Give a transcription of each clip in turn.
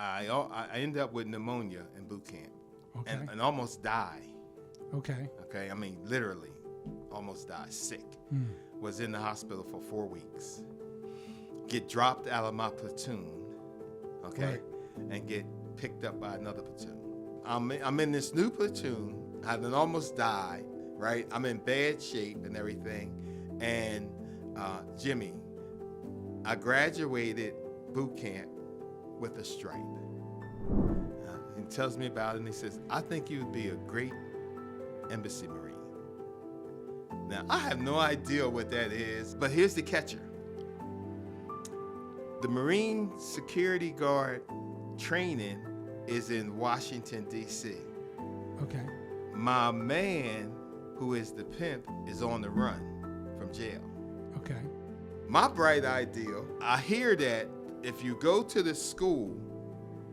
I ended up with pneumonia in boot camp, Okay. and almost died. Okay. Okay, I mean literally, almost died. Sick. Was in the hospital for 4 weeks. Get dropped out of my platoon. Okay, Right. and get picked up by another platoon. I'm in this new platoon. I done almost died. Right, I'm in bad shape and everything. And Jimmy, I graduated boot camp with a stripe. He tells me about it, and he says, I think you would be a great embassy Marine. Now, I have no idea what that is, but here's the catcher. The Marine security guard training is in Washington, D.C. Okay. My man, who is the pimp, is on the run from jail. Okay. My bright idea, I hear that if you go to the school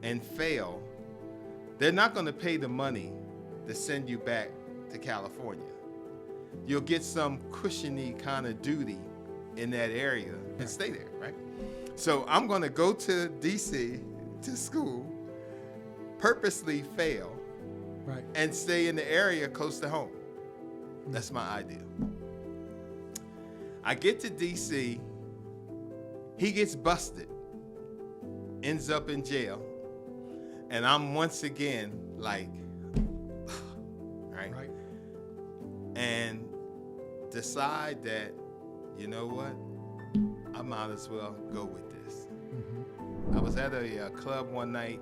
and fail, they're not going to pay the money to send you back to California. You'll get some cushiony kind of duty in that area and stay there, right? So I'm going to go to D.C. to school, purposely fail, Right. and stay in the area close to home. That's my idea. I get to D.C., he gets busted, ends up in jail, and I'm once again like, right? And decide that, you know what, I might as well go with this. I was at a club one night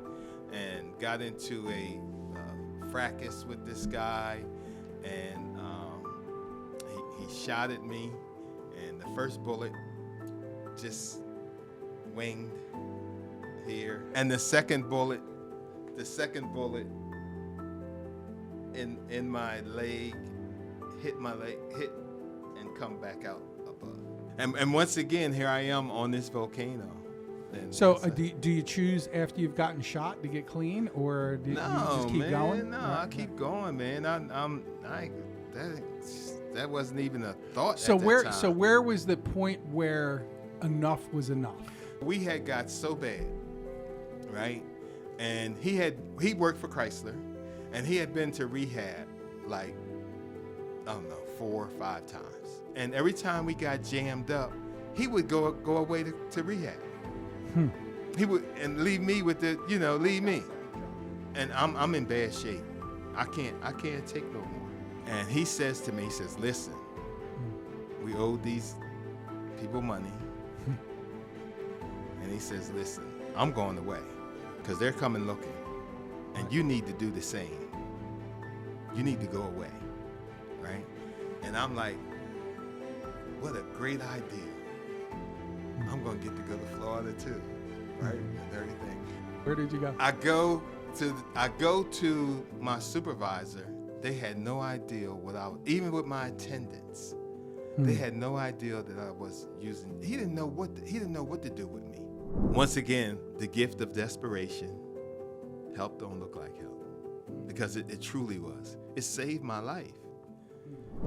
and got into a fracas with this guy, and he shot at me, and the first bullet just winged here, and the second bullet in my leg hit and come back out above. And once again, here I am on this volcano. And So do you choose after you've gotten shot to get clean, or do you just keep man, going? No, Right. I keep going, man. That wasn't even a thought. So at where that time. so where was the point where enough was enough? We had got so bad, right? And he worked for Chrysler, and he had been to rehab like, I don't know, 4 or 5 times. And every time we got jammed up, he would go away to rehab. He would and leave me with leave me. And I'm in bad shape. I can't take no more. And he says to me, he says, listen, we owe these people money. And he says, listen, I'm going away because they're coming looking. And you need to do the same. You need to go away, right? And I'm like, what a great idea. I'm going to get to go to Florida too, right? And everything. Where did you go? I go to my supervisor. They had no idea even with my attendance, they had no idea that I was using. He didn't know what to do with me. Once again, the gift of desperation. Help don't look like help, because it truly was. It saved my life.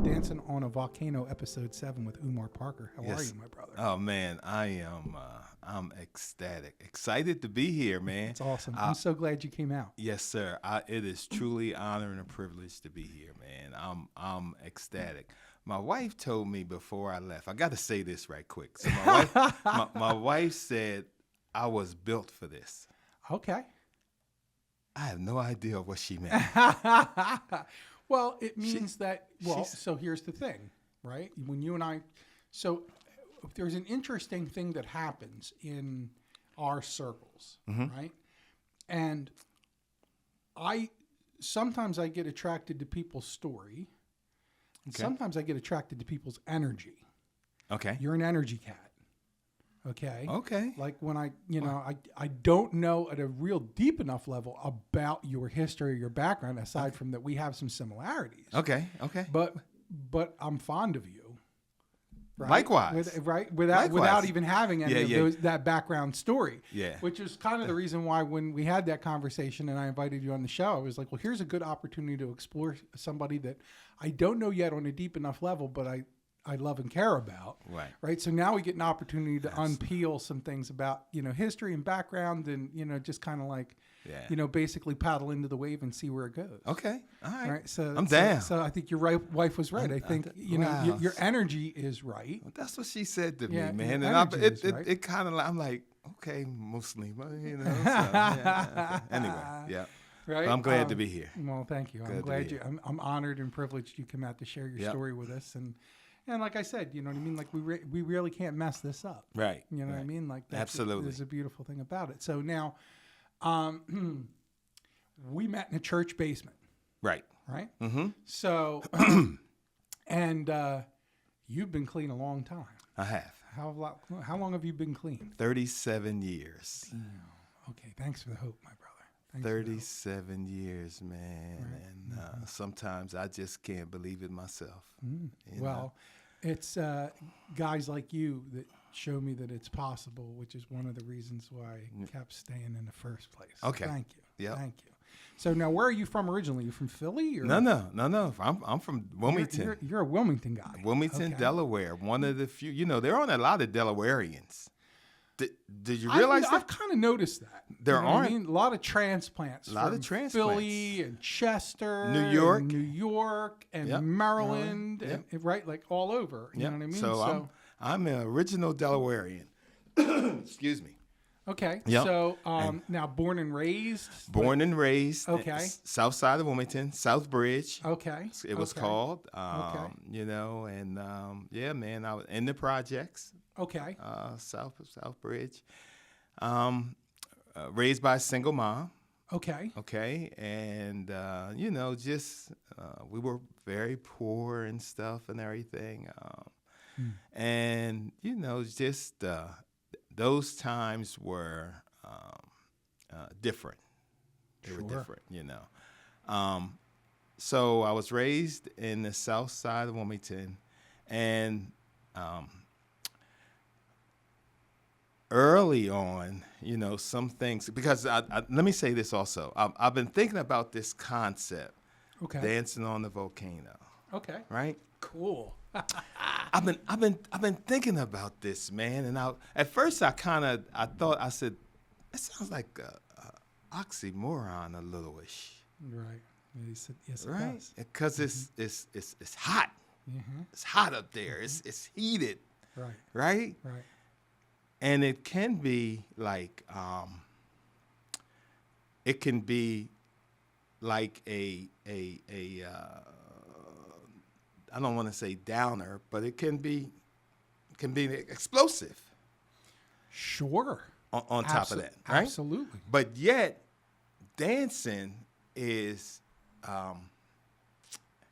Dancing on a Volcano, episode 7 with Oumar Parker. How are you, my brother? Oh man, I'm ecstatic, excited to be here, man. It's awesome. I'm so glad you came out. Yes, sir. It is truly honor and a privilege to be here, man. I'm ecstatic. My wife told me before I left. I got to say this right quick. So my wife said I was built for this. Okay. I have no idea what she meant. Well, it means so here's the thing, right? When you and I, so there's an interesting thing that happens in our circles, right? And sometimes I get attracted to people's story, and sometimes I get attracted to people's energy. Okay. You're an energy cat. Okay. Okay. Like when I don't know at a real deep enough level about your history or your background, aside from that we have some similarities. Okay. Okay. But I'm fond of you. Right? Likewise. Without even having any of those, that background story. Yeah. Which is kind of the reason why when we had that conversation and I invited you on the show, I was like, well, here's a good opportunity to explore somebody that I don't know yet on a deep enough level, but I love and care about. Right. Right. So now we get an opportunity to unpeel some things about, history and background and, just kind of like, basically paddle into the wave and see where it goes. Okay. All right. Right. So I'm down. So I think your wife was right. I think, wow. your energy is right. Well, that's what she said to Yeah, me, man. your And energy is right. it kind of, I'm like, okay, Muslim, So, yeah, okay. Anyway, yeah. Right. I'm glad to be here. Well, thank you. I'm glad I'm honored and privileged you come out to share your story with us. And like I said, you know what I mean? Like we really can't mess this up. Right. You know what I mean? Like Absolutely. There's a beautiful thing about it. So now, we met in a church basement. Right. Right. Mm-hmm. So, and you've been clean a long time. I have. How long have you been clean? 37 years. Okay. Thanks for the hope, my brother. 37 years, man. Right. And sometimes I just can't believe it myself. Well, it's guys like you that show me that it's possible, which is one of the reasons why I kept staying in the first place. Okay. Thank you. Yeah. Thank you. So now, where are you from originally? You from Philly? Or? No. I'm from Wilmington. You're a Wilmington guy. Wilmington, Delaware. One of the few. There aren't a lot of Delawareans. Did you realize that? I've kind of noticed that. There aren't. A lot of transplants. A lot of transplants. Philly and Chester. New York. And New York and Maryland. And, right? Like all over. You know what I mean? So I'm an original Delawarean. Excuse me. Okay. Yep. So now born and raised? Born and raised. Okay. South side of Wilmington, South Bridge. Okay. It was called. And man, I was in the projects. Okay. South Bridge. Raised by a single mom. Okay. Okay. And, we were very poor and stuff and everything. And, those times were different. They were different, So I was raised in the south side of Wilmington, and early on, some things, because let me say this also. I've been thinking about this concept, dancing on the volcano. Okay. Right? Cool. I've been thinking about this, man, and at first I thought, I said, it sounds like a oxymoron a little-ish. Right. He said, yes, right? It does. Because it's hot. Mm-hmm. It's hot up there. Mm-hmm. It's heated. Right. Right. Right. And it can be like a I don't want to say downer, but it can be explosive. Sure. On top of that, right? Absolutely. But yet, dancing is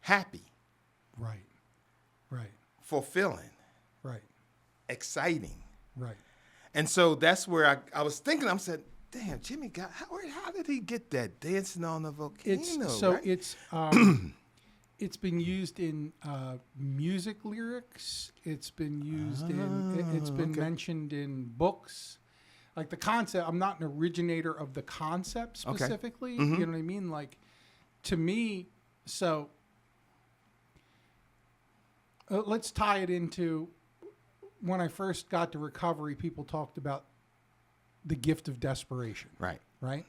happy. Right. Right. Fulfilling. Right. Exciting. Right. And so that's where I was thinking. I said, "Damn, Jimmy got how did he get that dancing on the volcano?" It's been used in music lyrics. It's been used It's been mentioned in books. Like the concept, I'm not an originator of the concept specifically. Mm-hmm. You know what I mean? Like, to me, so let's tie it into when I first got to recovery. People talked about the gift of desperation. Right. Right.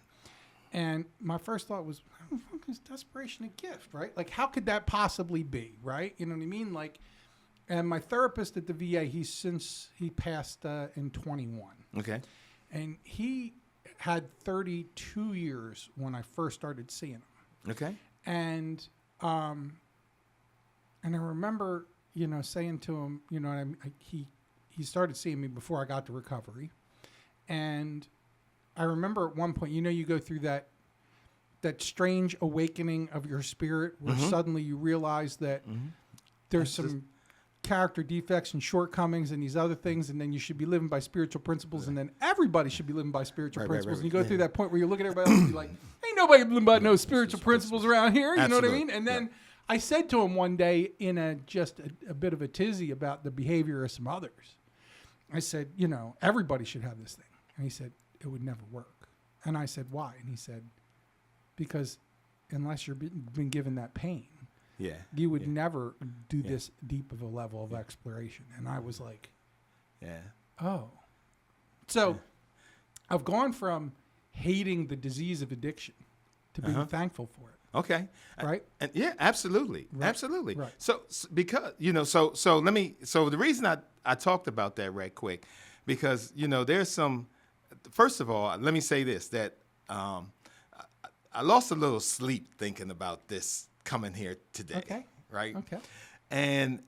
And my first thought was, how the fuck is desperation a gift, right? Like, how could that possibly be, right? You know what I mean? Like, and my therapist at the VA, he passed in 21. Okay. And he had 32 years when I first started seeing him. Okay. And I remember, saying to him, he started seeing me before I got to recovery. And I remember at one point, you go through that strange awakening of your spirit where suddenly you realize that there's some character defects and shortcomings and these other things, and then you should be living by spiritual principles, and then everybody should be living by spiritual principles. And you go through that point where you look at everybody else and be like, ain't nobody living by no spiritual principles around here. You know what I mean? And then I said to him one day in a bit of a tizzy about the behavior of some others. I said, everybody should have this thing. And he said, it would never work. And I said, why? And he said, because unless you've been given that pain, Yeah. You would never do this deep of a level of exploration. And I was like, Yeah. oh. So I've gone from hating the disease of addiction to being thankful for it. Okay. Right? And yeah, absolutely. Right. Absolutely. Right. So because, so the reason I talked about that right quick, because, there's some, first of all, let me say this, that I lost a little sleep thinking about this coming here today. Okay. Right. Okay. And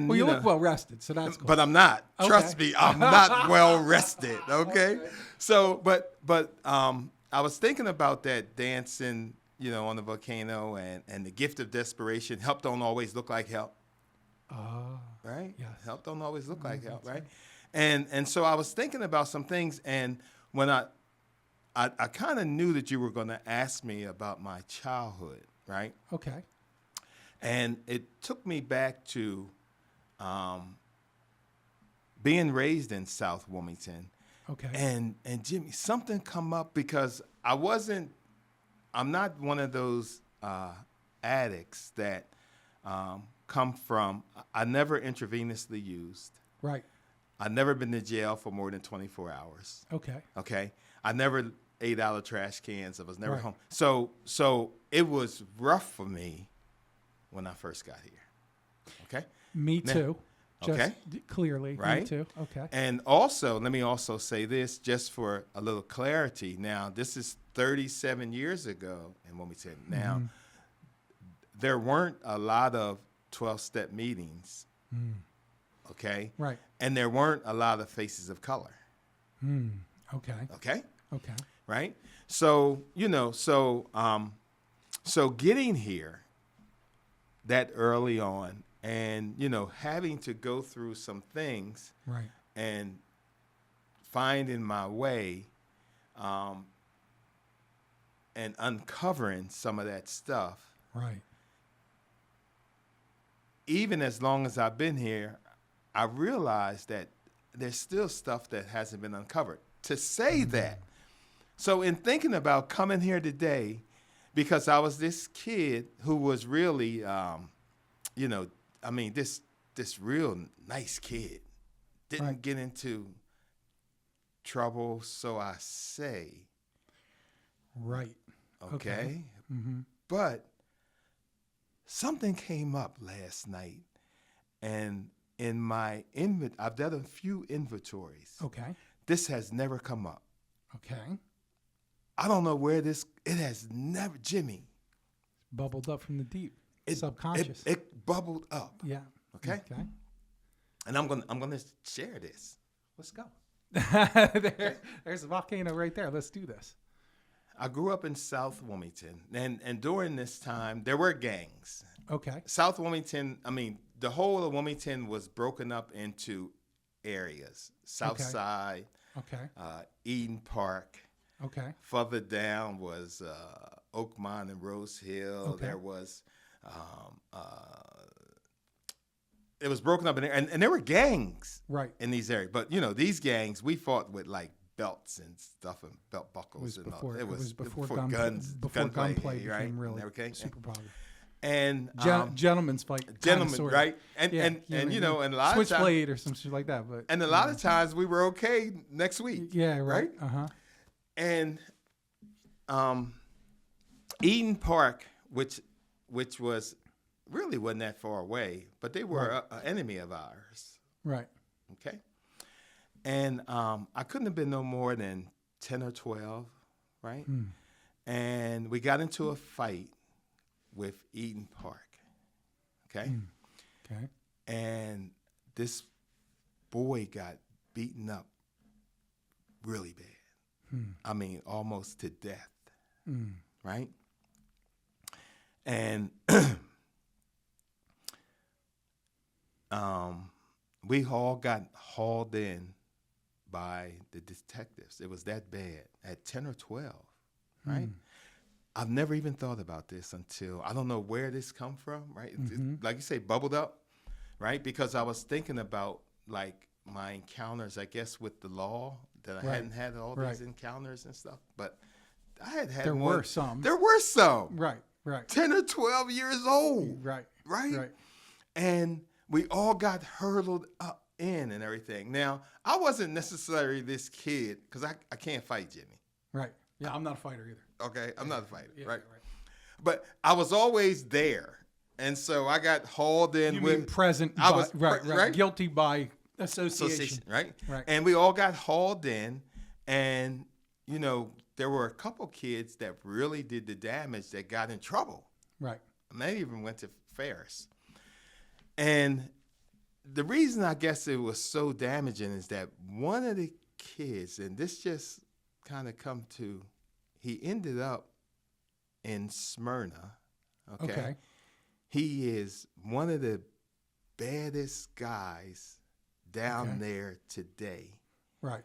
Well, you look well rested, so that's cool. But I'm not. Okay. Trust me, I'm not well rested. Okay. So, but I was thinking about that dancing, on the Volcano and the gift of desperation. Help don't always look like help. Right? Yes. Help don't always look like help, right? And so I was thinking about some things, and when I kind of knew that you were going to ask me about my childhood, right? Okay. And it took me back to being raised in South Wilmington. Okay. And Jimmy, something come up because I'm not one of those addicts that come from, I never intravenously used. Right. I've never been to jail for more than 24 hours. Okay. Okay. I never ate out of trash cans. I was never Right. home. So it was rough for me when I first got here. Okay. Me Now- too. Just okay. Clearly. Right. Me too. Okay. And also, let me also say this just for a little clarity. Now, this is 37 years ago in Wilmington. Now, there weren't a lot of 12-step meetings. Okay. Right. And there weren't a lot of faces of color. Okay. Okay. Okay. Right. So, so getting here that early on and, having to go through some things Right. and finding my way and uncovering some of that stuff, Right. even as long as I've been here, I realized that there's still stuff that hasn't been uncovered. To say that, so in thinking about coming here today, because I was this kid who was really, this real nice kid, didn't Right. get into trouble, so I say. Right. Okay. Mm-hmm. But something came up last night, and in my I've done a few inventories. Okay. This has never come up. Okay. I don't know where it has never, Jimmy. Bubbled up from the deep. Subconscious. It bubbled up. Yeah. Okay. Okay. And I'm gonna share this. Let's go. There's a volcano right there. Let's do this. I grew up in South Wilmington, and during this time there were gangs. Okay. South Wilmington, the whole of Wilmington was broken up into areas. South Okay. Side, Okay. Eden Park. Okay. Further down was Oumar and Rose Hill. Okay. There was, it was broken up in there, and there were gangs Right. in these areas. But these gangs, we fought with like belts and stuff and belt buckles It and was all. before guns, before gunplay right? became really Okay. super popular. And Gentlemen's fight. gentlemen, sorta. right? And Yeah, and and a lot of times, switchblade or some shit like that. But and a lot of times we were okay next week. yeah, right. right? And Eden Park, which was really wasn't that far away, but they were an enemy of ours. Right. Okay. And I couldn't have been no more than 10 or 12, right? And we got into a fight with Eden Park. Okay. Okay. And this boy got beaten up really bad. Almost to death. Right? And we all got hauled in by the detectives. It was that bad at 10 or 12, right? I've never even thought about this until, I don't know where this come from, right? It, like you say, bubbled up, right? Because I was thinking about like my encounters, I guess, with the law, that I hadn't had all these encounters and stuff, but I had There more. were some. There were some. Right. 10 or 12 years old. Right. right? Right. And we all got hurled up in and everything. Now, I wasn't necessarily this kid because I can't fight, Jimmy. Right. Yeah, I'm not a fighter either. Okay, I'm not a fighter, Yeah, right? right. But I was always there. And so I got hauled in You with mean present? I by, was right. Guilty by association. association, right? Right. And we all got hauled in, and there were a couple kids that really did the damage that got in trouble. Right. And they even went to Ferris. And the reason I guess it was so damaging is that one of the kids, and this just kind of come to, he ended up in Smyrna. Okay. He is one of the baddest guys down there today. Right.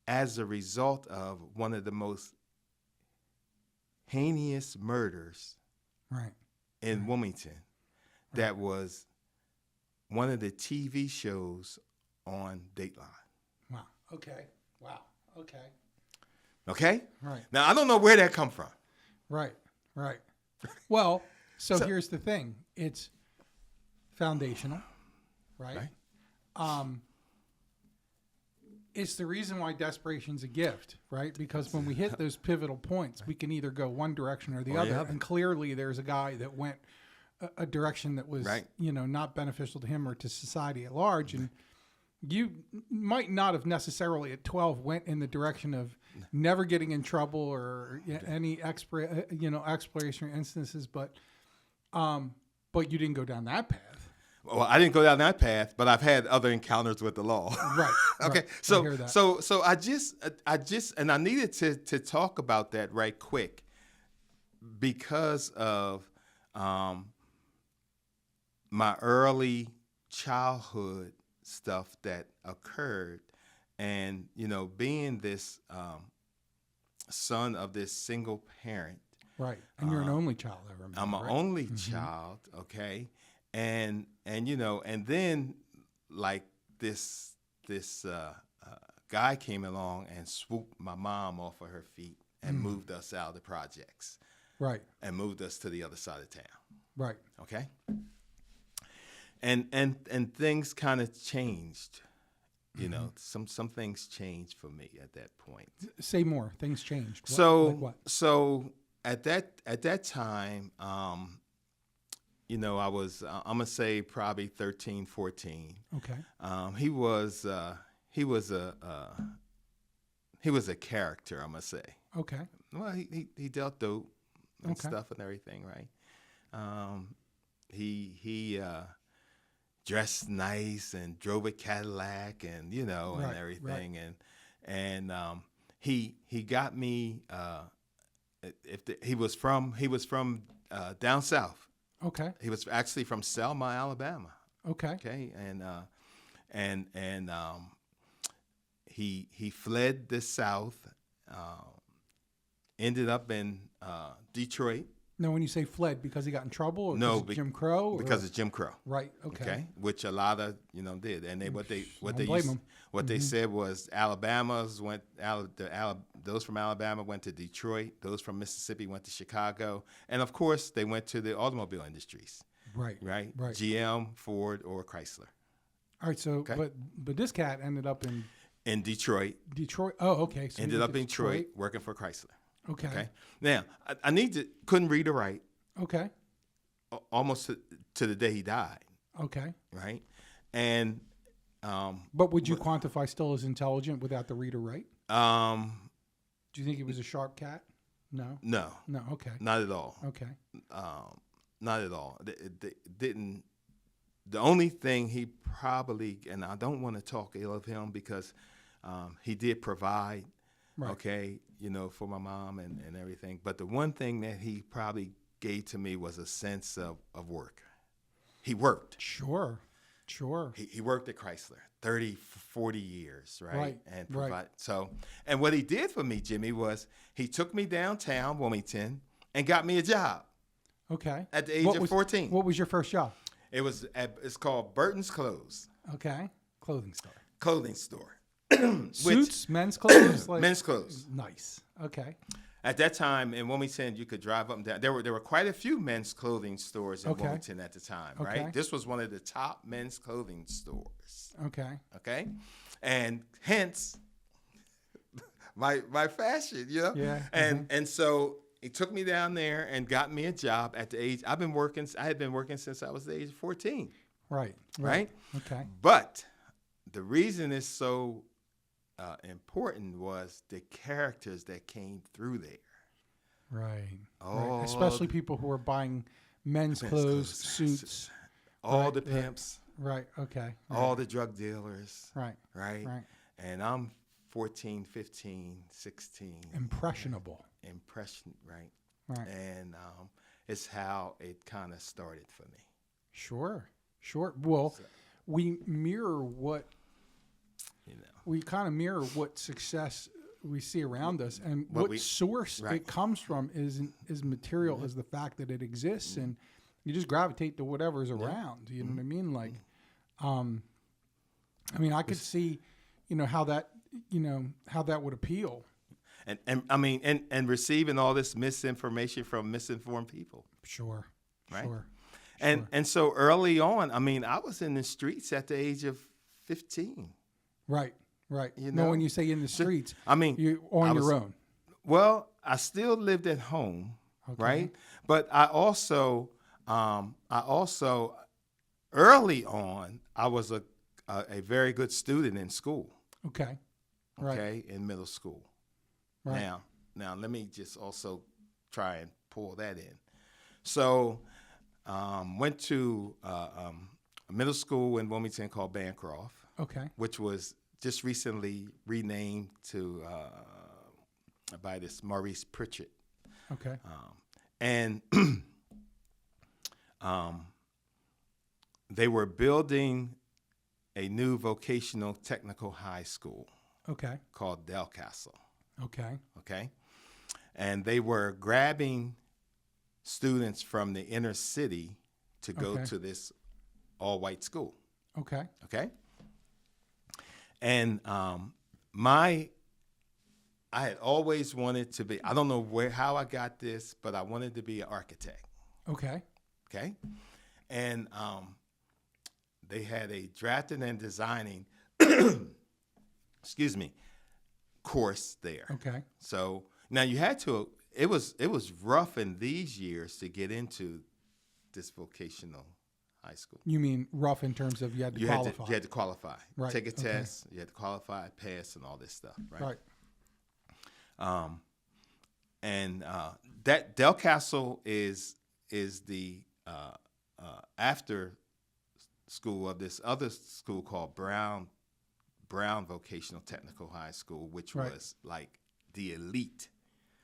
As a result of one of the most heinous murders in Wilmington. That was one of the TV shows on Dateline. Wow. Okay. Wow. Okay. Okay? Right. Now, I don't know where that come from. Right. Right. Well, so here's the thing. It's foundational, right? It's the reason why desperation's a gift, right? Because when we hit those pivotal points, we can either go one direction or the other. And clearly there's a guy that went a direction that was, not beneficial to him or to society at large. And you might not have necessarily at 12 went in the direction of never getting in trouble or any exploration instances, but you didn't go down that path. Well, I didn't go down that path, but I've had other encounters with the law. Right. Okay. Right. So I just, and I needed to talk about that right quick because of my early childhood stuff that occurred, and being this son of this single parent. Right. And you're an only child, I remember. I'm an only child. Okay. And then like this guy came along and swooped my mom off of her feet and moved us out of the projects. Right. And moved us to the other side of town. Right. Okay. And things kind of changed. Some things changed for me at that point. Say more. Things changed. So at that time, I was, I'm gonna say probably 13, 14. Okay. He was a character, I'm gonna say. Okay. Well, he dealt dope and stuff and everything, right? He dressed nice and drove a Cadillac and and everything, and he got me. He was from down south. Okay. He was actually from Selma, Alabama. Okay. Okay, and he fled the South, ended up in Detroit. Now, when you say fled, because he got in trouble, or no, because of Jim Crow, because of Jim Crow. Right. Okay. Which a lot of did, and they them. said was those from Alabama went to Detroit, those from Mississippi went to Chicago, and of course they went to the automobile industries. Right. GM, Ford, or Chrysler. All right. So, but this cat ended up in Detroit. Detroit. Oh, okay. So ended up in Detroit working for Chrysler. Okay. Now, I couldn't read or write. Okay. Almost to the day he died. Okay. Right. And. But would you quantify still as intelligent without the read or write? Do you think he was a sharp cat? No. No. No. Okay. Not at all. Okay. Not at all. It didn't. The only thing he probably, and I don't want to talk ill of him because he did provide. Right. Okay, for my mom and everything. But the one thing that he probably gave to me was a sense of work. He worked. Sure. He worked at Chrysler 30, 40 years, right? Right. And provide. So, and what he did for me, Jimmy, was he took me downtown Wilmington and got me a job. Okay. At the age of 14. What was your first job? It's called Burton's Clothes. Okay. Clothing store. Suits, men's clothes? Men's clothes. Nice. Okay. At that time in Wilmington, you could drive up and down. There were quite a few men's clothing stores in Wilmington at the time, right? This was one of the top men's clothing stores. Okay. Okay, and hence my fashion, you know. Yeah. And so he took me down there and got me a job at the age. I had been working since I was the age of 14. Right. Okay. But the reason it's so important was the characters that came through there. Right. Especially people who are buying men's clothes, suits. All the pimps. Right. Okay. All the drug dealers. Right. Right. And I'm 14, 15, 16. Impressionable. Right. Right. And it's how it kind of started for me. Sure. Well, we mirror what, we kind of mirror what success we see around us, and what source it comes from is material, is the fact that it exists, and you just gravitate to whatever's around. You know what I mean? Like, I mean, I could see, how that would appeal. And I mean, and receiving all this misinformation from misinformed people. Sure. Right. Sure. And so early on, I mean, I was in the streets at the age of 15. Right. No, when you say in the streets, I mean, you're on your own. Well, I still lived at home, right? But I also early on, I was a very good student in school. Okay. Okay, in middle school. Right. Now let me just also try and pull that in. So, went to a middle school in Wilmington called Bancroft. Okay. Which was just recently renamed to by this Maurice Pritchett. Okay. And they were building a new vocational technical high school. Okay. Called Del Castle. Okay. And they were grabbing students from the inner city to go to this all-white school. Okay. And I had always wanted to be, I don't know how I got this, but I wanted to be an architect. Okay. And they had a drafting and designing, course there. Okay. So now you had to, it was rough in these years to get into this vocational high school. You mean rough in terms of you had to qualify? You had to qualify. Right. Take a test. You had to qualify, pass, and all this stuff. Right. And that Del Castle is the after school of this other school called Brown Vocational Technical High School, which was like the elite.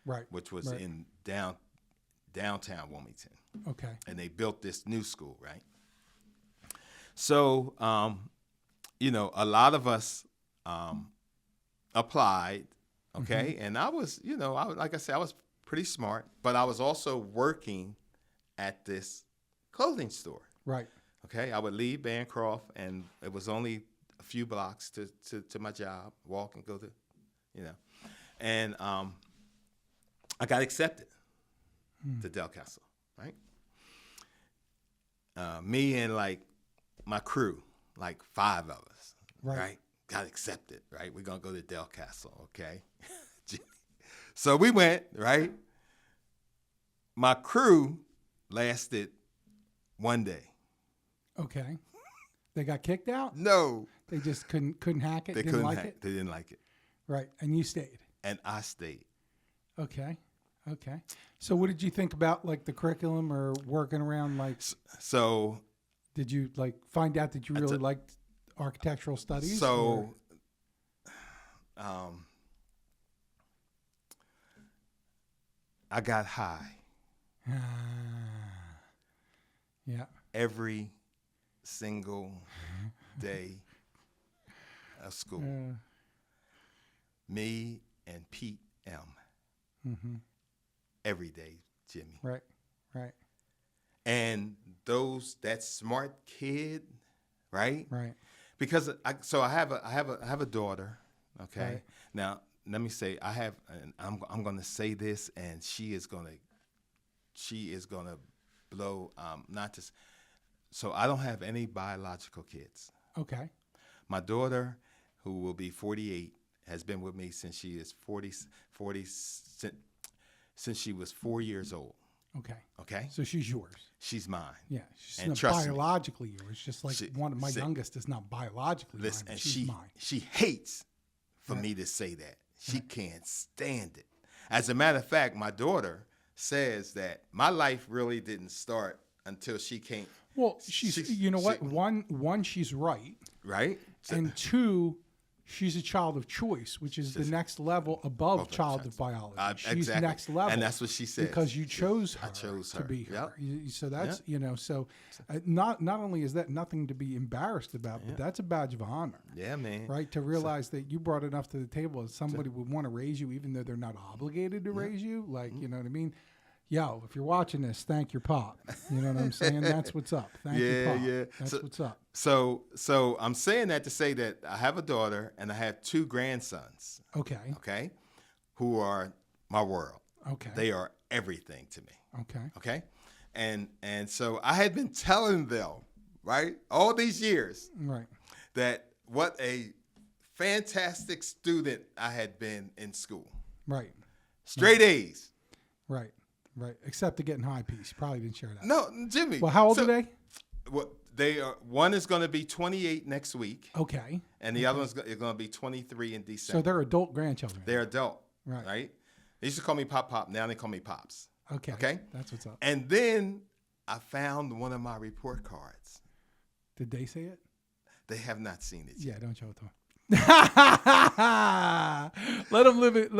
Right. Which was in downtown Wilmington. Okay. And they built this new school, right? So, a lot of us applied, okay? And I was, like I said, I was pretty smart, but I was also working at this clothing store. Right. Okay, I would leave Bancroft, and it was only a few blocks to my job, walk and go to, And I got accepted to Del Castle, right? Me and like my crew, like 5 of us, right? Got accepted, right? We're gonna go to Del Castle, okay? So we went, right? My crew lasted 1 day. Okay. They got kicked out? No. They just couldn't hack it? They didn't like it? They didn't like it. Right. And you stayed? And I stayed. Okay. So what did you think about like the curriculum or working around like? So. Did you like find out that you really liked architectural studies? So. I got high. Yeah. Every single day of school. Me and Pete M. Mm-hmm. Every day, Jimmy. Right. And that smart kid, right? Right. Because I have a daughter. Okay. Right. Now let me say, and I'm going to say this, and she is going to blow, not just, so I don't have any biological kids. Okay. My daughter, who will be 48, has been with me since she is 40 since she was 4 years old. Okay. Okay. So she's yours. She's mine. Yeah. She's And not trust me, biologically yours. Just like one of my youngest is not biologically listen, mine, and but she's mine. she hates for me to say that. She can't stand it. As a matter of fact, my daughter says that my life really didn't start until she came. Well, you know what? One, she's right. Right? And two, she's a child of choice, which is the next level above child of biology. She's exactly. next level. And that's what she said. Because you chose her. I chose her. To be her. Yep. So that's, not only is that nothing to be embarrassed about, but that's a badge of honor. Yeah, man. Right? To realize that you brought enough to the table that somebody would want to raise you even though they're not obligated to raise you. Like, you know what I mean? Yo, if you're watching this, thank your pop. You know what I'm saying? That's what's up. Thank your pop. Yeah. That's what's up. So I'm saying that to say that I have a daughter and I have 2 grandsons. Okay. Okay. Who are my world. Okay. They are everything to me. Okay. Okay. And so I had been telling them, right, all these years, Right. that what a fantastic student I had been in school. Right. Straight A's. Right. Right. Except to getting high piece. You probably didn't share that. No, Jimmy. Well, how old are they? Well, one is going to be 28 next week. Okay. And the other one's going to be 23 in December. So they're adult grandchildren. They're adult. Right. Right? They used to call me Pop. Now they call me Pops. Okay. Okay? That's what's up. And then I found one of my report cards. Did they say it? They have not seen it yet. Yeah, don't show it to them. Let them live it.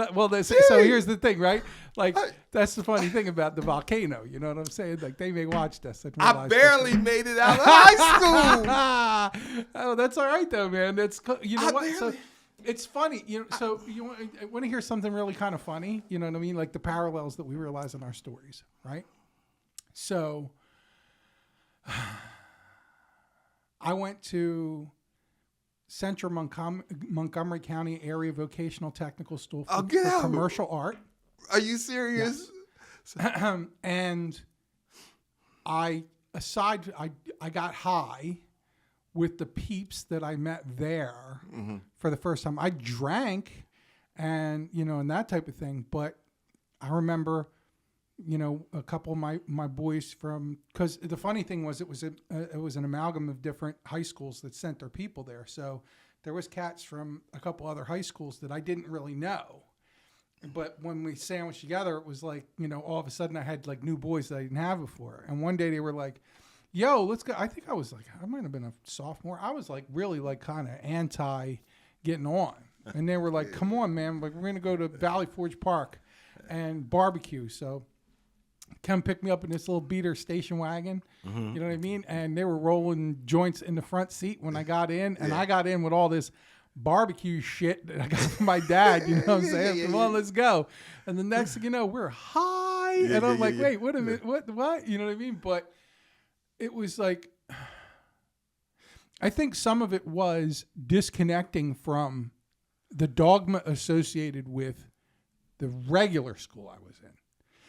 So here's the thing, right? Like, that's the funny thing about the Volcano. You know what I'm saying? Like, they may watch this. I barely made it out of high school. Oh, that's all right though, man. That's, you know what? Barely. So it's funny, you know. So you want to hear something really kind of funny? You know what I mean? Like the parallels that we realize in our stories, right? So I went to Central Montgomery County Area Vocational Technical School for commercial art. Are you serious? Yes. And I got high with the peeps that I met there for the first time. I drank and that type of thing. But I remember, a couple of my boys because the funny thing was it was an amalgam of different high schools that sent their people there. So there was cats from a couple other high schools that I didn't really know. But when we sandwiched together, it was like, all of a sudden I had like new boys that I didn't have before. And one day they were like, yo, let's go. I think I was like, I might have been a sophomore. I was like really like kind of anti getting on. And they were like, come on, man. Like, we're going to go to Valley Forge Park and barbecue. So come pick me up in this little beater station wagon. You know what I mean? And they were rolling joints in the front seat when I got in. And I got in with all this barbecue shit that I got from my dad. You know what I'm saying? Come on, let's go. And the next thing you know, we're high. And I'm like, wait, wait a minute. What? You know what I mean? But it was like, I think some of it was disconnecting from the dogma associated with the regular school I was in.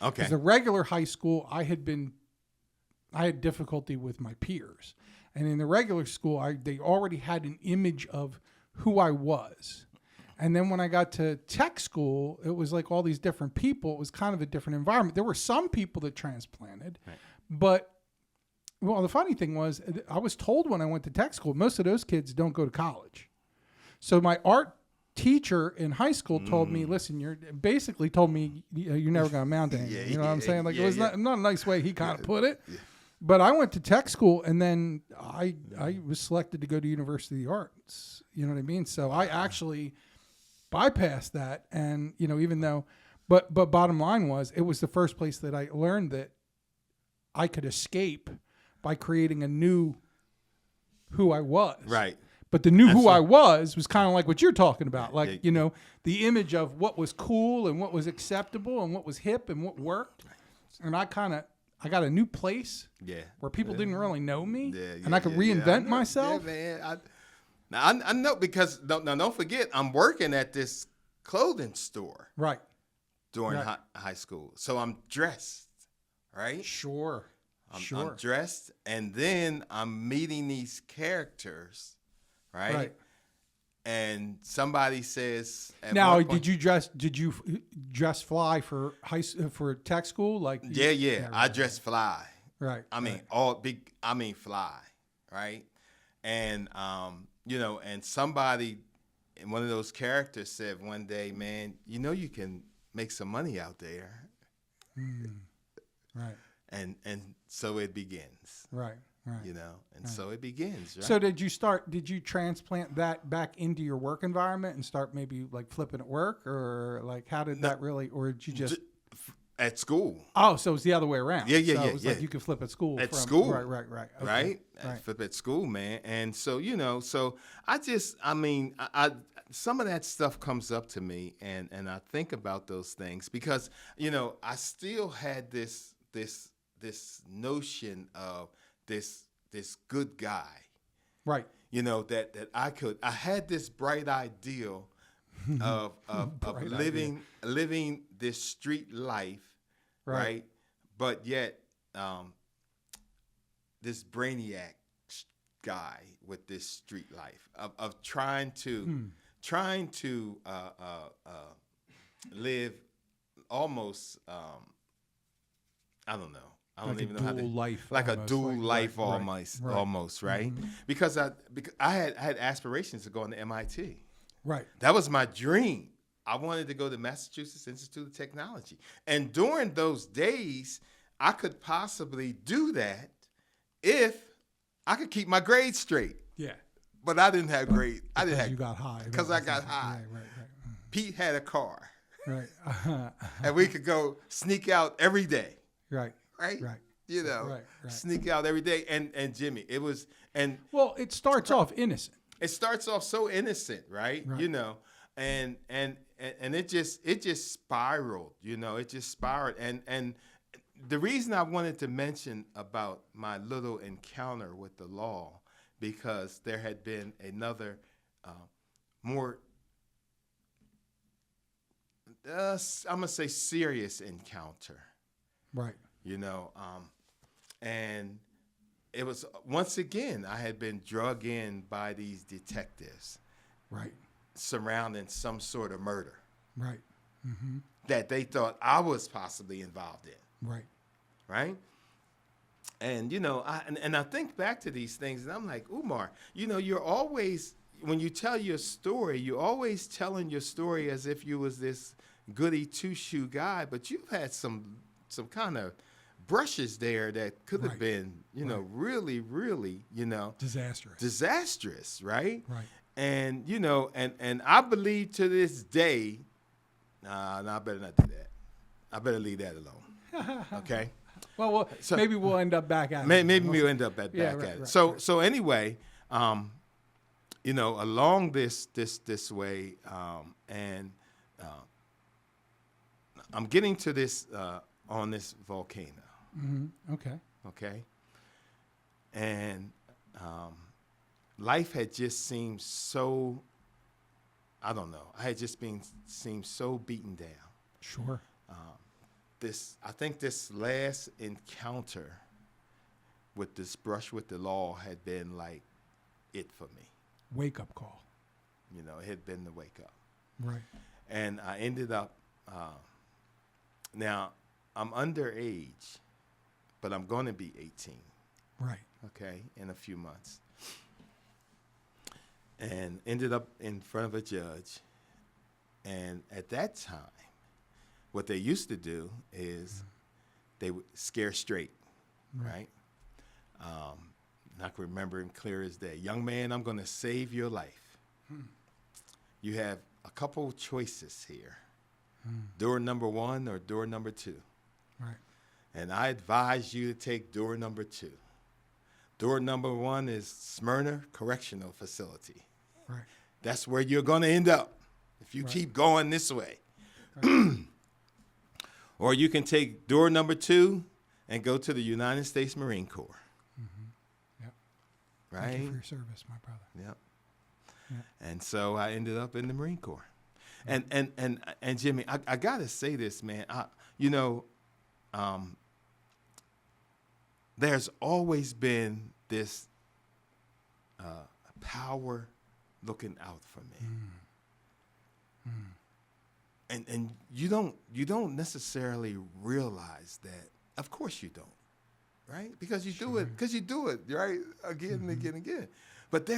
Okay. Because the regular high school, I had difficulty with my peers. And in the regular school, they already had an image of who I was. And then when I got to tech school, it was like all these different people. It was kind of a different environment. There were some people that transplanted, but the funny thing was I was told when I went to tech school, most of those kids don't go to college. So my art teacher in high school told me, listen, you're basically told me you're never going to amount to anything. You know what I'm saying? Like it was not a nice way he kind of put it. Yeah. But I went to tech school and then I was selected to go to University of the Arts. You know what I mean? So I actually bypassed that. And, even though, but bottom line was it was the first place that I learned that I could escape by creating a new who I was. Right. But the new who I was kind of like what you're talking about. Like, the image of what was cool and what was acceptable and what was hip and what worked. And I got a new place where people didn't really know me and I could reinvent myself. Yeah, man. I know because don't forget, I'm working at this clothing store Right. during Right. high school. So I'm dressed, right? Sure. I'm dressed, and then I'm meeting these characters, right? Right. And somebody says, at Now, one point, did you just fly for for tech school? Like, yeah, I right. dress fly. Right. I mean, fly, right? And, and somebody, one of those characters said one day, man, you can make some money out there. Right. And so it begins. Right. Right. And so it begins, right? So did you transplant that back into your work environment and start maybe like flipping at work, or like how did that really, or did you just at school? Oh, so it's the other way around. Yeah, so it was like you could flip at school. School. Right. Okay. Right? Flip at school, man. And so, so I some of that stuff comes up to me, and I think about those things because, I still had this notion of this good guy. Right. That I had this bright ideal of living this street life, right? But yet, this brainiac guy with this street life of trying to live almost, I don't know. I don't even know how to life, like almost, a dual life right. almost, right? Mm-hmm. Because I had aspirations to go into MIT. Right. That was my dream. I wanted to go to Massachusetts Institute of Technology. And during those days, I could possibly do that if I could keep my grades straight. Yeah. But I didn't have grades. You got high. Because I got high. Right. Pete had a car. Right. And we could go sneak out every day. Right. Right. Right. Sneak out every day. And Jimmy, it was, well, it starts off innocent. It starts off so innocent, right? And it just spiraled, it just spiraled. And the reason I wanted to mention about my little encounter with the law, because there had been another more, I'm going to say serious encounter. Right. And it was, once again, I had been drug in by these detectives. Right. Surrounding some sort of murder. Right. Mm-hmm. That they thought I was possibly involved in. Right. Right. And, I think back to these things and I'm like, Oumar, you're always, when you tell your story, you're always telling your story as if you was this goody two-shoe guy, but you've had some kind of brushes there that could have been, really, really, disastrous, right? Right. And, and I believe to this day, I better not do that. I better leave that alone. Okay? Well, so maybe we'll end up back at it. Maybe we'll end up back at it. So anyway, along this way, and I'm getting to this on this volcano. Mm-hmm. Okay. And life had just seemed so, I don't know. I had just seemed so beaten down. Sure. I think this last encounter with this brush with the law had been like it for me. Wake up call. It had been the wake up. Right. And I ended up, now I'm underage, but I'm going to be 18. Right. Okay, in a few months. And ended up in front of a judge. And at that time, what they used to do is they would scare straight, right? I can remember him clear as day. Young man, I'm going to save your life. You have a couple choices here. Door number 1 or door number 2. Right. And I advise you to take door number 2. Door number 1 is Smyrna Correctional Facility. Right. That's where you're going to end up if you keep going this way. Right. Or you can take door number 2 and go to the United States Marine Corps. Mm-hmm. Yep. Right? Thank you for your service, my brother. Yep. And so I ended up in the Marine Corps. And Jimmy, I gotta say this, man. There's always been this power looking out for me. And you don't necessarily realize that. Of course you don't, right? Because you do it, right? Again and again and again. But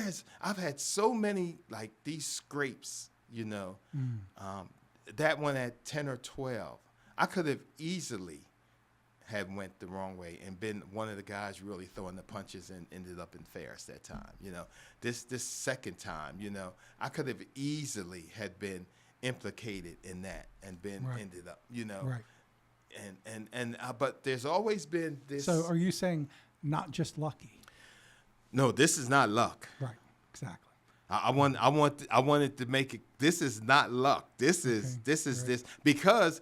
I've had so many like these scrapes, that one at 10 or 12, I could have easily had went the wrong way and been one of the guys really throwing the punches and ended up in Ferris that time. This second time, I could have easily had been implicated in that and been ended up, Right. But there's always been this. So are you saying not just lucky? No, this is not luck. Right. Exactly. I wanted to make it. This is not luck. This is this because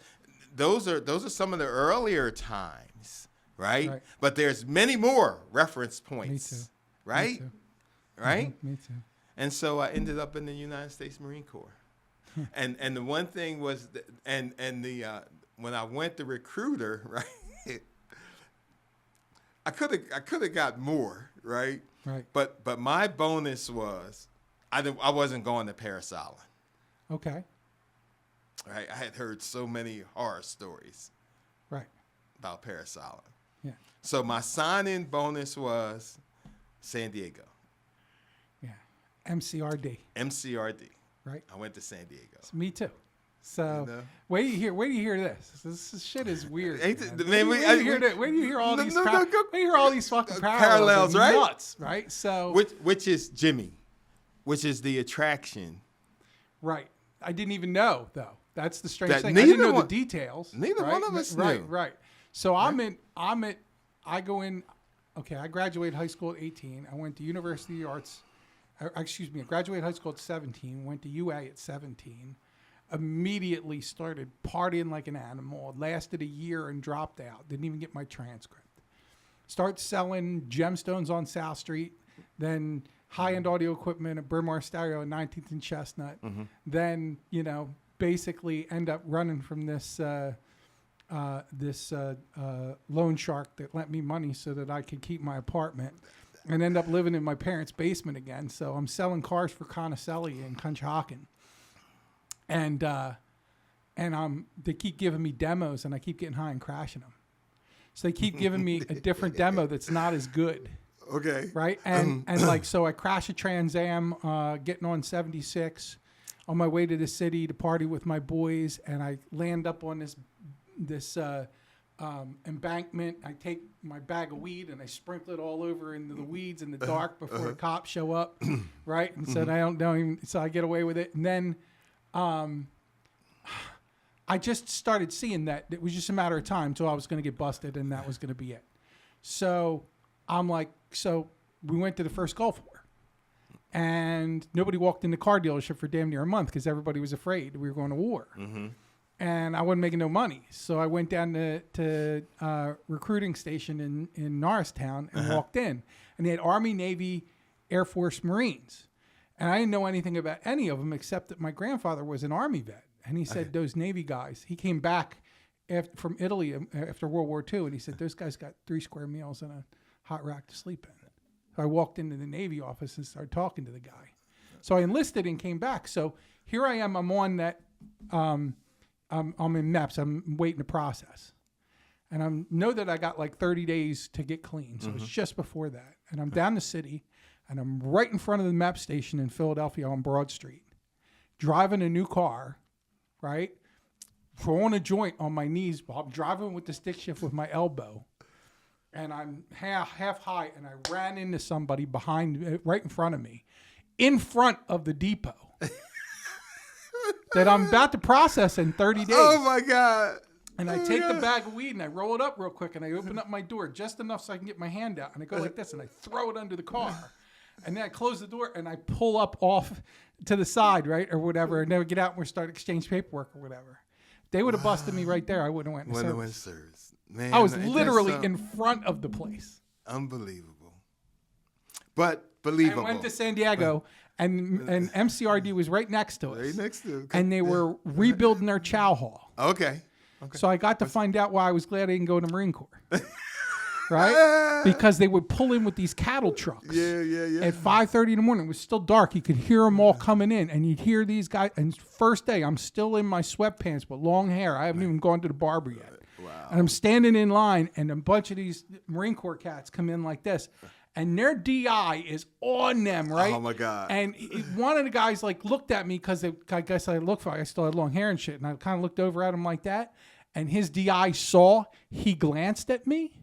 those are some of the earlier times, right? But there's many more reference points. Me too. Right? Me too. Right? Me too. And so I ended up in the United States Marine Corps. And the one thing was when I went to recruiter, right? I could have got more, right? Right. But my bonus was I wasn't going to Parris Island. Okay. Right. I had heard so many horror stories. Right. About Parris Island. Yeah. So my sign-in bonus was San Diego. Yeah. MCRD. MCRD. Right. I went to San Diego. Me too. So wait do you hear this? This shit is weird. Where do you hear all these fucking parallels, right? Nuts, right? So which is Jimmy, which is the attraction. Right. I didn't even know though. That's the strange thing. I didn't know the details. Neither one of us knew. Right. So I graduated high school at 18. I went to University of the Arts. I graduated high school at 17. Went to UA at 17. Immediately started partying like an animal. Lasted a year and dropped out. Didn't even get my transcript. Start selling gemstones on South Street. Then high-end audio equipment at Bryn Mawr Stereo in 19th and Chestnut. Mm-hmm. Then, basically end up running from this loan shark that lent me money so that I could keep my apartment. And end up living in my parents' basement again. So I'm selling cars for Conacelli and Conshohocken. And they keep giving me demos, and I keep getting high and crashing them. So they keep giving me a different demo that's not as good. Okay. Right? And so I crash a Trans Am, getting on 76 on my way to the city to party with my boys, and I land up on this embankment. I take my bag of weed and I sprinkle it all over into the weeds in the dark before the cops show up, right? And so I don't even. So I get away with it, and then I just started seeing that it was just a matter of time until I was going to get busted, and that was going to be it. So I'm like, so we went to the first Gulf War, and nobody walked in the car dealership for damn near a month because everybody was afraid we were going to war. Mm-hmm. And I wasn't making no money. So I went down to recruiting station in Norristown and walked in. And they had Army, Navy, Air Force, Marines. And I didn't know anything about any of them except that my grandfather was an Army vet. And he said, those Navy guys, he came back from Italy after World War II. And he said, those guys got 3 square meals and a hot rack to sleep in. So I walked into the Navy office and started talking to the guy. So I enlisted and came back. So here I am. I'm on that... I'm in MEPS. I'm waiting to process. And I know that I got like 30 days to get clean. So it's just before that. And I'm down the city, and I'm right in front of the MEPS station in Philadelphia on Broad Street, driving a new car, right? Throwing a joint on my knees while I'm driving with the stick shift with my elbow. And I'm half high, and I ran into somebody right in front of me, in front of the depot. That I'm about to process in 30 days. Oh, my God. And I take the bag of weed and I roll it up real quick and I open up my door just enough so I can get my hand out. And I go like this and I throw it under the car. And then I close the door and I pull up off to the side, right, or whatever. And then we get out and we start exchange paperwork or whatever. They would have busted me right there. I wouldn't have went to service. Man, I was literally in front of the place. Unbelievable. But believable. I went to San Diego and MCRD was right next to us. Right next to it. And they were rebuilding their chow hall. Okay. So I got to find out why I was glad I didn't go to Marine Corps. Right? Because they would pull in with these cattle trucks. Yeah. At 5:30 in the morning, it was still dark. You could hear them all coming in, and you'd hear these guys. And first day, I'm still in my sweatpants with long hair. I haven't even gone to the barber yet. Wow. And I'm standing in line, and a bunch of these Marine Corps cats come in like this, and their DI is on them, right? Oh my God. And one of the guys like looked at me because I guess I looked for. I still had long hair and shit, and I kind of looked over at him like that. And his DI saw. He glanced at me.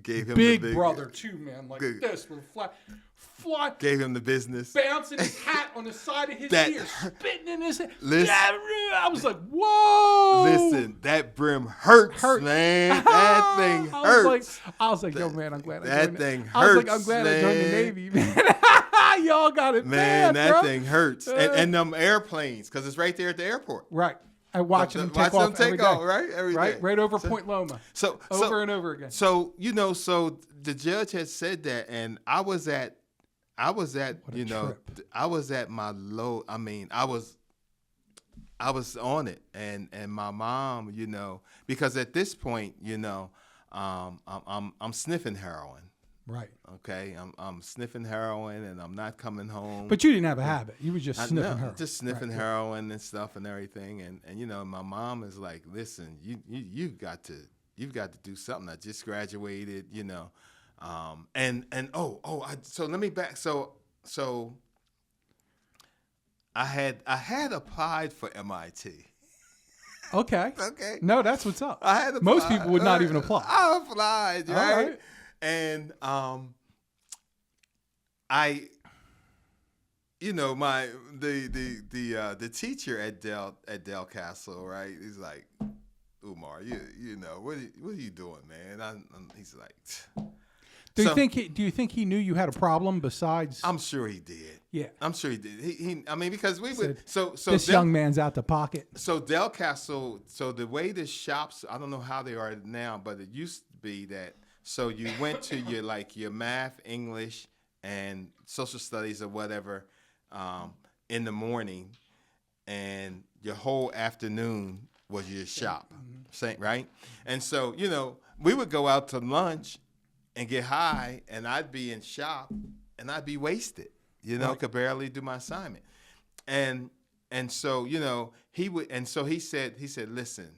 Gave him Big the big brother too, man, like this with a fly. Gave him the business. Bouncing his hat on the side of his ear, spitting in his head. Listen, I was like, whoa. Listen, that brim hurts, man. That thing hurts. I was like, yo, man, I'm glad I joined that thing hurts. I was like, I'm glad I joined the Navy, man. Y'all got it, man. bad, That thing hurts. And them airplanes, because it's right there at the airport. Right. I watch them take off every day. Every day. Right over Point Loma. So over and over again. So so the judge had said that, and I was at I was at my low. I mean, I was on it, and my mom, because at this point, I'm sniffing heroin. Right. Okay. I'm sniffing heroin, and I'm not coming home. But you didn't have a habit. You were just sniffing heroin. Just sniffing heroin and stuff and everything. And my mom is like, listen, you've got to do something. I just graduated, so let me back. So I had applied for MIT. Okay. Okay. No, that's what's up. I had applied. Most people would not even apply. I applied, right? All right. And the teacher at Del Castle, right? He's like, Oumar, what are you doing, man? He's like, do you think he knew you had a problem besides? I'm sure he did. Yeah, I'm sure he did. Because we would. So this young man's out the pocket. So Del Castle. So the way the shops, I don't know how they are now, but it used to be that. So you went to your math, English, and social studies or whatever in the morning, and your whole afternoon was your shop, right? And so we would go out to lunch and get high, and I'd be in shop, and I'd be wasted, could barely do my assignment, and so he would, and so he said, listen,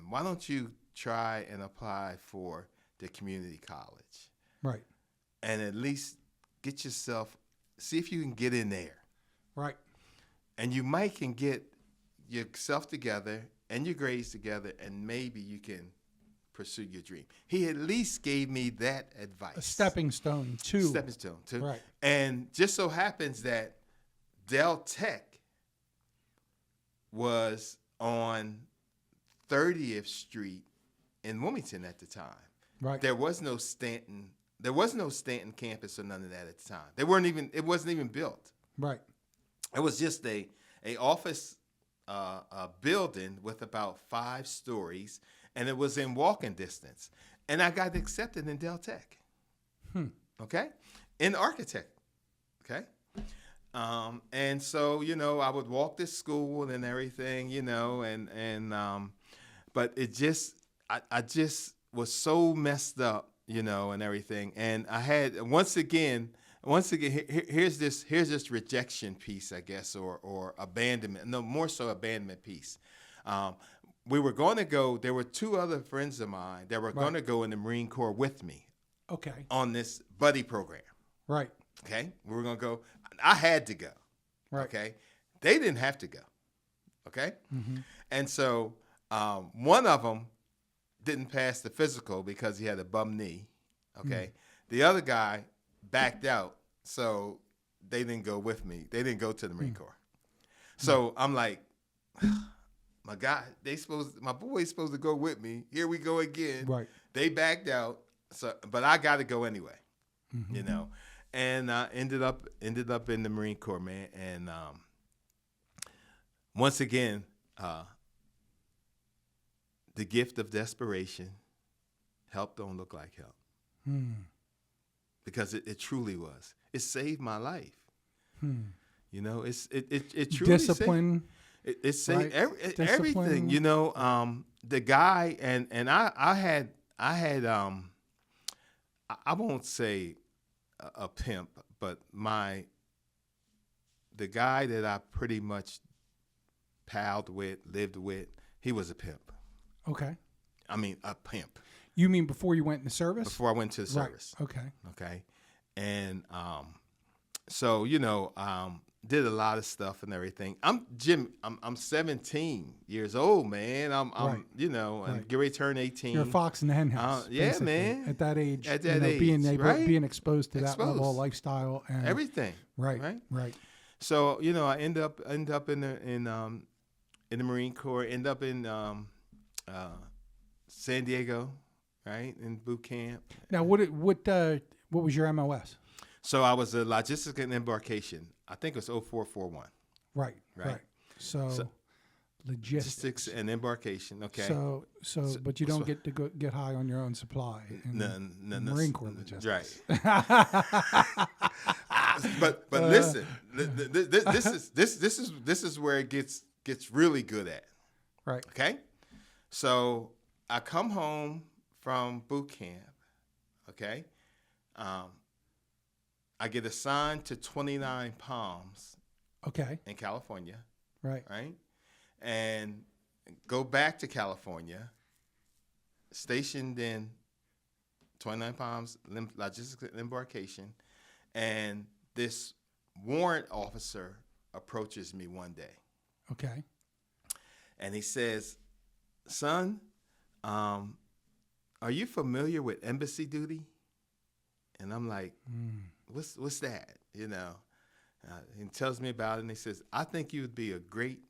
why don't you try and apply for the community college, right? And at least see if you can get in there, right? And you might can get yourself together and your grades together, and maybe you can pursue your dream. He at least gave me that advice. A stepping stone too. Right. And just so happens that Del Tech was on 30th Street in Wilmington at the time. Right. There was no Stanton campus or none of that at the time. It wasn't even built. Right. It was just a office building with about 5 stories, and it was in walking distance. And I got accepted in Del Tech. Okay? In architect. Okay? And so, I would walk to school and everything, but it just, I just was so messed up, and everything. And I had, once again, here's this rejection piece, I guess, or abandonment. No, more so abandonment piece. We were going to go, there were 2 other friends of mine that were going to go in the Marine Corps with me. Okay. On this buddy program. Right. Okay. We were going to go. I had to go. Right. Okay. They didn't have to go. Okay. Mm-hmm. And so one of them didn't pass the physical because he had a bum knee. Okay. The other guy backed out, so they didn't go with me. They didn't go to the Marine Corps. So I'm like, my God, my boy's supposed to go with me. Here we go again. Right. They backed out. So, but I got to go anyway. And I ended up in the Marine Corps, man. And once again, the gift of desperation. Help don't look like help. Because it truly was. it saved my life. You know, it truly Discipline. It saved right? everything. Discipline. You know, the guy and I had I won't say a pimp, but the guy that I pretty much palled with, lived with, he was a pimp. Okay. I mean, a pimp. You mean before you went in the service? Before I went to the service. Right. Okay. Okay. And so, you know, did a lot of stuff and everything. I'm 17 years old, man. I'm you know, and get ready to turn 18. You're a fox in the hen house. Yeah, man. At that age. At that age, right? Being exposed to that level of lifestyle and everything. Right. So, you know, I end up in the Marine Corps, end up in San Diego, right, in boot camp. Now, what was your MOS? So I was a logistics and embarkation. I think it was 0441. Right. So logistics and embarkation. Okay. So but you don't get to get high on your own supply. In Marine Corps logistics. Right. but listen, this is where it gets really good at. Right. Okay. So I come home from boot camp. Okay. I get assigned to 29 Palms. Okay. In California. Right. Right. And go back to California, stationed in 29 Palms, logistics and embarkation, and this warrant officer approaches me one day. Okay. And he says, "Son, are you familiar with embassy duty?" And I'm like, what's that? You know, he tells me about it, and he says, "I think you would be a great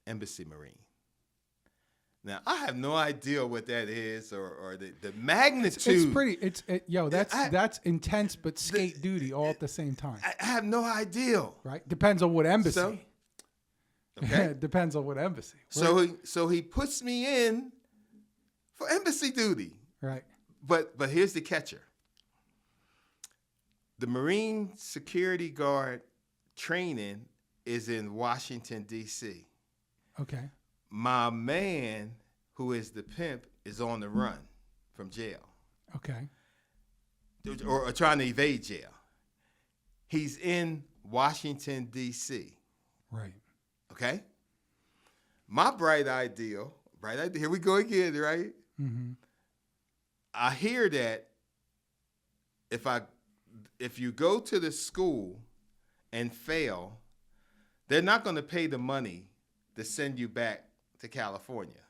embassy Marine." Now, I have no idea what that is or the magnitude. That's intense, but skate duty all at the same time. I have no idea. Right? Depends on what embassy. So, okay. Depends on what embassy. So he puts me in for embassy duty. Right. But here's the catcher. The Marine Security Guard training is in Washington, D.C. Okay. My man, who is the pimp, is on the run from jail. Okay. Or trying to evade jail. He's in Washington, D.C. Right. Okay? My bright idea, here we go again, right? Mm-hmm. I hear that if you go to the school and fail, they're not going to pay the money to send you back to California.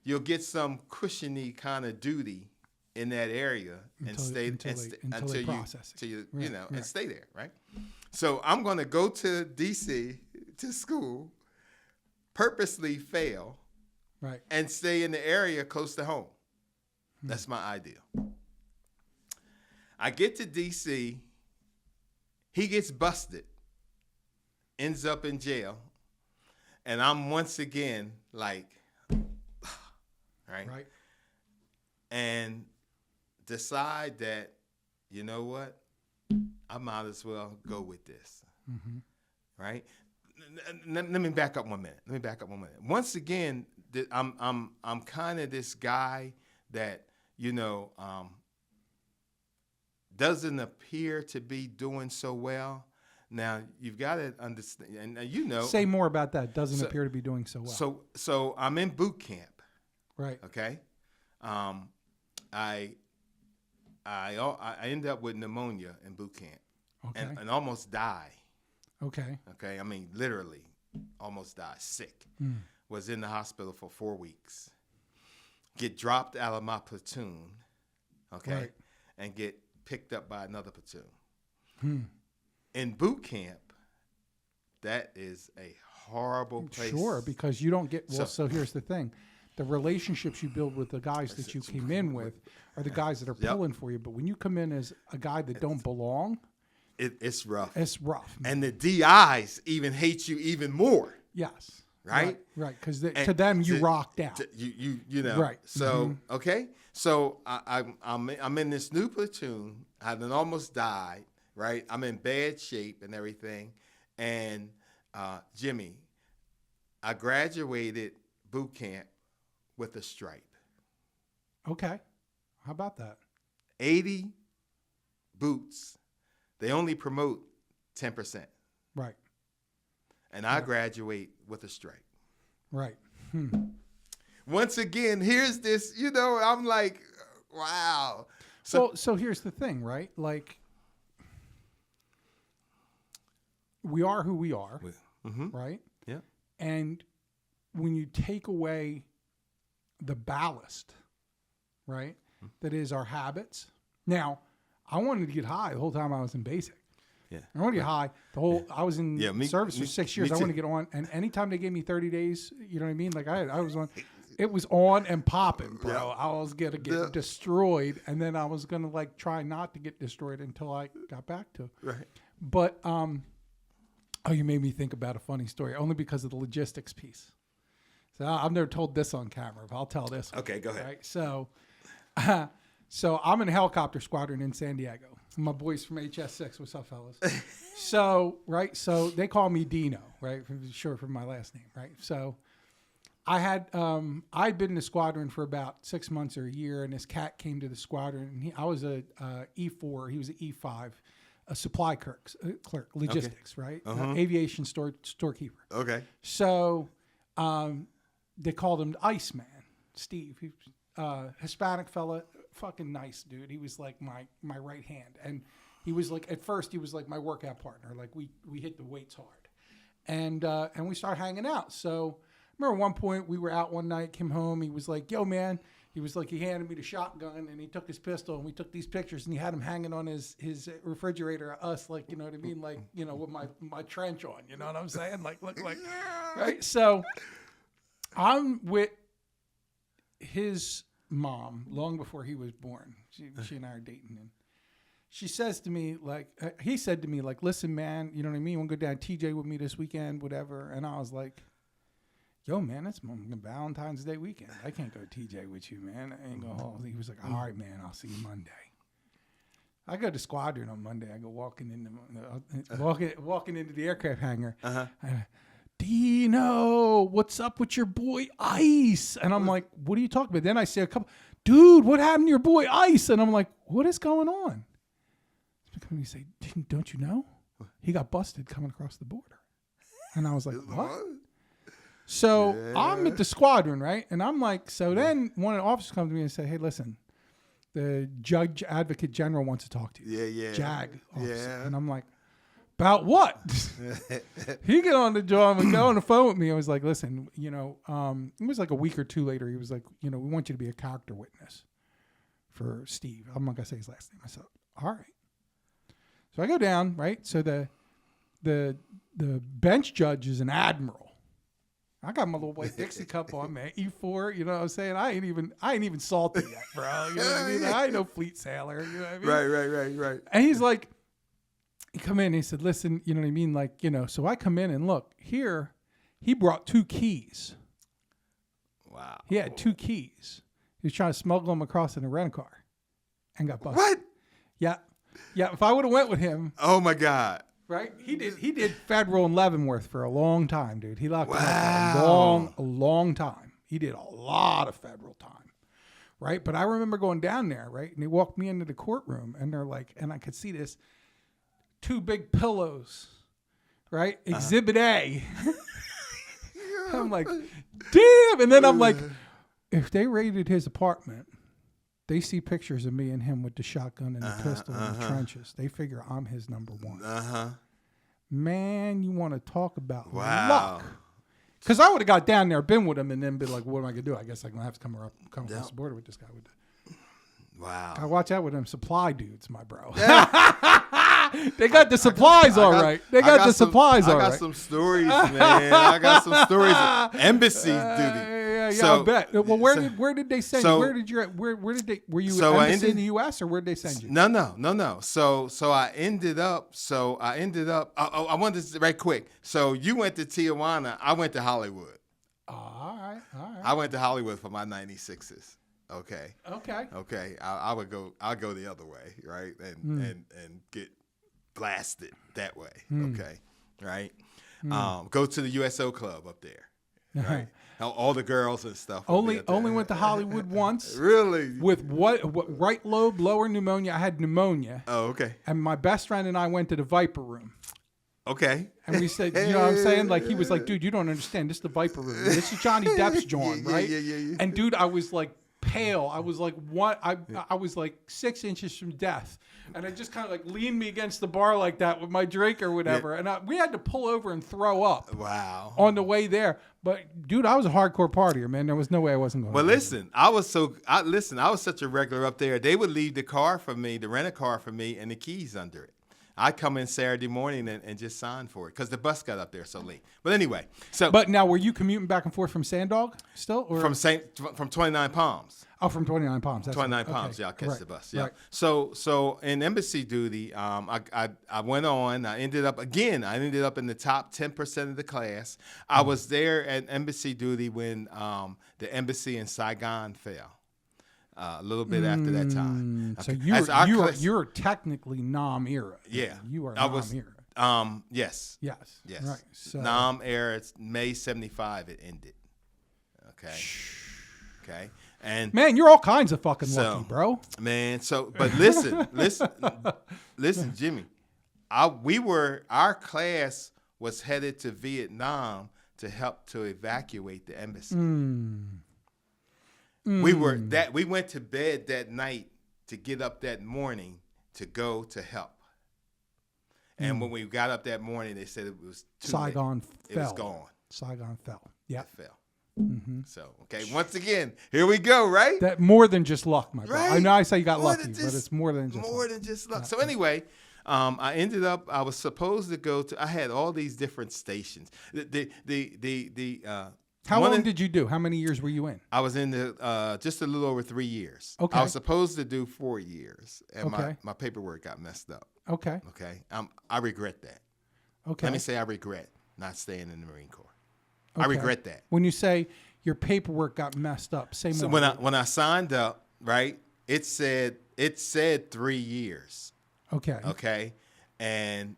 You'll get some cushiony kind of duty in that area and stay there, right? So I'm going to go to DC to school, purposely fail, right, and stay in the area close to home. That's my ideal. I get to DC, he gets busted, ends up in jail, and I'm once again like, right? And decide that, you know what, I might as well go with this, right? Let me back up 1 minute. Once again, I'm kind of this guy that, you know, doesn't appear to be doing so well. Now, you've got to understand, and you know. Say more about that. Doesn't appear to be doing so well. So I'm in boot camp. Right. Okay. I ended up with pneumonia in boot camp. Okay. And almost die. Okay. Okay. I mean, literally almost die, sick. Was in the hospital for 4 weeks. Get dropped out of my platoon. Okay. Right. And get picked up by another platoon. In boot camp, that is a horrible place. Sure, because you don't get, so here's the thing. The relationships you build with the guys that you came in with are the guys that are pulling for you. But when you come in as a guy that don't belong, it's rough. It's rough. Man. And the DIs even hate you even more. Yes. Right? Right. Because to them, you rocked out. You know. Right. So, okay. So I'm in this new platoon. I had almost died. right? I'm in bad shape and everything. And Jimmy, I graduated boot camp with a stripe. Okay. How about that? 80 boots. They only promote 10%. Right. And I graduate with a stripe. Right. Once again, here's this, I'm like, wow. So here's the thing, right? Like, we are who we are, right? Yeah. And when you take away the ballast, right, that is our habits. Now, I wanted to get high the whole time I was in basic. Yeah. I wanted to get high I was in service for 6 years. I wanted to get on, and anytime they gave me 30 days, you know what I mean? Like I was on, it was on and popping, bro. Yeah. I was going to get destroyed, and then I was going to like try not to get destroyed until I got back to it. Right. But, you made me think about a funny story, only because of the logistics piece. So I've never told this on camera, but I'll tell this one. Okay, go ahead. Right? So I'm in a helicopter squadron in San Diego. My boys from HS6. What's up, fellas? So they call me Dino, right? Short for my last name, right? So I'd been in the squadron for about 6 months or a year, and this cat came to the squadron, and I was a E4, he was an E5, a supply clerk, logistics, right? Aviation storekeeper. Okay. So they called him Iceman, Steve. He Hispanic fella, fucking nice dude. He was like my right hand, and he was like, at first he was like my workout partner. Like we hit the weights hard, and we started hanging out. So I remember one point we were out one night, came home. He was like, "Yo, man." He was like, he handed me the shotgun, and he took his pistol, and we took these pictures, and he had him hanging on his refrigerator. Us, like, you know what I mean, like, with my trench on. You know what I'm saying? Like, look like, right. So I'm with his mom long before he was born. She and I are dating, and she says to me, like, he said to me, like, listen, man, you know what I mean? You want to go down TJ with me this weekend, whatever? And I was like, yo, man, that's Valentine's Day weekend. I can't go to TJ with you, man. I ain't going home. He was like, all right, man, I'll see you Monday. I go to squadron on Monday. I go walking into the aircraft hangar. Dino, what's up with your boy Ice? And I'm like, what are you talking about? Then I say a couple, dude, what happened to your boy Ice? And I'm like, what is going on? He say, don't you know? He got busted coming across the border. And I was like, what? So I'm at the squadron, right? And I'm like, so then one of the officers comes to me and say, hey, listen, the Judge Advocate General wants to talk to you. Yeah. JAG officer. Yeah. And I'm like, about what? He get on the job and go on the phone with me. I was like, listen, it was like a week or two later. He was like, we want you to be a character witness for Steve. I'm not going to say his last name. I said, all right. So I go down, right? So the bench judge is an admiral. I got my little white Dixie cup on, man. E4, you know what I'm saying? I ain't even salty yet, bro. You know what I mean? Like, I ain't no fleet sailor. You know what I mean? Right. And he's like, he come in and he said, listen, you know what I mean? Like, so I come in and look, here, he brought 2 keys. Wow. He had 2 keys. He was trying to smuggle them across in a rent-a-car and got busted. What? Yeah. If I would have went with him. Oh, my God. Right? He did federal in Leavenworth for a long time, dude. He locked up a long time. He did a lot of federal time. Right? But I remember going down there, right? And they walked me into the courtroom, and they're like, and I could see this 2 big pillows, right? Exhibit A. I'm like, damn. And then I'm like, if they raided his apartment, they see pictures of me and him with the shotgun and the pistol in the trenches. They figure I'm his number one. Man, you want to talk about luck. Because I would have got down there, been with him, and then been like, what am I going to do? I guess I'm going to have to come across the border with this guy. Wow. I watch out with them supply dudes, my bro. They got the supplies all right. I got some stories, man. I got some stories. Embassy duty. Yeah, I bet. Well, where did they send you? Were you embassy in the U.S. or where did they send you? No. So I ended up. I wanted to right quick. So you went to Tijuana. I went to Hollywood. All right. I went to Hollywood for my 96s. Okay. Okay. I'll go the other way, right? And get blasted that way. Okay, right. Go to the USO club up there. Right, all the girls and stuff. Only went to Hollywood once. Really? With what right lobe, lower pneumonia. I had pneumonia. Oh, okay. And my best friend and I went to the Viper Room. Okay. And we said, you know what I'm saying? Like, he was like, dude, you don't understand. This is the Viper Room. This is Johnny Depp's joint, right? Yeah. And dude, I was like pale. I was like, what? I was like 6 inches from death. And I just kind of like leaned me against the bar like that with my drink or whatever. Yeah. And we had to pull over and throw up. Wow. On the way there. But dude, I was a hardcore partier, man. There was no way I wasn't going. Well, listen, I was such a regular up there. They would leave the car for me, the rent a car for me, and the keys under it. I'd come in Saturday morning and just sign for it because the bus got up there so late. But anyway, so. But now, were you commuting back and forth from Sandog still? Or? From 29 Palms. Oh, from 29 Palms. That's 29 right. Palms. Okay. Yeah, I'll catch right. the bus. Yeah. Right. So in embassy duty, I went on. I ended up in the top 10% of the class. I was there at embassy duty when the embassy in Saigon fell. A little bit after that time. So you're technically Nam era. Yeah. You are Nam era. Yes. Yes. Right. So. Nam era, it's May 75 it ended. Okay. And man, you're all kinds of fucking lucky, bro. Man, but listen, Jimmy. Our class was headed to Vietnam to help to evacuate the embassy. We went to bed that night to get up that morning to go to help. And when we got up that morning, they said it was too Saigon late. fell. It was gone. Saigon fell. Yeah. It fell. Mm-hmm. So, okay, once again, here we go, right? That more than just luck, my brother. Right? I know I say you got lucky, but it's more than just luck. So anyway, I was supposed to go to, I had all these different stations. How long did you do? How many years were you in? I was in the just a little over 3 years. Okay. I was supposed to do 4 years, and my paperwork got messed up. Okay. Okay. I regret that. Okay. Let me say I regret not staying in the Marine Corps. Okay. I regret that. When you say your paperwork got messed up, say more. So when I signed up, right, it said 3 years. Okay. Okay. And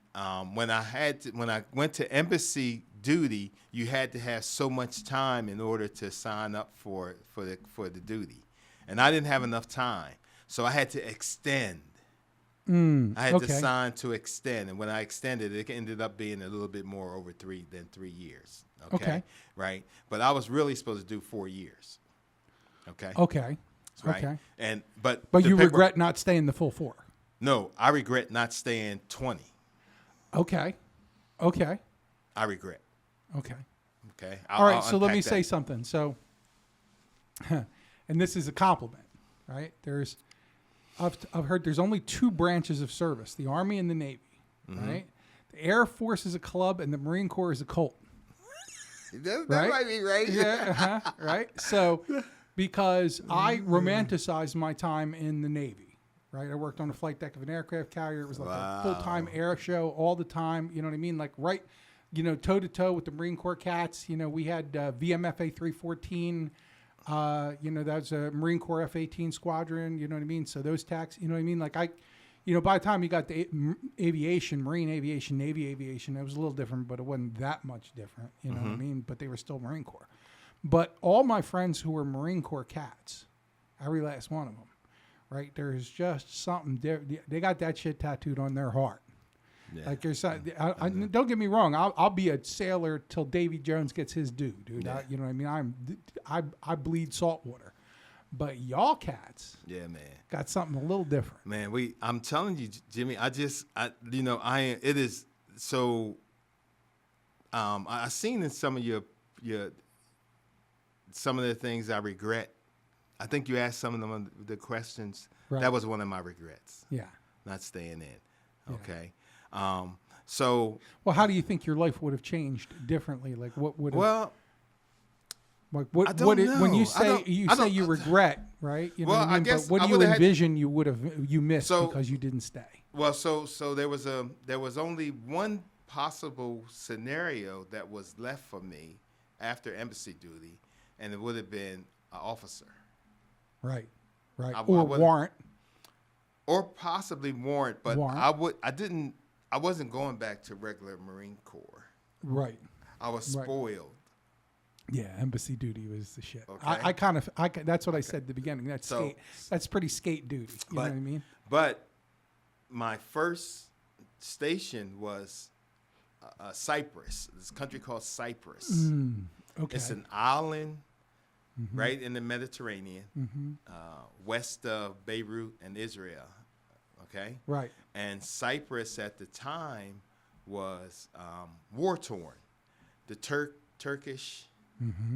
when I went to embassy duty, you had to have so much time in order to sign up for the duty, and I didn't have enough time, so I had to extend. I had to sign to extend, and when I extended, it ended up being a little bit more over 3 years. Okay. Right, but I was really supposed to do 4 years. Okay. Okay. Right. Okay. But you regret not staying the full 4. No, I regret not staying 20. Okay. I regret. Okay. All right. So let me say something. So, and this is a compliment, right? I've heard there's only 2 branches of service: the Army and the Navy. Right. The Air Force is a club, and the Marine Corps is a cult. That might be right. Yeah. Right. So, because I romanticized my time in the Navy. Right, I worked on the flight deck of an aircraft carrier. It was like a full-time air show all the time. You know what I mean? Like toe-to-toe with the Marine Corps cats. We had VMFA 314. That was a Marine Corps F-18 squadron. You know what I mean? So those tacks, you know what I mean? Like by the time you got the aviation, Marine aviation, Navy aviation, it was a little different, but it wasn't that much different. You know what I mean? But they were still Marine Corps. But all my friends who were Marine Corps cats, every last one of them, right? There's just something they got that shit tattooed on their heart. Yeah. Like there's, don't get me wrong. I'll be a sailor till Davy Jones gets his due, dude. Yeah. You know what I mean? I bleed salt water, but y'all cats, got something a little different. Man, I'm telling you, Jimmy. It is so. I seen in some of your some of the things I regret. I think you asked some of the questions. Right. That was one of my regrets. Yeah. Not staying in. Okay. Yeah. So. Well, how do you think your life would have changed differently? Like, what would have? Well. Like, what? I don't know. When you say you regret, right? You know well, what I mean? I guess. But what do you envision you missed because you didn't stay? Well, so there was only one possible scenario that was left for me after embassy duty, and it would have been an officer. Right. Or warrant. Or possibly warrant, but warrant. I didn't I wasn't going back to regular Marine Corps. Right. I was spoiled. Yeah, embassy duty was the shit. Okay. That's what I said at the beginning. That's pretty skate duty. You know what I mean? But my first station was Cyprus. This country called Cyprus. Okay. It's an island right in the Mediterranean, west of Beirut and Israel. Okay. Right. And Cyprus at the time was war torn. The Turkish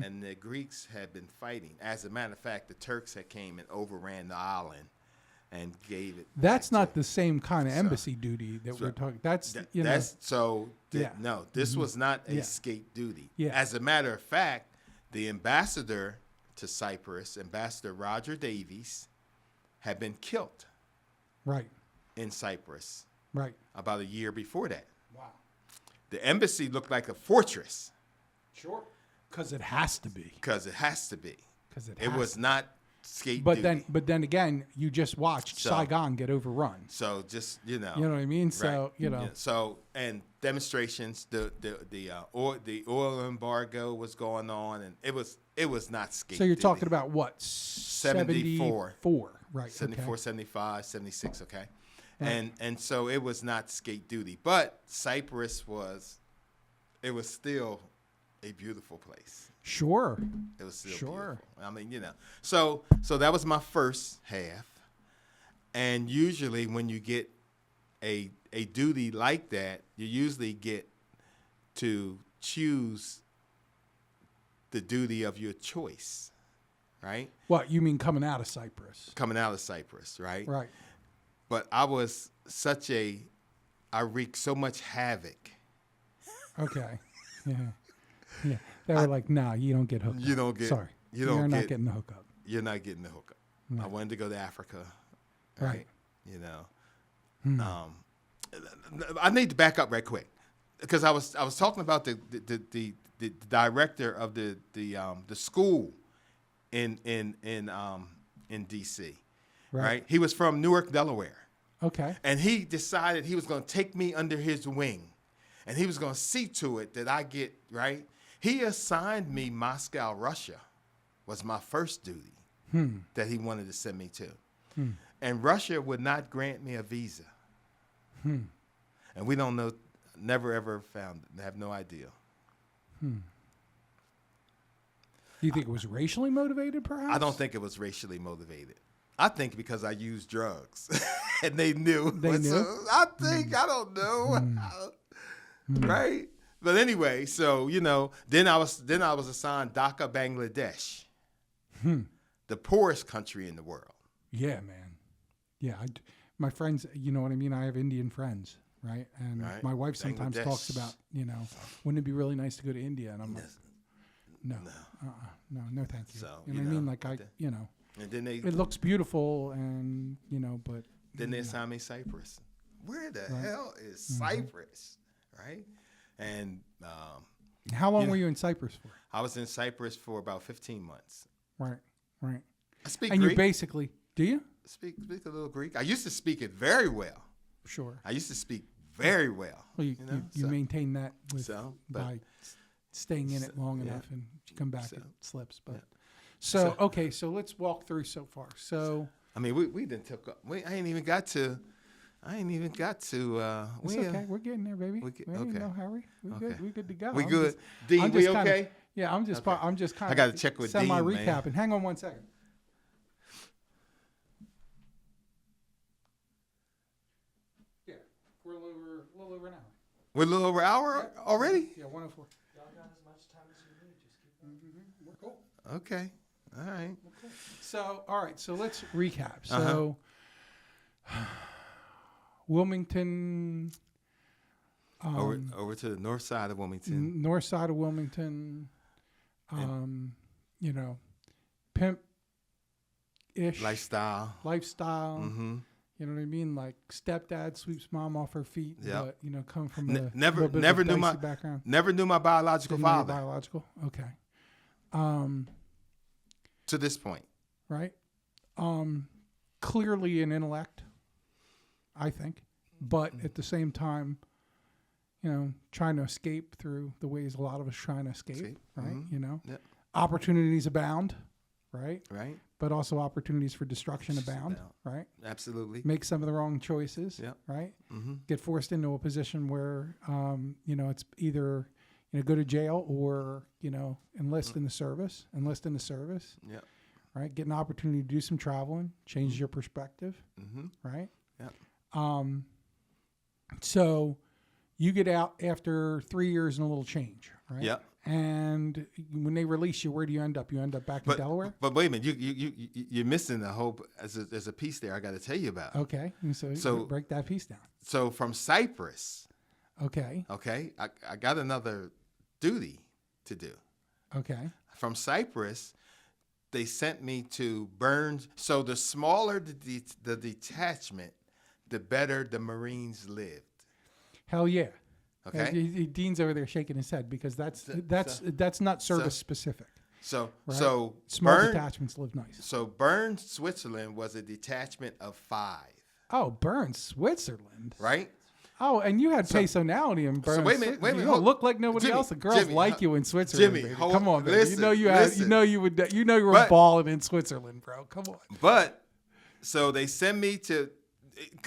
and the Greeks had been fighting. As a matter of fact, the Turks had came and overran the island and gave it. That's not the same kind of embassy duty that we're talking. No, this was not a skate duty. Yeah. As a matter of fact, the ambassador to Cyprus, Ambassador Roger Davies, had been killed. Right. In Cyprus. Right. About a year before that. Wow. The embassy looked like a fortress. Sure. Because it has to be. Because it has to be. Because it was not skate but duty. But then again, you just watched Saigon get overrun. So just you know what I mean. So right. So and demonstrations, the oil embargo was going on, and it was not skate. So you're duty. Talking about what? 74. Right. 74, okay. 75, 76. Okay. Right. And so it was not skate duty, but Cyprus was still a beautiful place. Sure. It was still beautiful. I mean, So that was my first half. And usually when you get a duty like that, you usually get to choose the duty of your choice, right? What, you mean coming out of Cyprus? Coming out of Cyprus, right? Right. But I was I wreaked so much havoc. Okay. Yeah. Yeah. They were like, nah, you don't get hooked up. You don't get. Sorry. You're not getting the hookup. You're not getting the hookup. Right. I wanted to go to Africa. Right. I need to back up right quick because I was talking about the director of the school in DC. Right. He was from Newark, Delaware. Okay. And he decided he was going to take me under his wing, and he was going to see to it that I get right. He assigned me Moscow, Russia, was my first duty that he wanted to send me to. And Russia would not grant me a visa. And we don't know, never ever found it, have no idea. Do you think it was racially motivated, perhaps? I don't think it was racially motivated. I think because I used drugs and they knew. I don't know. Right? But anyway, so, then I was assigned Dhaka, Bangladesh, the poorest country in the world. Yeah, man. Yeah. My friends, you know what I mean? I have Indian friends, right? And my wife sometimes talks about, wouldn't it be really nice to go to India? And I'm like, no, thank you. So, you know what I mean? Like and then it looks beautiful and, but. Then they assigned me Cyprus. Where the hell is Cyprus? Right? And how long were you in Cyprus for? I was in Cyprus for about 15 months. Right. I speak and Greek. You basically, do you? Speak a little Greek. I used to speak it very well. Sure. I used to speak very well. Well, you maintain that by staying in it long enough, and you come back, it slips. But okay, so let's walk through so far. So I mean, we didn't took up. I ain't even got to. It's okay. We're getting there, baby. We ain't no hurry. Good. We good to go. We good. Dean, we okay? I'm just kind of. I got to check with Dean, my recap, man. And hang on 1 second. Yeah, we're a little over an hour. We're a little over an hour already? Yeah, 104. Y'all got as much time as you need. Just keep going. We're cool. Okay. All right. Cool. So, all right. So let's recap. So, Wilmington. Over to the north side of Wilmington. North side of Wilmington. Pimp-ish. Lifestyle. Mm-hmm. You know what I mean? Like stepdad sweeps mom off her feet. Yep. But, come from a never knew my background. Never knew my biological father. Biological. Okay. To this point. Right. Clearly an intellect, I think. but at the same time, trying to escape through the ways a lot of us trying to escape, right? Yep. Opportunities abound, right? Right. But also opportunities for destruction abound, right? Absolutely. Make some of the wrong choices, Yep. right? Mm-hmm. Get forced into a position where, it's either, go to jail or, enlist in the service, Yeah. right? Get an opportunity to do some traveling, changes your perspective, right? Yeah. So you get out after 3 years and a little change, right? Yeah. And when they release you, where do you end up? You end up back in Delaware? But wait a minute, you're missing the whole. There's a piece there I got to tell you about. Okay, so break that piece down. So from Cyprus, Okay, I got another duty to do. okay, From Cyprus, they sent me to Burns. So the smaller the detachment, the better the Marines lived. hell yeah. Okay. Dean's over there shaking his head because that's not service specific. So right? so small Burn- detachments live nice. So Burns, Switzerland was a detachment of 5. Oh, Bern, Switzerland. Right. Oh, and you had personality in Bern. So wait a minute. You don't look like nobody Jimmy, else. The girls Jimmy, like you in Switzerland. Jimmy, baby. hold- Come on, baby. listen, you were But- balling in Switzerland, bro. Come on. But so they send me to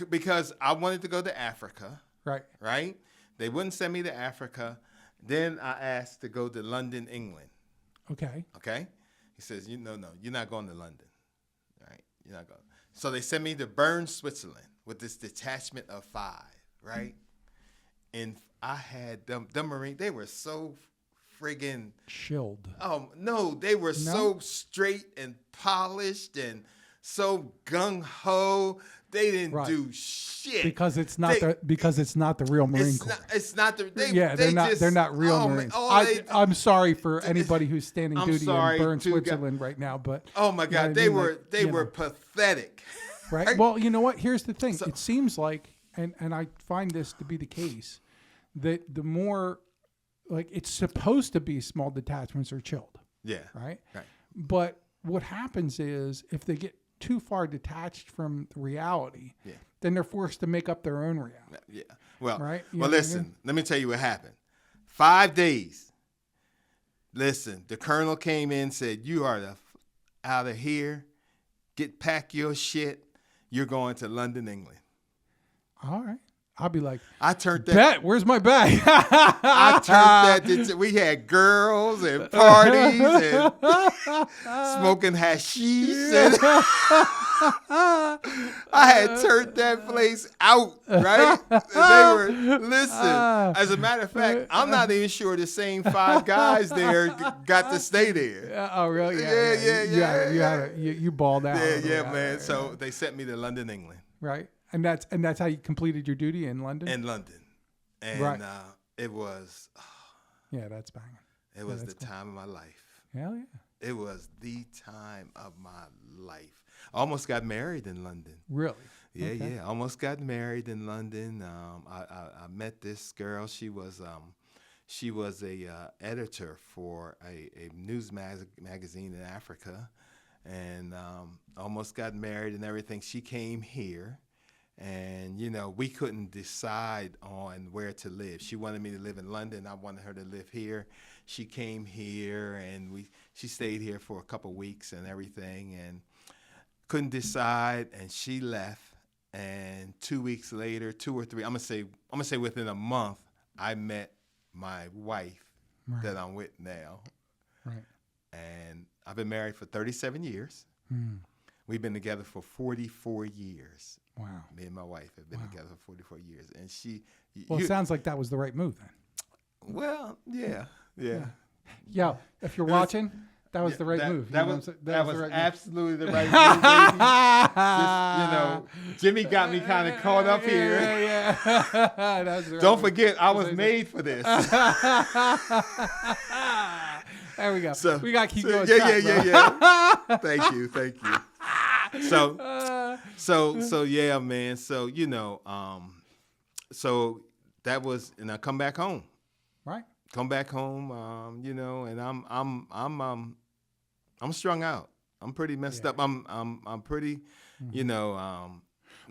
because I wanted to go to Africa. Right. Right. They wouldn't send me to Africa. Then I asked to go to London, England. Okay. Okay. He says, no, you're not going to London. Right. You're not going. So they sent me to Bern, Switzerland with this detachment of 5. Right. And I had them Marine. They were so friggin' Chilled. No, they were so straight and polished and so gung ho. They didn't do shit because it's not the real Marine Corps. It's not the. They're not real Marines. I'm sorry for anybody who's standing duty in Bern, Switzerland right now, but oh my God, they were pathetic. Right. Well, you know what? Here's the thing. It seems like, and I find this to be the case, that the more like it's supposed to be small detachments are chilled. Yeah. Right. Right. But what happens is if they get too far detached from reality, then they're forced to make up their own reality. Yeah. Well, right? Well, listen, let me tell you what happened. 5 days. Listen, the colonel came in and said, you are out of here. Pack your shit. You're going to London, England. All right. I'll be like, I turned that. Bet, where's my bag? I turned that. We had girls and parties and smoking hashish. And I had turned that place out, right? They were, listen, as a matter of fact, I'm not even sure the same 5 guys there got to stay there. Oh, really? Yeah. You balled out. Yeah, man. So they sent me to London, England. Right. And that's how you completed your duty in London? In London. And it was... yeah, that's banging. It was the time of my life. Hell yeah. It was the time of my life. I almost got married in London. Really? Yeah, yeah. Almost got married in London. I met this girl. She was a editor for a news magazine in Africa, and almost got married and everything. She came here. And, we couldn't decide on where to live. She wanted me to live in London. I wanted her to live here. She came here, and she stayed here for a couple of weeks and everything, and couldn't decide, and she left. And 2 weeks later, 2 or 3, I'm gonna say within a month, I met my wife that I'm with now. Right. And I've been married for 37 years. We've been together for 44 years. Wow. Me and my wife have been together for 44 years. And she... Well, it sounds like that was the right move then. Well, yeah. Yeah, if you're watching, that was the right move. That was right absolutely the right move. Just, Jimmy got me kind of caught up here. Yeah. That was the right Don't move. forget, I was made for this. There we go. So, we got to keep going. Yeah. Thank you. So yeah, man. So so that was, and I come back home. Right. Come back home, and I'm strung out. I'm pretty messed up. I'm pretty,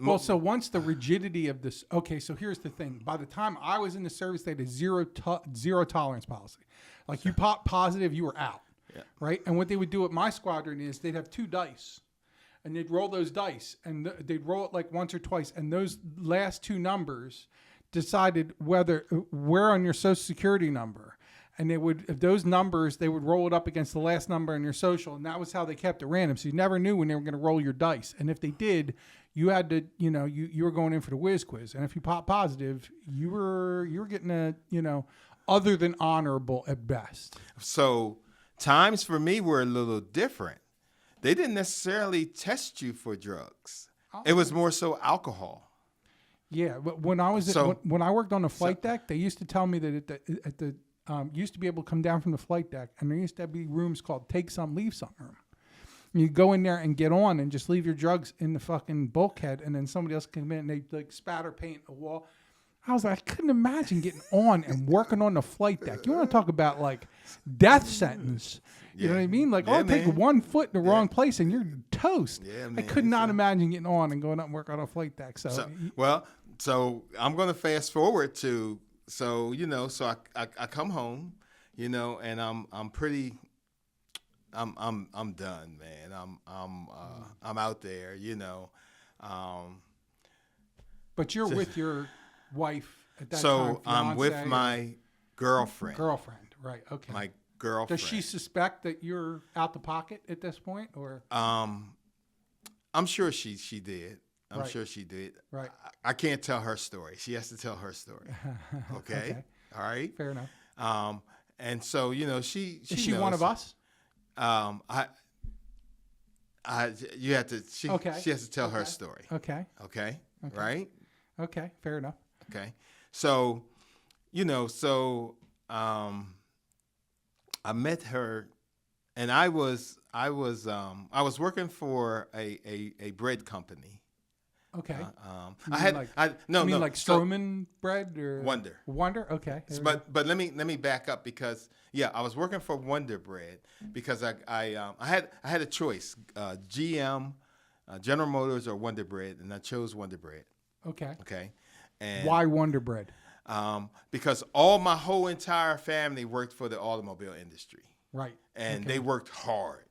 Well, so once the rigidity of this, okay, so here's the thing. By the time I was in the service, they had a zero tolerance policy. Like you pop positive, you were out, right? And what they would do at my squadron is they'd have 2 dice, and they'd roll those dice, and they'd roll it like once or twice, and those last 2 numbers decided where on your social security number. And they would, if those numbers, they would roll it up against the last number in your social, and that was how they kept it random. So you never knew when they were going to roll your dice. And if they did, you had to, you were going in for the whiz quiz. And if you pop positive, you were getting other than honorable at best. So times for me were a little different. They didn't necessarily test you for drugs. It was more so alcohol. Yeah, but when I was when I worked on the flight deck, they used to tell me that at the used to be able to come down from the flight deck, and there used to be rooms called take some, leave some room. And you go in there and get on and just leave your drugs in the fucking bulkhead, and then somebody else come in and they like spatter paint a wall. I was like, I couldn't imagine getting on and working on the flight deck. You want to talk about like death sentence? You know what I mean? Like, take 1 foot in the wrong place and you're toast. Yeah, man, I could not imagine getting on and going up and work on a flight deck. So I'm going to fast forward to. So I come home, and I'm done, man. I'm out there, But you're with your wife at that time. So I'm with my girlfriend. Right? Okay. My girlfriend. Does she suspect that you're out the pocket at this point, or? I'm sure she did. I'm sure she did. Right. I can't tell her story. She has to tell her story. Okay. All right. Fair enough. And so, she is she knows. one of us? She has to tell her story. Okay. Right. Okay. Fair enough. Okay. So, I met her, and I was working for a bread company. Okay. Like Stroman bread or Wonder. Wonder. Okay. But let me back up because I was working for Wonder Bread because I had a choice, GM, General Motors or Wonder Bread, and I chose Wonder Bread. Okay. Okay. And why Wonder Bread? Because my whole entire family worked for the automobile industry. Right. And they worked hard.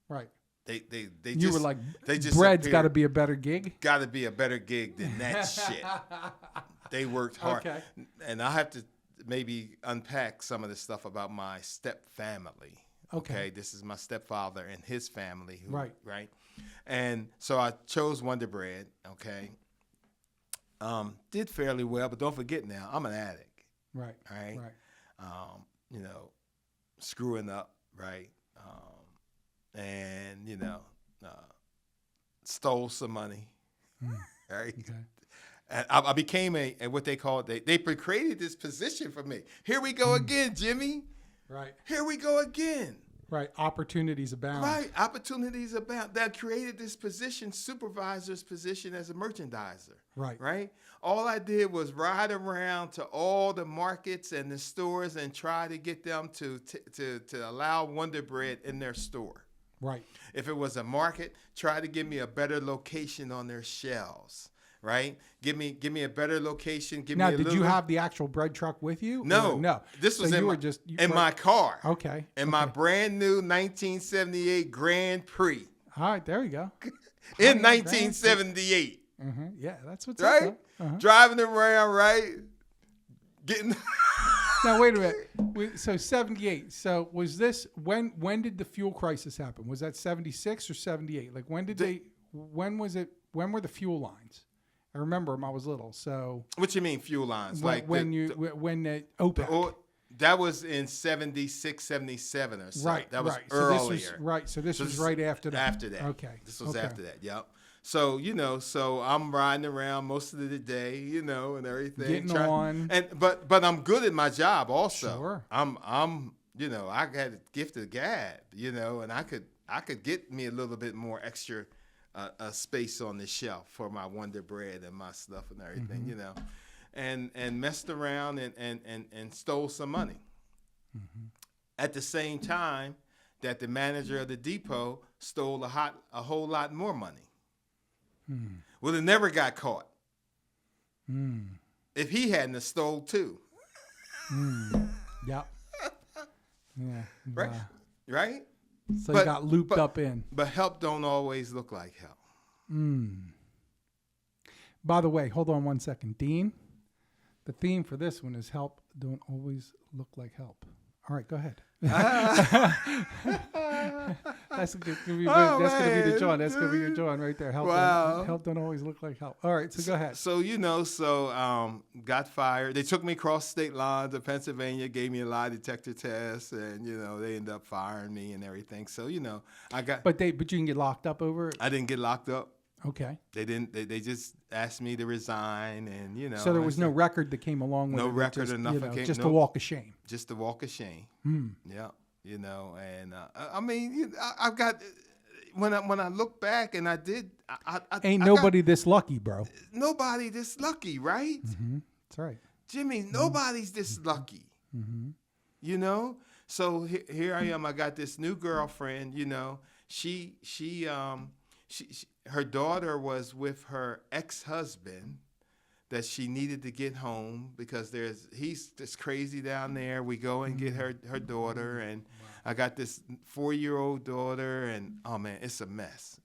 Right. They you just, were like, they just bread's got to be a better gig. Got to be a better gig than that shit. They worked hard. Okay. And I have to maybe unpack some of the stuff about my step family. Okay. This is my stepfather and his family. Right. And so I chose Wonder Bread. Okay. Did fairly well, but don't forget now, I'm an addict. Right. All right. Screwing up. Right. And stole some money, right? Okay. And I became a what they call they created this position for me. Here we go again, Jimmy. Right. Here we go again. Right. Opportunities abound. Right. Opportunities abound. That created this position, supervisor's position as a merchandiser. Right. Right. All I did was ride around to all the markets and the stores and try to get them to allow Wonder Bread in their store. Right. If it was a market, try to give me a better location on their shelves. Right. Give me a better location. Now, did you have the actual bread truck with you? No. No. This was in my car. Okay. In my brand new 1978 Grand Prix. All right. There you go. In 1978. Mm-hmm. Yeah, that's what's right. Up, uh-huh. Driving around, right? Getting. Now wait a minute. So 78. So was this when did the fuel crisis happen? Was that 76 or 78? Like when was it? When were the fuel lines? I remember them. I was little. So what you mean fuel lines? When the OPEC. That was in 76, 77 or so. Right. That was earlier. So this was right after that. After that. Okay. This was after that. Yep. So, so I'm riding around most of the day, and everything. Getting on. But I'm good at my job also. Sure. I'm I got a gift of gab, and I could get me a little bit more extra space on the shelf for my Wonder Bread and my stuff and everything, and messed around and stole some money. Mm-hmm. At the same time that the manager of the depot stole a whole lot more money. would have never got caught Hmm. if he hadn't have stole too. Yep. Yeah. Right? Right? So you got looped but- up in. But help don't always look like help. By the way, hold on one second. Dean, the theme for this one is help don't always look like help. All right, go ahead. That's gonna be the John. That's gonna be your John right there. Help don't always look like help. All right, so go ahead. So got fired. They took me across state lines to Pennsylvania, gave me a lie detector test, and they ended up firing me and everything. So I got. But you can get locked up over it. I didn't get locked up. Okay. They didn't. They just asked me to resign, and So there was no record that came along with it. No record or nothing. Just a walk of shame. Just a walk of shame. Yeah. And I mean, I've got. When I look back, and I did. Ain't nobody this lucky, bro. Nobody this lucky, right? Mm-hmm. That's right. Jimmy, nobody's this lucky. Mm-hmm. So here I am. I got this new girlfriend. She her daughter was with her ex-husband that she needed to get home because he's just crazy down there. We go and get her daughter, and I got this 4-year-old daughter, and oh man, it's a mess.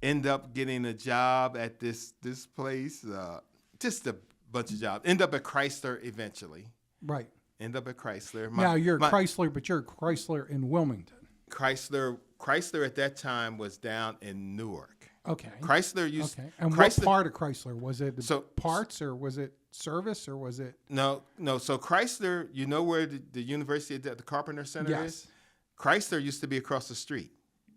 End up getting a job at this place, just a bunch of jobs. End up at Chrysler eventually. Right. End up at Chrysler. Now you're Chrysler, but you're Chrysler in Wilmington. Chrysler at that time was down in Newark. Okay. Chrysler used. Okay. And what part of Chrysler was it? Parts, or was it service, or was it? No. So Chrysler, where the University of the Carpenter Center is? Chrysler used to be across the street.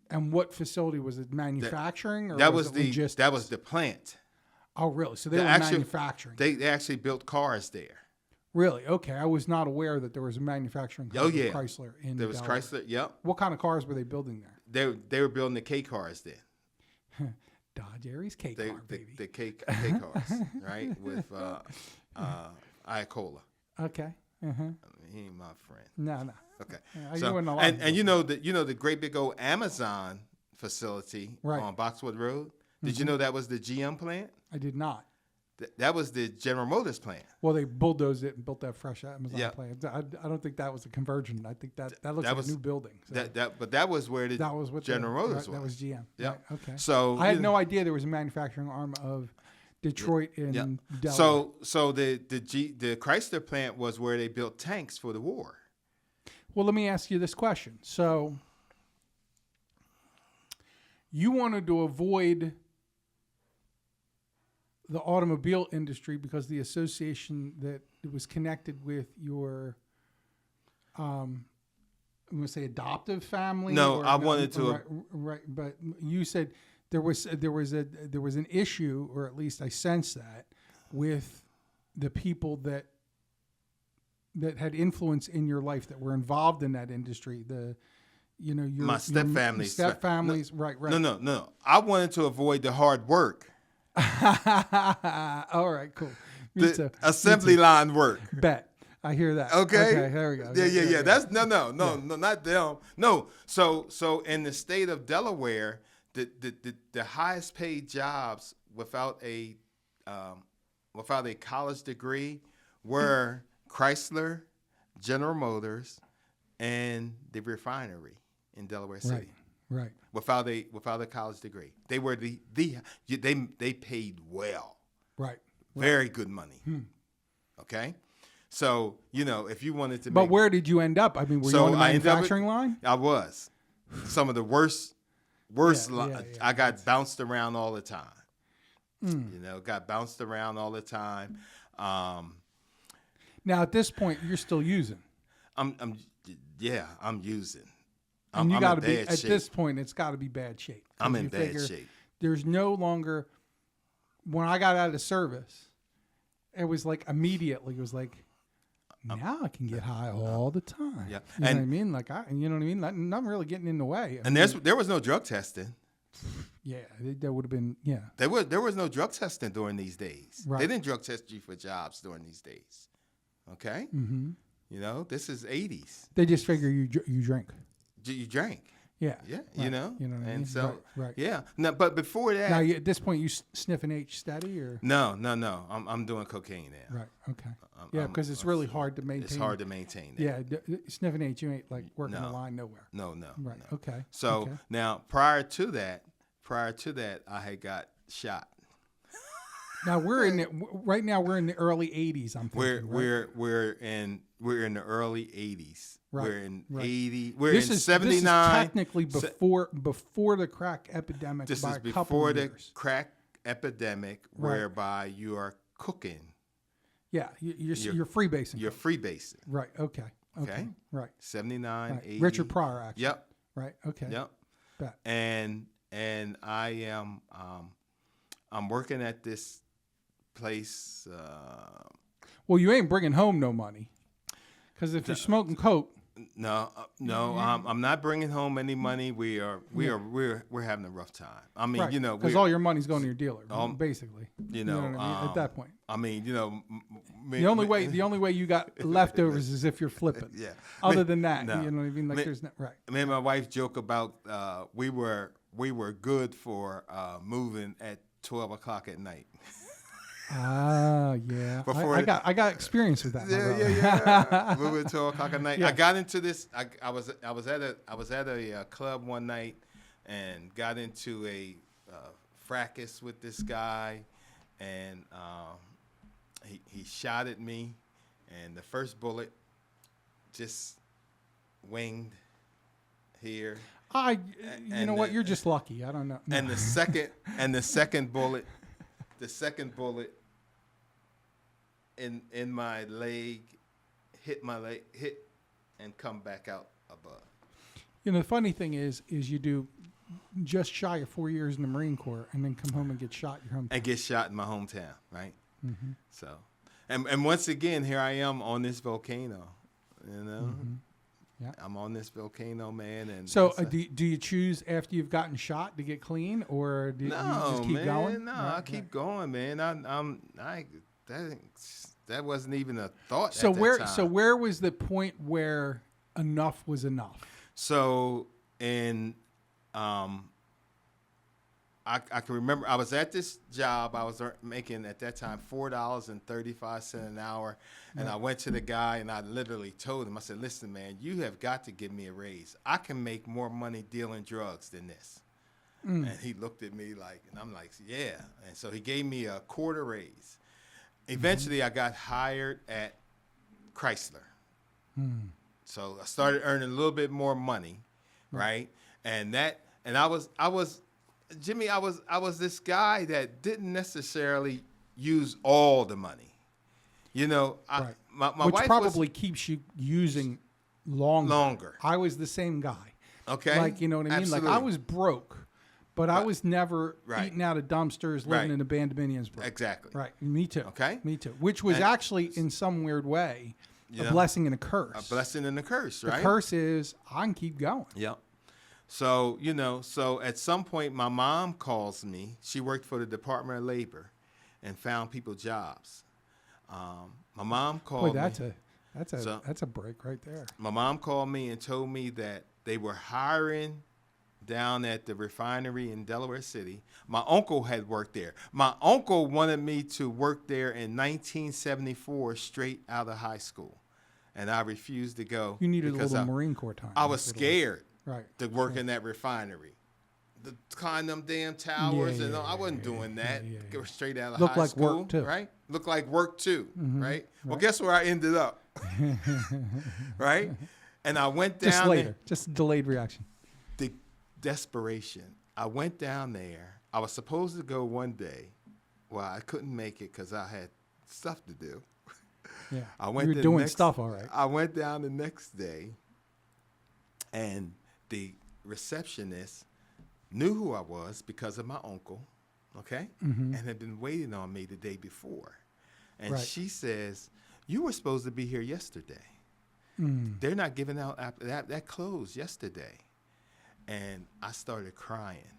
And what facility was it? Manufacturing, or that was it logistics? That was the plant. Oh, really? So they were manufacturing. They actually built cars there. Really? Okay. I was not aware that there was a manufacturing company Chrysler in there was Delaware. Chrysler. Yep. What kind of cars were they building there? They were building the K cars then. Dodge Aries K car, baby. The K cars, right? With Iacola. Okay. Uh-huh. He ain't my friend. No. Okay. So, the great big old Amazon facility on Boxwood Road. Did you know that was the GM plant? I did not. That was the General Motors plant. Well, they bulldozed it and built that fresh Amazon plant. I don't think that was a conversion. I think that looks like a new building. So. But that was where General Motors was. That was GM. Yeah. Right, okay. So I had no idea there was a manufacturing arm of Detroit in Delaware. So the Chrysler plant was where they built tanks for the war. Well, let me ask you this question. So you wanted to avoid the automobile industry because the association that it was connected with your, I'm going to say adoptive family. No, I wanted to. Right, but you said there was an issue, or at least I sensed that, with the people that had influence in your life that were involved in that industry. My stepfamilies. Stepfamilies, right. No. I wanted to avoid the hard work. All right, cool. The assembly line work. Bet. I hear that. Okay, there we go. Yeah. That's no, not them. No. So in the state of Delaware, the highest paid jobs without a college degree were Chrysler, General Motors, and the refinery in Delaware City. Right. Without a college degree, they were they paid well. Right. Very good money. Okay. So if you wanted to. But where did you end up? I mean, were you on the manufacturing line? I was. Some of the worst. I got bounced around all the time. Got bounced around all the time. Now at this point, you're still using. I'm using. And you got to be at this point. It's got to be bad shape. I'm in bad shape. There's no longer. When I got out of service, it was like immediately. It was like, now I can get high all the time. Yeah, you know what I mean. Like you know what I mean. Like, nothing really getting in the way. There was no drug testing. Yeah, there would have been. Yeah, there was no drug testing during these days. Right. They didn't drug test you for jobs during these days. Okay. Mm-hmm. This is 80s. They just figure you drink. You drank. Yeah. Yeah, right. you know? You know what I mean? And so, right. yeah. No, but before that, Now, at this point, you sniffing H steady or? no. I'm doing cocaine now. Right. Okay. Yeah, because it's really hard to maintain. It's hard to maintain that. Yeah, sniffing H, you ain't like working the line nowhere. No. Right. No. Okay. So okay. now, prior to that, I had got shot. Now right now we're in the early 80s. I'm thinking. We're in the early 80s. Right, We're in right. 80. We're This in is 79. This is technically before the crack epidemic This by is a couple before of the years. crack epidemic, Right. whereby you are cooking. Yeah, you're freebasing. You're freebasing. Right. Okay. Okay. Right. 79, Right. 80. Richard Pryor, actually. Yep. Right. Okay. Yep. Bet. And I am I'm working at this place. Well, you ain't bringing home no money, because if you're smoking coke. No, I'm not bringing home any money. We're having a rough time. I mean, Right, you know, because all your money's going to your dealer, basically. you know know, what I mean? At that point, I mean, you know, the only way you got leftovers is if you're flipping. Yeah. Other than that, no. you know what I mean? Like there's not right. Me and my wife joke about we were good for moving at 12 o'clock at night. Ah, yeah. I got experience with that. Yeah. Moving at 12 o'clock at night. Yeah. I got into this. I was at a club one night and got into a fracas with this guy, and he shot at me, and the first bullet just winged here. You know what? You're just lucky. I don't know. No. And the second bullet in my leg hit and come back out above. You know, the funny thing is you do just shy of 4 years in the Marine Corps and then come home and get shot in your hometown. And get shot in my hometown, right? Mm-hmm. So, and once again, here I am on this volcano, you know? Mm-hmm. Yeah. I'm on this volcano, man. And so do you choose after you've gotten shot to get clean, or do you just keep man, going? No, right, I keep going, man. That wasn't even a thought So at that time. So where was the point where enough was enough? So I can remember I was at this job. I was making at that time $4.35 an hour, and I went to the guy and I literally told him, I said, "Listen, man, you have got to give me a raise. I can make more money dealing drugs than this." And he looked at me like, and I'm like, "Yeah." And so he gave me a quarter raise. Eventually, I got hired at Chrysler. So I started earning a little bit more money, right? And I was Jimmy, I was this guy that didn't necessarily use all the money. You know, Right. my Which wife probably keeps you using longer. I was the same guy. Okay. Like, you know what I mean? Absolutely. Like I was broke, but I was never Right. eating out of dumpsters, living Right. in abandoned broke. Exactly. Right. Me too. Okay. Me too. Which was actually, in some weird way, a know, blessing and a curse. A blessing and a curse, right? The curse is I can keep going. Yep. So, you know, at some point my mom calls me. She worked for the Department of Labor and found people jobs. My mom called Boy, me. that's a break right there. My mom called me and told me that they were hiring down at the refinery in Delaware City. My uncle had worked there. My uncle wanted me to work there in 1974 straight out of high school. And I refused to go. You needed a because little Marine Corps time. I was scared Right. to work in that refinery. To climb them damn towers and all. I wasn't doing that. Go straight out of Looked high like school. work, too. Right? Looked like work too, right? Well, guess where I ended up? Right? And I went down Just later. there. Just a delayed reaction. The desperation. I went down there. I was supposed to go one day. Well, I couldn't make it because I had stuff to do. Yeah. I went You were doing stuff, all right. I went down the next day, and the receptionist knew who I was because of my uncle, okay, and had been waiting on me the day before. And Right. she says, "You were supposed to be here yesterday. They're not giving out that closed yesterday." And I started crying.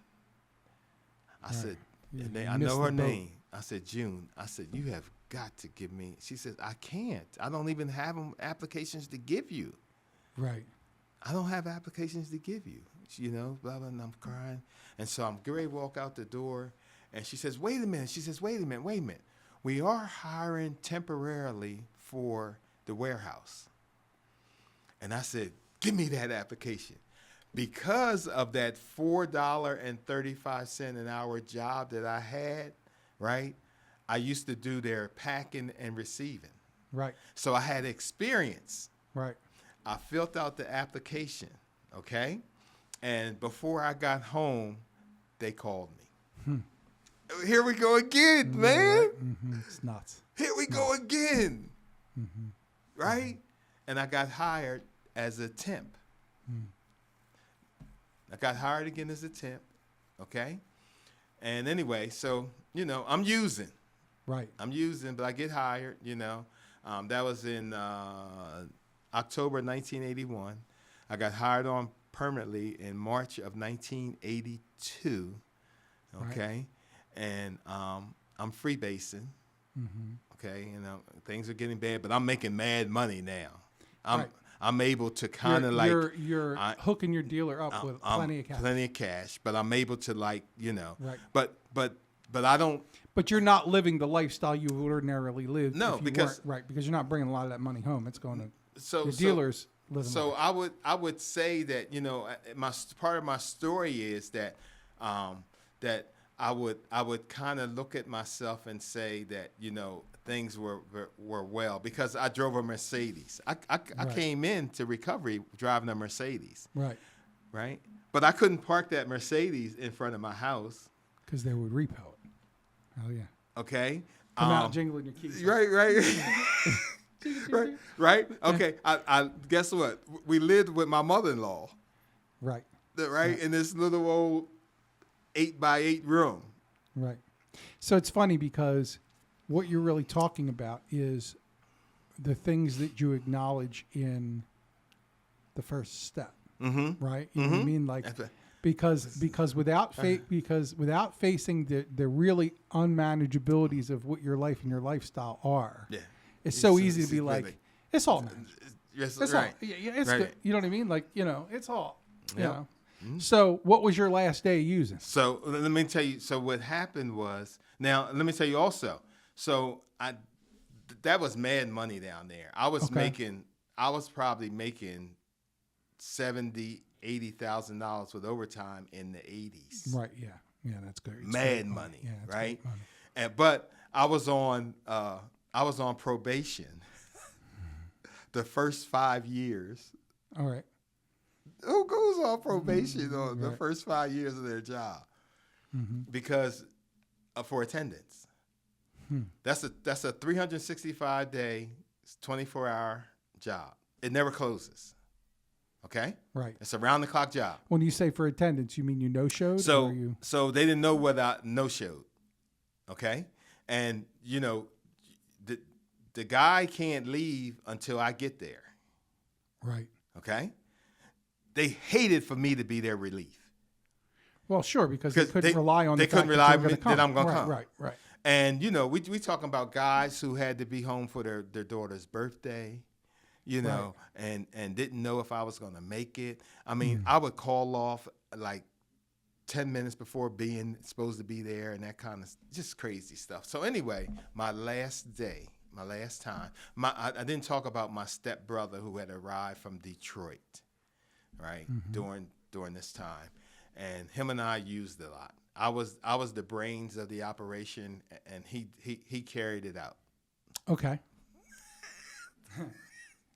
I said, I know her name. I said, "June." I said, "You have got to give me." She says, "I can't. I don't even have applications to give you. Right. I don't have applications to give you." blah, blah, and I'm crying. And so I'm getting ready to walk out the door, and she says, wait a minute. She says, wait a minute. We are hiring temporarily for the warehouse. And I said, give me that application. Because of that $4.35 an hour job that I had, right, I used to do their packing and receiving. Right. So I had experience. Right. I filled out the application, okay? And before I got home, they called me. Here we go again, man. Mm-hmm. It's nuts. Here we go again. Right? And I got hired as a temp. I got hired again as a temp, okay? And anyway, so, I'm using. Right. But I get hired, That was in October 1981. I got hired on permanently in March of 1982, okay? Right. And I'm freebasing, okay? Things are getting bad, but I'm making mad money now. I'm able to kind of you're hooking your dealer up with plenty of cash. Plenty of cash, but I'm able to Right. But I don't. But you're not living the lifestyle you would ordinarily live. No, because you're not bringing a lot of that money home. It's going to the dealers. So I would say that my part of my story is that that I would kind of look at myself and say that things were well because I drove a Mercedes. I came into recovery driving a Mercedes. Right. But I couldn't park that Mercedes in front of my house because they would repo it. Oh yeah. Okay. Come out jingling your keys. Right. Right. Okay. I guess what? We lived with my mother-in-law. Right. In this little old 8x8 room. Right. So it's funny because what you're really talking about is the things that you acknowledge in the first step. Right. You know what I mean? Like because without facing the really unmanageabilities of what your life and your lifestyle are. Yeah. It's so easy to be like, it's all manageable. Yes, it's right. all, yeah, it's good. You know what I mean? Like, it's all, you Yep. know. So what was your last day using? So let me tell you. So what happened was, now let me tell you also. So that was mad money down there. I was probably making $70,000-$80,000 with overtime in the 80s. Right. Yeah. Yeah. That's good. It's mad money. Yeah, right. Money. But I was on probation the first 5 years. All right. Who goes on probation on the first 5 years of their job? Because for attendance. That's a 365-day, 24-hour job. It never closes. Okay? Right. It's a round-the-clock job. When you say for attendance, you mean you no-showed? So they didn't know whether I no-showed. Okay? And, the guy can't leave until I get there. Right. Okay? They hated for me to be their relief. Well, sure, because they couldn't rely on they the fact couldn't rely on me that I'm going to come. Right. And, we talking about guys who had to be home for their daughter's birthday, and didn't know if I was going to make it. I mean, I would call off like 10 minutes before being supposed to be there and that kind of just crazy stuff. So anyway, my last time, I didn't talk about my stepbrother who had arrived from Detroit, right, during this time. And him and I used a lot. I was the brains of the operation, and he carried it out. Okay.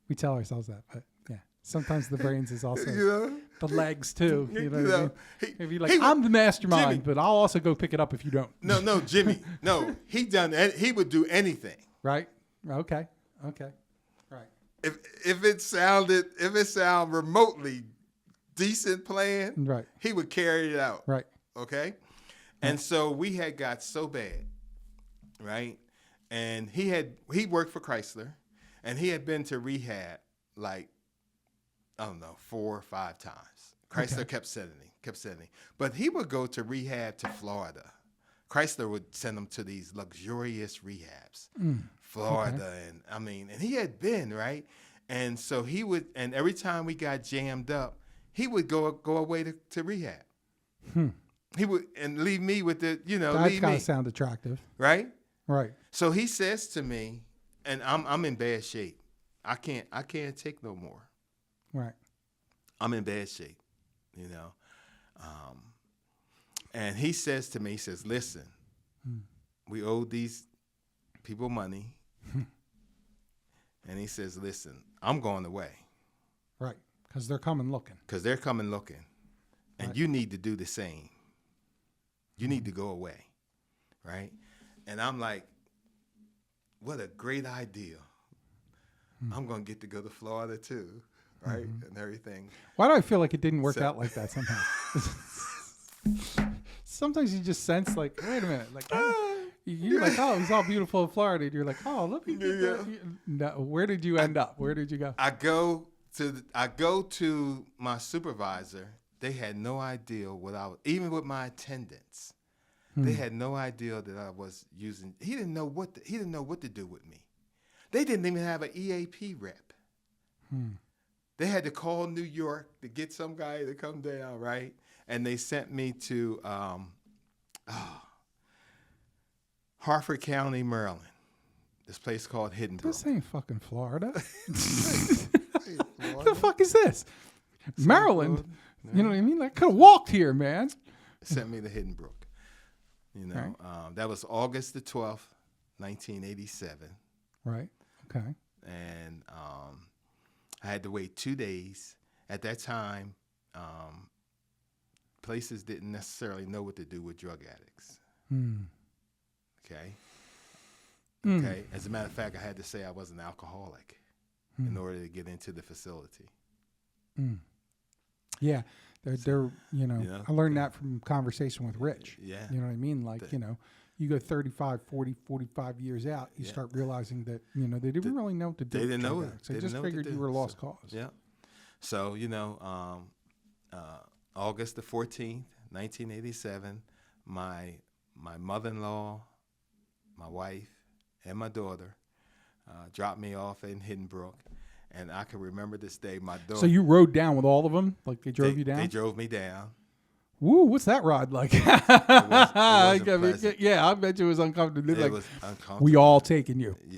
We tell ourselves that, but yeah, sometimes the brains is also the legs too. You know what I mean? Maybe like I'm the mastermind, Jimmy, but I'll also go pick it up if you don't. No, Jimmy. No, he would do anything. Right. Okay. Right. If it sounded remotely decent playing, right, he would carry it out. Right. Okay. And so we had got so bad, right? And he worked for Chrysler, and he had been to rehab like, I don't know, 4 or 5 times. Chrysler kept sending him. But he would go to rehab to Florida. Chrysler would send him to these luxurious rehabs, Florida, and he had been, right? And so and every time we got jammed up, he would go away to rehab. He would and leave me with the, That leave kind me. of sound attractive. Right? Right. So he says to me, and I'm in bad shape. I can't take no more. Right. I'm in bad shape, And he says to me, he says, listen, we owe these people money. And he says, listen, I'm going away. Right. Because they're coming looking. And Right. you need to do the same. You need to go away. Right? And I'm like, what a great idea. I'm going to get to go to Florida too. Right? And everything. Why do I feel like it didn't work out like that somehow? Sometimes you just sense like, wait a minute, like you're like, oh, it's all beautiful in Florida. And you're like, oh, let me get that. No, where did you end up? Where did you go? I go to my supervisor. They had no idea what I was, even with my attendance. They had no idea that I was using. He didn't know what to do with me. They didn't even have an EAP rep. They had to call New York to get some guy to come down, right? And they sent me to Harford County, Maryland. This place called Hidden Brook. This ain't fucking Florida. What the fuck is this? Maryland. No. You know what I mean? I could have walked here, man. Sent me to Hidden Brook. Right. That was August the 12th, 1987. Right. Okay. And I had to wait 2 days. At that time, places didn't necessarily know what to do with drug addicts. Okay. Okay. As a matter of fact, I had to say I was an alcoholic in order to get into the facility. Yeah. They're I learned that from conversation with Rich. Yeah. You know what I mean? Like, you go 35, 40, 45 years out, you start realizing that, they didn't really know what to do. They didn't know it. So they just figured you were a lost cause. Yeah. So, August the 14th, 1987, my mother-in-law, my wife, and my daughter dropped me off in Hidden Brook. And I can remember this day, my daughter. So you rode down with all of them? Like they drove you down? They drove me down. Woo, what's that ride like? It wasn't pleasant. Yeah, I bet you it was uncomfortable. It was uncomfortable. We all taking you. We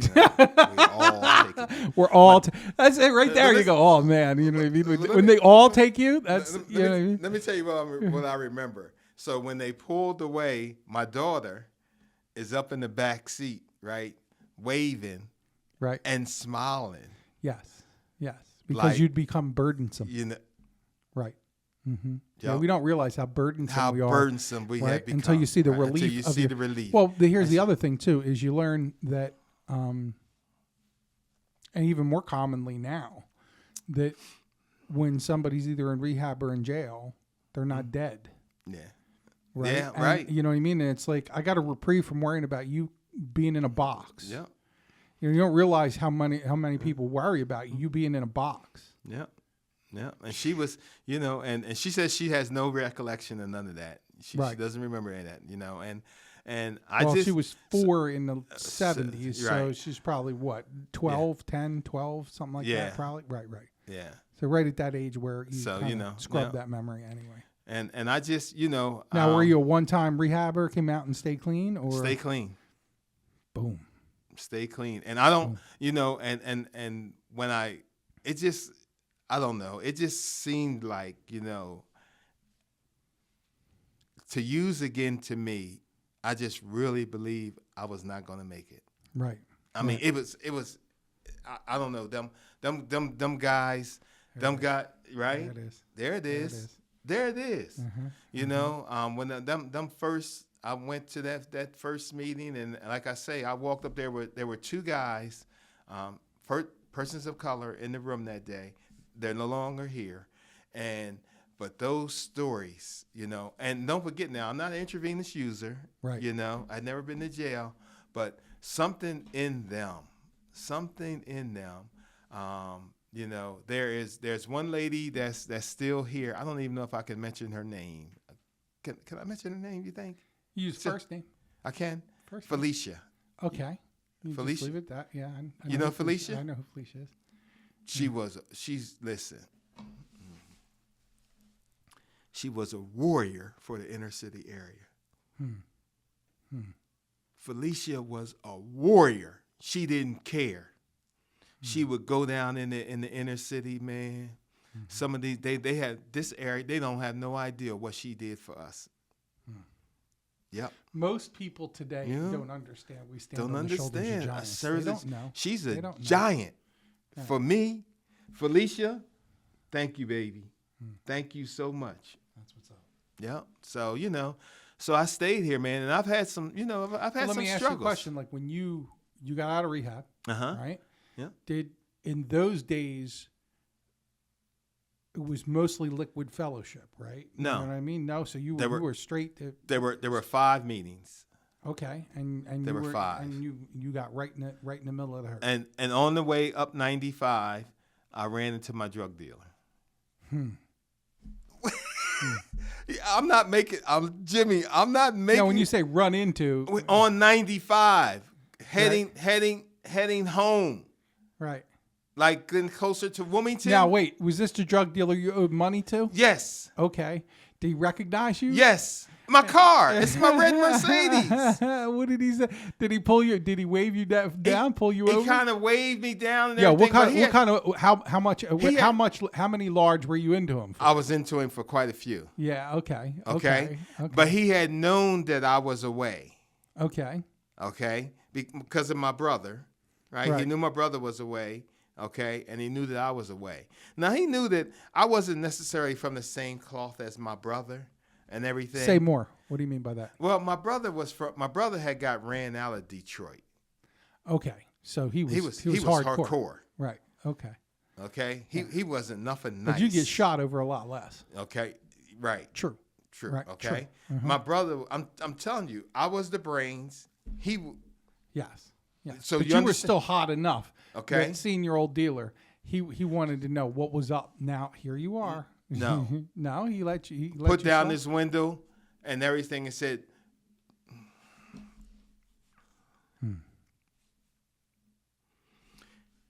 all taking you. We're all. That's it right there. You go, oh man, you know what I mean? When they all take you, that's Let you know what I mean? me tell you what I remember. So when they pulled away, my daughter is up in the back seat, right, waving, Right, and smiling. Yes, because Like, you'd become burdensome. Right. Mm-hmm. Yeah, we don't realize how burdensome we are. Burdensome we right? have become. Until you see the right? relief. Until you see the relief. Well, here's the other thing too: is you learn that, and even more commonly now, that when somebody's either in rehab or in jail, they're not dead. Yeah. Right. Yeah. And, right. you know what I mean? And it's like I got a reprieve from worrying about you being in a box. Yeah. You don't realize how many people worry about you being in a box. Yeah. Yeah. And she was, and she says she has no recollection of none of that. She doesn't remember any of that, and she was 4 in the 70s, so she's probably what, 12, 10, 12, something like that, probably. Right. Yeah. So right at that age where you scrub that memory anyway. And I just, Now, were you a one-time rehabber, came out and stay clean? Or stay clean. Boom. Stay clean. And I don't, and when I don't know. It just seemed like, to use again to me, I just really believe I was not going to make it. Right. I mean, it was, I don't know, them guys, right? There it is. Mm-hmm. When them first, I went to that first meeting, and like I say, I walked up there were 2 guys, persons of color in the room that day. They're no longer here, but those stories, and don't forget now, I'm not an intravenous user, right? I've never been to jail, but something in them. There's one lady that's still here. I don't even know if I can mention her name. Can I mention her name? You think? You use first name. I can. First Felicia. Okay. Felicia. Just leave it that. Yeah. You know Felicia? I know who Felicia is. Listen. she was a warrior for the inner city area. Felicia was a warrior. She didn't care. She would go down in the inner city, man. Some of these, they had this area, they don't have no idea what she did for us. Yep. Most people today don't understand. We stand Don't on the shoulders of understand. giants. They don't know. She's They a don't know. giant. Yeah. For me, Felicia, thank you, baby. Thank you so much. That's what's up. Yep. So, so I stayed here, man, and I've had some, I've had Let some me ask struggles. you a question. Like when you got out of rehab, right? Yeah. In those days, it was mostly liquid fellowship, right? No. You know what I mean? No. So you were straight to. There were 5 meetings. Okay, and There you were 5. and you got right in the middle of the herd. And on the way up 95, I ran into my drug dealer. I'm not making. Jimmy. I'm not making. Now, when you say run into, on 95, heading home, right? like getting closer to Wilmington. Now, wait, was this the drug dealer you owed money to? Yes. Okay. Did he recognize you? Yes. My car. It's my red Mercedes. What did he say? Did he pull you? Did he wave you down? Pull you over? He kind of waved me down. And yeah. What everything, kind of? How many large were you into him for? I was into him for quite a few. Yeah. Okay. Okay. But he had known that I was away. Okay. Okay. Because of my brother, right? He knew my brother was away. Okay. And he knew that I was away. Now, he knew that I wasn't necessarily from the same cloth as my brother and everything. Say more. What do you mean by that? Well, my brother had got ran out of Detroit. Okay. So he was hardcore. Right. Okay. Okay. He wasn't nothing nice. But you get shot over a lot less. Okay. Right. True. Right. Okay. True. My brother, I'm telling you, I was the brains. Yes. So but you were still hot enough. Okay. That seeing your old dealer, he wanted to know what was up. Now here you are. No. No, he let you. He let put you down sell? this window and everything and said,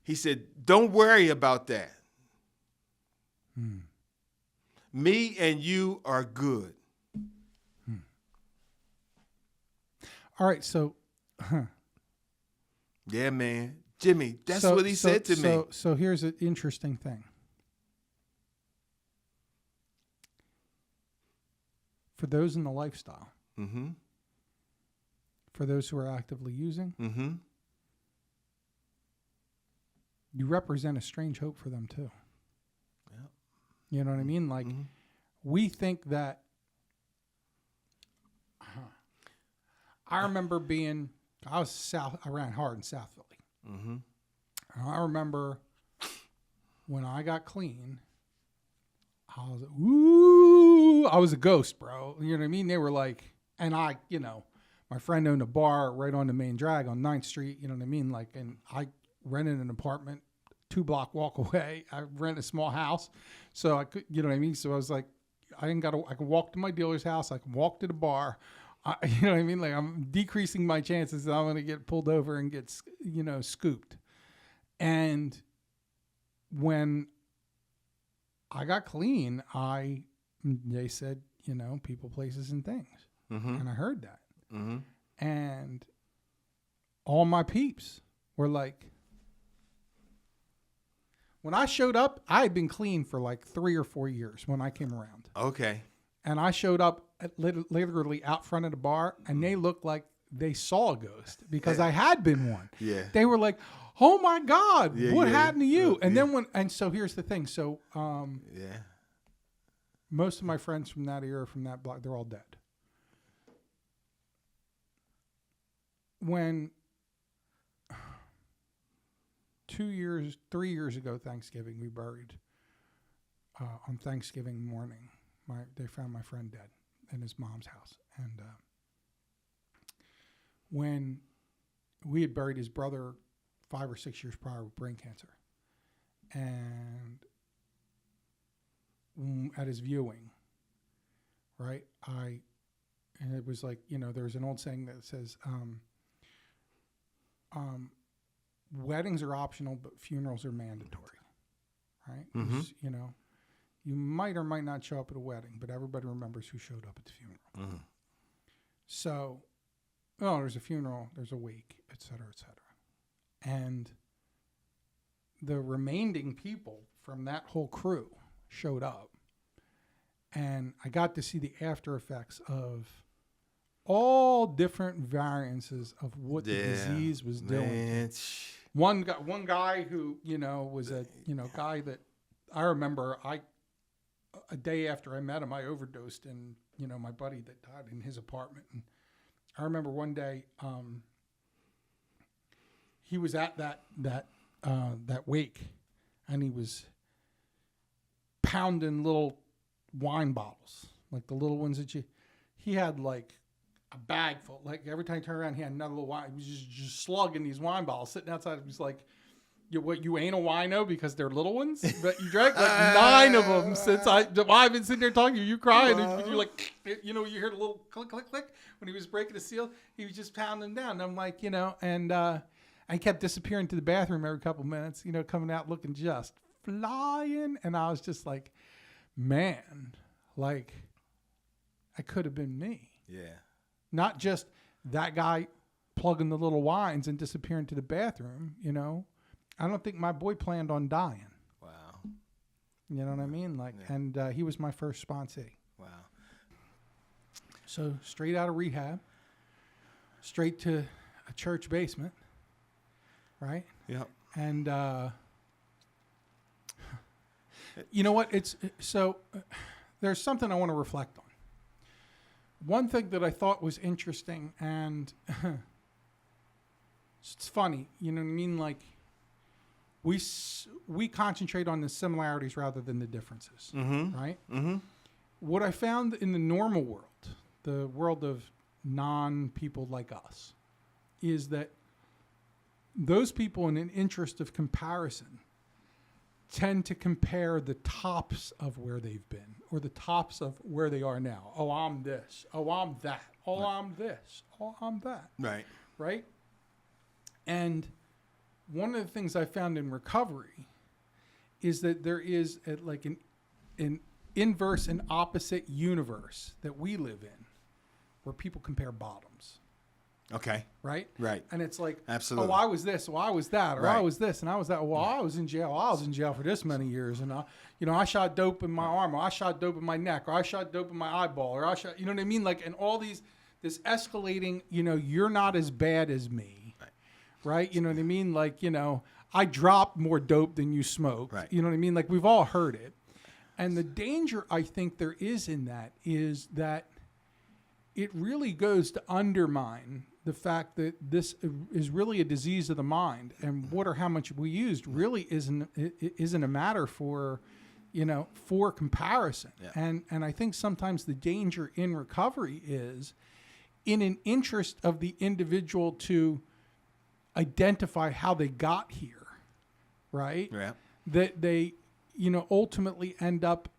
he said, don't worry about that. Me and you are good. All right. So. Yeah, man. Jimmy, that's what he said to me. So here's an interesting thing. For those in the lifestyle, for those who are actively using, you represent a strange hope for them too. Yeah. You know what I mean? Like, we think that. I remember I ran hard in South Philly. And I remember when I got clean, I was like, ooh, I was a ghost, bro. You know what I mean? They were like, and I, my friend owned a bar right on the main drag on 9th Street. You know what I mean? Like, and I rented an apartment 2-block walk away. I rent a small house. So I could, you know what I mean? So I was like, I can walk to my dealer's house. I can walk to the bar. You know what I mean? Like, I'm decreasing my chances that I'm going to get pulled over and get, scooped. And when I got clean, they said, people, places, and things. And I heard that. And all my peeps were like, when I showed up, I had been clean for like 3 or 4 years when I came around. Okay. And I showed up literally out front of the bar, and they looked like they saw a ghost because I had been one. Yeah. They were like, "Oh my God, what happened to you?" And yeah. then so here's the thing. So most of my friends from that era, from that block, they're all dead. When 3 years ago, Thanksgiving, we buried on Thanksgiving morning. They found my friend dead in his mom's house. And when we had buried his brother 5 or 6 years prior with brain cancer. And at his viewing, right, and it was like, there's an old saying that says, weddings are optional, but funerals are mandatory, right? You might or might not show up at a wedding, but everybody remembers who showed up at the funeral. Mm-hmm. So, there's a funeral, there's a wake, et cetera, et cetera. And the remaining people from that whole crew showed up. And I got to see the after effects of all different variances of what the disease was doing. One guy who, was a, guy that I remember a day after I met him, I overdosed and, my buddy that died in his apartment. And I remember one day, he was at that wake and he was pounding little wine bottles, like the little ones that he had like a bag full. Like every time he turned around, he had another little wine. He was just slugging these wine bottles, sitting outside. He was like, you ain't a wino because they're little ones, but you drank like 9 of them since I've been sitting there talking to you. You crying, and you're like, you hear the little click, click, click when he was breaking the seal. He was just pounding them down. And I'm like, and I kept disappearing to the bathroom every couple minutes, coming out looking just flying, and I was just like, man, like I could have been me. Yeah. Not just that guy plugging the little wines and disappearing to the bathroom, I don't think my boy planned on dying. Wow. You know what I mean? Like, yeah. And he was my first sponsee. Wow. So straight out of rehab, straight to a church basement, right? Yep. And you know what? There's something I want to reflect on. One thing that I thought was interesting, and it's funny, you know what I mean? Like, we concentrate on the similarities rather than the differences, right? Mm-hmm. What I found in the normal world, the world of non-people like us, is that those people in an interest of comparison tend to compare the tops of where they've been or the tops of where they are now. Oh, I'm this. Oh, I'm that. Oh, right. I'm this. Oh, I'm that. Right. Right? And one of the things I found in recovery is that there is an inverse and opposite universe that we live in where people compare bottoms. Okay. Right? Right. And it's like, absolutely. Oh, I was this, or I was that, or right. I was this, and I was that. Well, I was in jail. I was in jail for this many years, and I shot dope in my arm, or I shot dope in my neck, or I shot dope in my eyeball, or I shot, you know what I mean? Like, and all this escalating, you're not as bad as me, right? You know what I mean? Like, I dropped more dope than you smoked. Right. You know what I mean? Like, we've all heard it. And the danger I think there is in that is that it really goes to undermine the fact that this is really a disease of the mind, and what or how much we used really isn't a matter for comparison. Yeah. And I think sometimes the danger in recovery is in an interest of the individual to identify how they got here, right? Yeah. That they, ultimately end up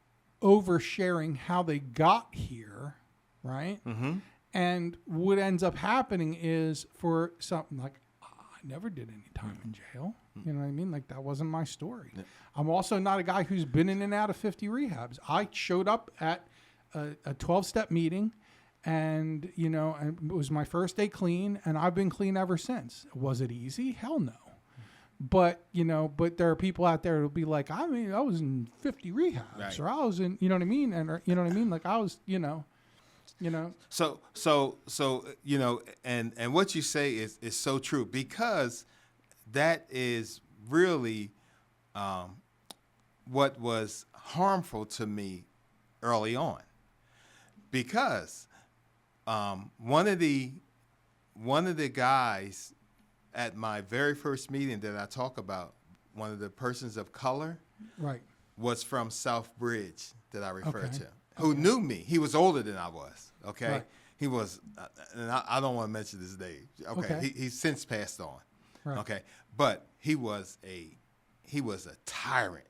oversharing how they got here, right? Mm-hmm. And what ends up happening is for something like, I never did any time in jail. You know what I mean? Like, that wasn't my story. Yeah. I'm also not a guy who's been in and out of 50 rehabs. I showed up at a 12-step meeting, and, and it was my first day clean, and I've been clean ever since. Was it easy? Hell no. But, but there are people out there who'll be like, I was in 50 rehabs, right. Or I was in, you know what I mean? And, you know what I mean? Like, I was, So and what you say is so true, because that is really what was harmful to me early on, because one of the guys at my very first meeting that I talk about, one of the persons of color, right, was from South Bridge that I refer okay. to, who knew me. He was older than I was. Okay, right. He was, and I don't want to mention his name. Okay, he's since passed on. Right. Okay, but he was a tyrant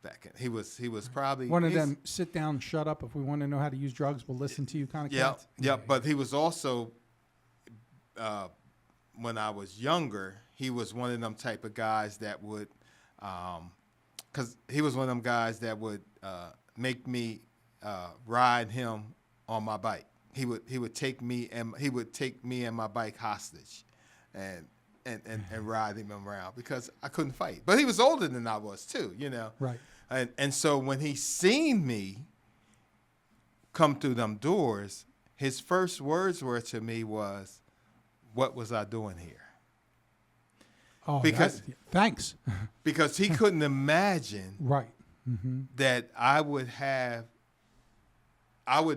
back in. He was probably one of them sit down, shut up. If we want to know how to use drugs, we'll listen to you kind of cats. Yeah. But he was also, when I was younger, he was one of them type of guys that would because he was one of them guys that would make me ride him on my bike. He would take me and my bike hostage, and ride him around because I couldn't fight. But he was older than I was too, you know. Right. And so when he seen me come through them doors, his first words were to me was, "What was I doing here?" Oh, because thanks. because he couldn't imagine Right. Mm-hmm. that I would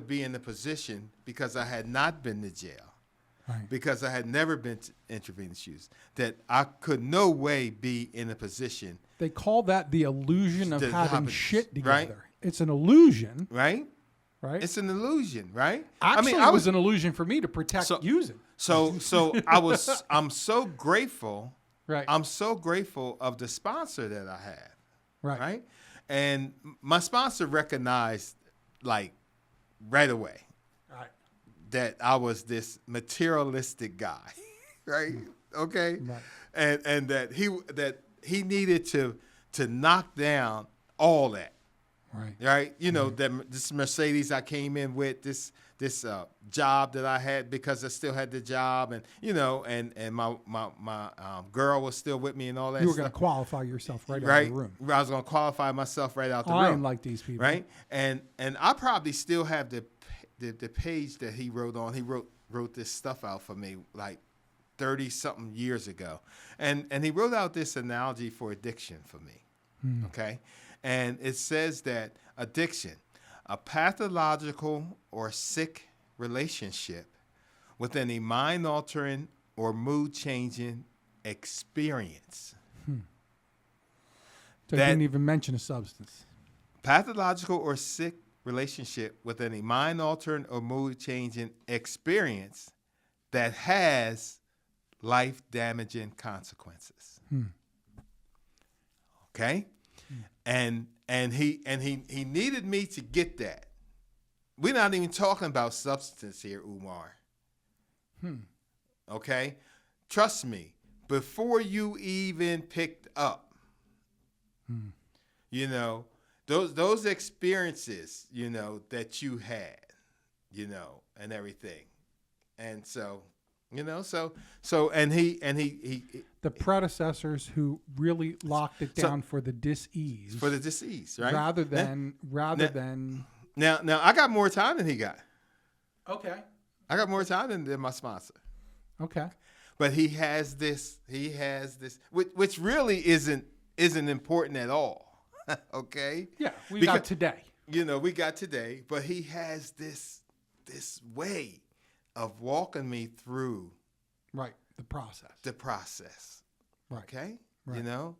be in the position because I had not been to jail, Right. because I had never been to intravenous use, that I could no way be in a position. They call that the illusion of The having habit, shit together. right? It's an illusion, Right? right? It's an illusion, right? Actually, I it was an illusion for me to protect using. So I'm so grateful. Right. I'm so grateful of the sponsor that I have. Right. Right. And my sponsor recognized like right away Right. that I was this materialistic guy. Right. Okay. Right. And that he needed to knock down all that. Right. Right. You know, this Mercedes I came in with, this job that I had because I still had the job, and you know, and my girl was still with me and all that. You were stuff. going to qualify yourself right out of the room. I was going to qualify myself right out the room. I am like these people. Right. And I probably still have the page that he wrote on. He wrote this stuff out for me like 30 something years ago, and he wrote out this analogy for addiction for me. Okay. And it says that addiction, a pathological or sick relationship with any mind-altering or mood-changing experience. So I didn't even mention a substance. Pathological or sick relationship with any mind-altering or mood-changing experience that has life-damaging consequences. Okay? And he needed me to get that. We're not even talking about substance here, Oumar. Okay? Trust me, before you even picked up, you know, those experiences, you know, that you had, you know, and everything. And so, you know, and he the predecessors who really locked it down for the dis-ease. For the dis-ease, right? Rather than Now I got more time than he got. Okay. I got more time than my sponsor. Okay. But he has this, which really isn't important at all. Okay? Yeah, we got today. You know, we got today, but he has this way of walking me through the process. Right. Okay? Right. You know?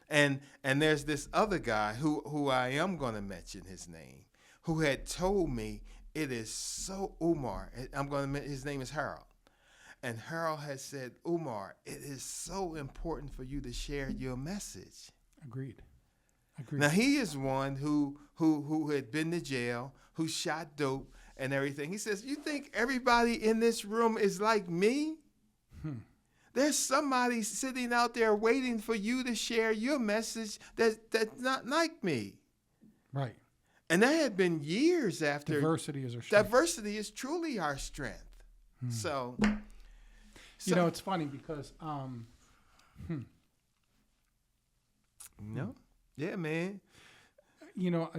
And there's this other guy who I am going to mention his name, who had told me it is so, Oumar, his name is Harold. And Harold has said, Oumar, it is so important for you to share your message. Agreed. Now, he is one who had been to jail, who shot dope and everything. He says, you think everybody in this room is like me? There's somebody sitting out there waiting for you to share your message that's not like me. Right. And that had been years after. Diversity is our strength. Diversity is truly our strength. So, you know, it's funny because, No? Yeah, man. You know,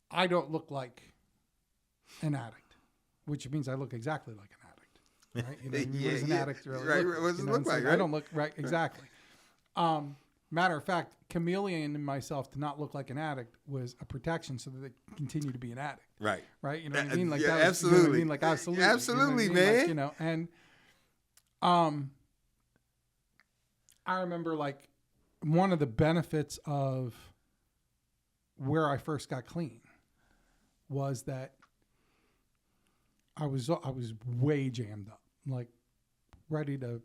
I don't look like an addict, which means I look exactly like an addict, right? You know, what does an addict really right, look like? what does it look like, right? I don't look right, exactly. Matter of fact, chameleoning myself to not look like an addict was a protection so that they continue to be an addict. Right. Right? You know what I mean? Like yeah, that was, absolutely. You know what I mean? Like absolutely. Absolutely, you know what I mean? man. Like, you know, and I remember like one of the benefits of where I first got clean was that I was way jammed up, like ready to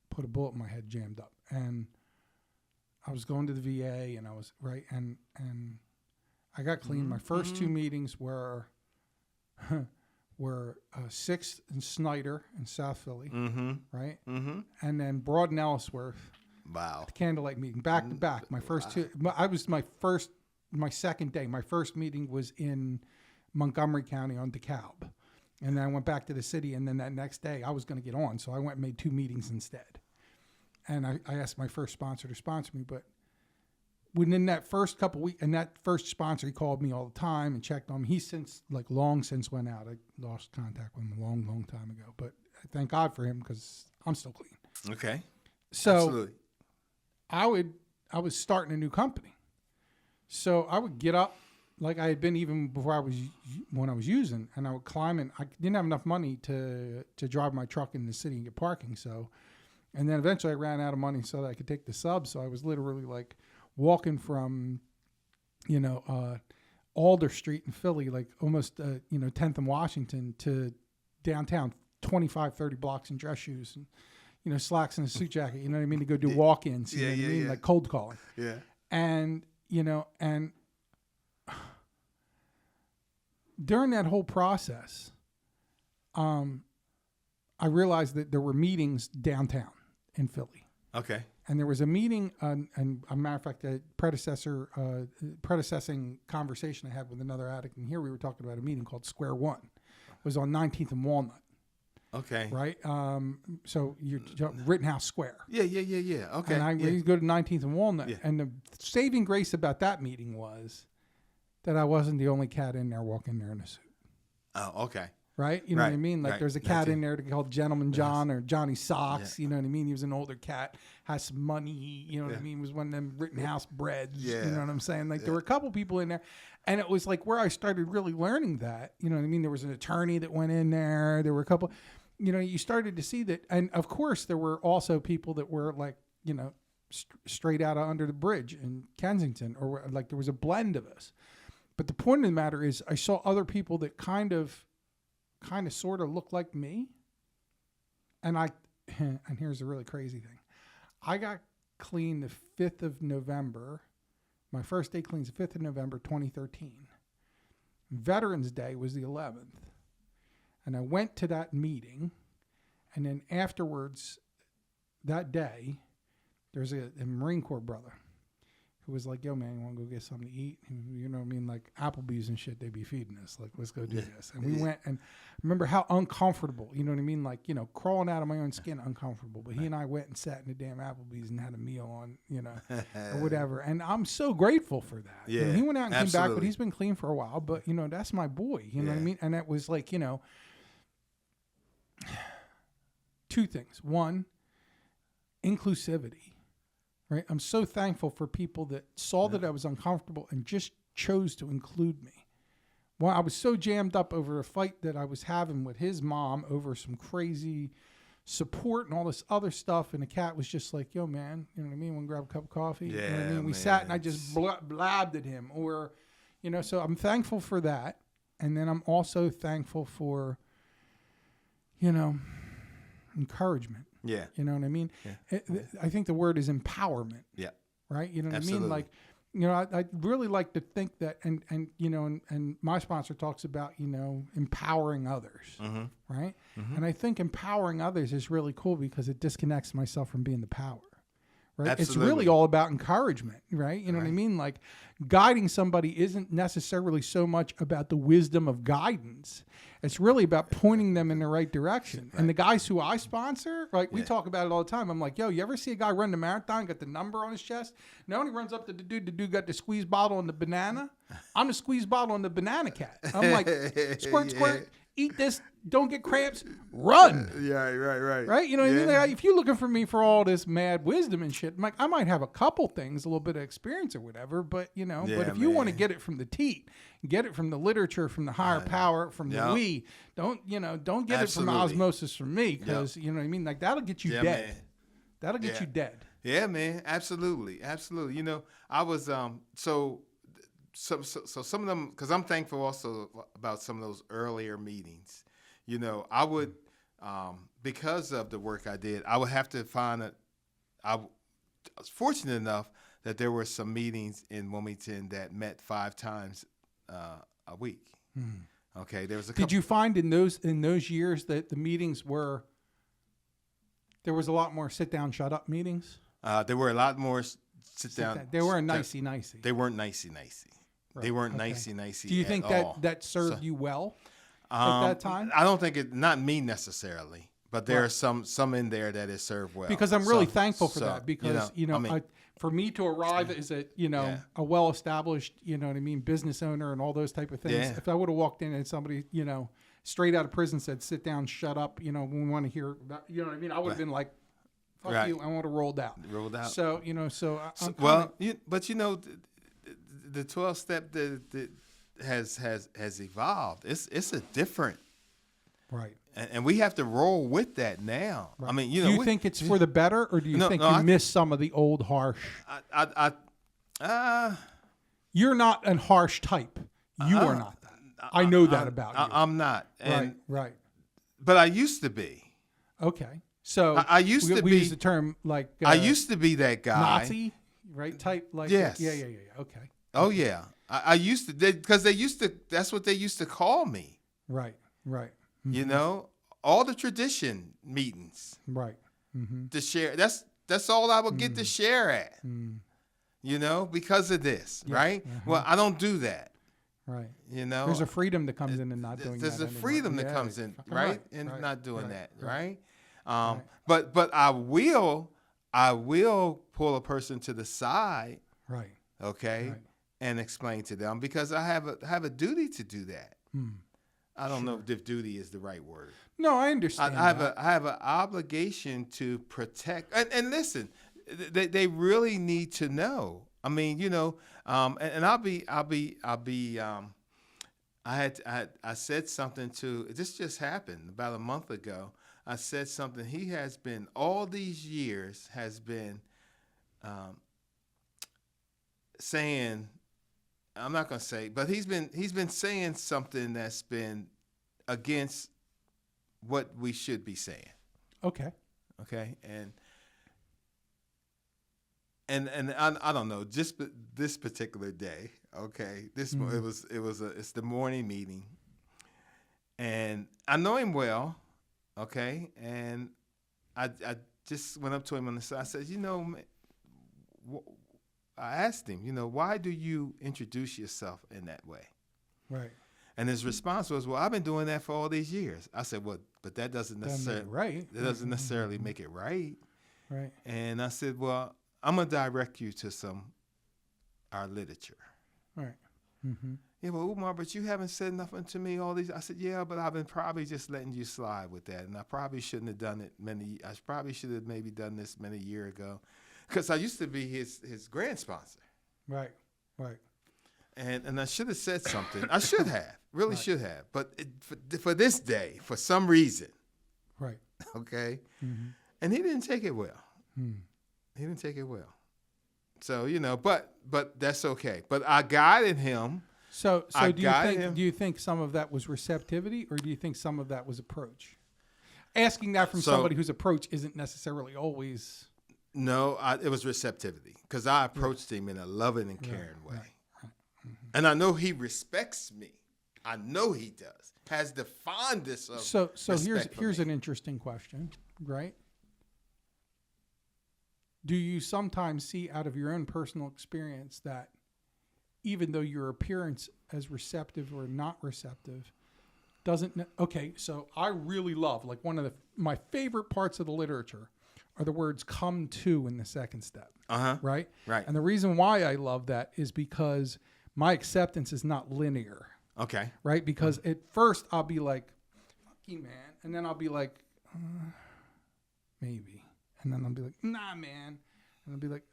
put a bullet in my head, jammed up. And I was going to the VA and I was right. And I got clean. My first two meetings were 6th and Snyder in South Philly. Right. And then Broad and Ellsworth. Wow. The candlelight meeting, back to back. My first two. My second day. My first meeting was in Montgomery County on DeKalb, and then I went back to the city. And then that next day, I was going to get on, so I went and made 2 meetings instead. And I asked my first sponsor to sponsor me, but within that first couple weeks, and that first sponsor, he called me all the time and checked on me. He's since long since went out. I lost contact with him a long time ago, but I thank God for him because I'm still clean. Okay. So Absolutely. I was starting a new company. So I would get up like I had been even before when I was using, and I would climb in. I didn't have enough money to drive my truck in the city and get parking. So, and then eventually I ran out of money so that I could take the sub. So I was literally like walking from, Alder Street in Philly, like almost, 10th and Washington to downtown, 25, 30 blocks in dress shoes and, slacks and a suit jacket, you know what I mean? To go do walk-ins, you know what I mean? Like cold calling. Yeah. And, and during that whole process, I realized that there were meetings downtown in Philly. Okay. And there was a meeting, and a matter of fact, a predecessing conversation I had with another addict. And here we were talking about a meeting called Square One. It was on 19th and Walnut. Okay. Right? So you're Rittenhouse Square. Yeah. Okay. And I yeah. go to 19th and Walnut. Yeah. And the saving grace about that meeting was that I wasn't the only cat in there walking there in a suit. Oh, okay. Right? You know what I Right, mean? Like right. there's a cat in there called Gentleman John or Johnny Socks. Yeah. You know what I mean? He was an older cat, has some money. You know what I mean? Was one of them Rittenhouse breads. Yeah. You know what I'm saying? Like there were a couple people in there. And it was like where I started really learning that. You know what I mean? There was an attorney that went in there. There were a couple, you started to see that. And of course, there were also people that were like, straight out of under the bridge in Kensington, or like there was a blend of us. But the point of the matter is I saw other people that kind of sort of looked like me. And here's the really crazy thing. I got clean the 5th of November. My first day clean is the 5th of November, 2013. Veterans Day was the 11th. And I went to that meeting. And then afterwards, that day, there's a Marine Corp brother who was like, yo, man, you want to go get something to eat? And, you know what I mean? Like Applebee's and shit, they be feeding us. Like, let's go do this. And we went, and remember how uncomfortable, you know what I mean? Like, crawling out of my own skin, uncomfortable. But he and I went and sat in the damn Applebee's and had a meal on, or whatever. And I'm so grateful for that. Yeah, he went out and came back, but absolutely. he's been clean for a while. But, that's my boy. You know what I mean? And it was like, 2 things. One, inclusivity. Right, I'm so thankful for people that saw that I was uncomfortable and just chose to include me. Well, I was so jammed up over a fight that I was having with his mom over some crazy support and all this other stuff, and the cat was just like, "Yo, man, you know what I mean? Want to grab a cup of coffee?" Yeah, you know what I mean? We man. sat and I just blabbed at him, or, So I'm thankful for that, and then I'm also thankful for, encouragement. Yeah. You know what I mean? Yeah. I think the word is empowerment. Yeah. Right? You know what Absolutely. I mean? Like, I really like to think that, and my sponsor talks about, empowering others. Mm-hmm. Right? Mm-hmm. And I think empowering others is really cool because it disconnects myself from being the power. Right? Absolutely. It's really all about encouragement, right? You know what I mean? Like guiding somebody isn't necessarily so much about the wisdom of guidance. It's really about pointing them in the right direction. Right. And the guys who I sponsor, we talk about it all the time. I'm like, yo, you ever see a guy run the marathon, got the number on his chest? No, and he runs up to the dude got the squeeze bottle and the banana. I'm the squeeze bottle and the banana cat. I'm like, squirt, squirt. Eat this, don't get cramps, run. Yeah, right. Right? You know what I mean? Like, if you're looking for me for all this mad wisdom and shit, I'm like, I might have a couple things, a little bit of experience or whatever, but, but if you want to get it from the teat, get it from the literature, from the higher power, from the we, don't get it from osmosis from me, because, you know what I mean? Like, that'll get you dead. Man. That'll get you dead. Yeah, man. Absolutely. I was, so some of them, because I'm thankful also about some of those earlier meetings. I would, because of the work I did, I would have to find I was fortunate enough that there were some meetings in Wilmington that met 5 times a week. Okay, there was a couple. Did you find in those years that the meetings there was a lot more sit down, shut up meetings? There were a lot more sit down. They weren't nicey. They weren't nicey. Right. They weren't Okay. nicey. Do you think that served you well at that time? I don't think not me necessarily, but there are some in there that it served well. Because I'm really thankful for that. Because I mean, for me to arrive as a a well-established business owner and all those type of things. Yeah. If I would have walked in and somebody straight out of prison said, "Sit down, shut up," we want to hear about, I would have been like, "Fuck you," I would have rolled out. So but the 12-step that has evolved. It's a different. Right. And we have to roll with that now. Right. I mean, do you think it's for the better, or do you think you miss some of the old harsh? You're not a harsh type. You are not that. I know that about you. I'm not. Right. But I used to be. Okay. So I used to be. We use the term like. I used to be that guy. Nazi, right? Type like. Yes. Yeah. Okay. Oh yeah. I used to, because they used to. That's what they used to call me. Right. Mm-hmm. All the tradition meetings. Right. Mm-hmm. To share. That's all I would get to share at. Because of this, right? Mm-hmm. Well, I don't do that. Right. There's a freedom that comes in and not doing that. There's a freedom that comes in, right? And not doing that, right? But I will pull a person to the side. Right. Okay. Right. And explain to them, because I have a duty to do that. I don't know if duty is the right word. No, I understand. I have an obligation to protect. And listen, they really need to know. I mean, and I said something to, this just happened about a month ago. I said something. He has been, all these years has been saying, I'm not going to say, but he's been saying something that's been against what we should be saying. Okay. And I don't know, just this particular day. Okay. It's the morning meeting, and I know him well. Okay. And I just went up to him on the side. I said, I asked him, why do you introduce yourself in that way? Right. And his response was, well, I've been doing that for all these years. I said, well, but that doesn't necessarily make it right. Right. And I said, well, I'm going to direct you to our literature. Right. Mm-hmm. Yeah, well, Oumar, but you haven't said nothing to me all these. I said, yeah, but I've been probably just letting you slide with that. And I probably shouldn't have done it I probably should have maybe done this many years ago. Because I used to be his grant sponsor. Right. And I should have said something. I should have, really should have. But for this day, for some reason. Right. Okay. Mm-hmm. And he didn't take it well. He didn't take it well. So, but that's okay. But I guided him. So do you think some of that was receptivity, or do you think some of that was approach? Asking that from somebody whose approach isn't necessarily always... No, it was receptivity, because I approached him in a loving and caring way. Right. Mm-hmm. And I know he respects me. I know he does. Has the fondest of So here's an interesting question, right? Do you sometimes see out of your own personal experience that even though your appearance as receptive or not receptive doesn't... Okay, so I really love, like, one of my favorite parts of the literature are the words "come to" in the second step. Right? Right. And the reason why I love that is because my acceptance is not linear. Okay. Right? Because at first I'll be like, fuck you, man. And then I'll be like, maybe. And then I'll be like, nah, man. And I'll be like,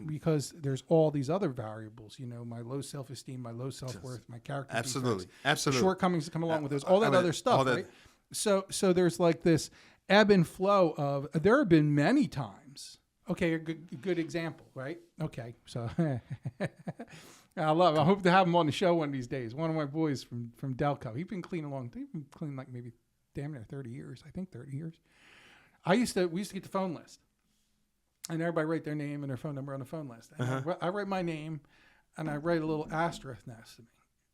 because there's all these other variables, my low self-esteem, my low self-worth, my character defects, absolutely, shortcomings that come along with those, all that other stuff, right? So there's like this ebb and flow of, there have been many times. Okay, a good example, right? Okay, so I hope to have him on the show one of these days. One of my boys from Delco, he's been clean like maybe damn near 30 years. I think 30 years. We used to get the phone list, and everybody write their name and their phone number on the phone list. And I write my name, and I write a little asterisk next to me,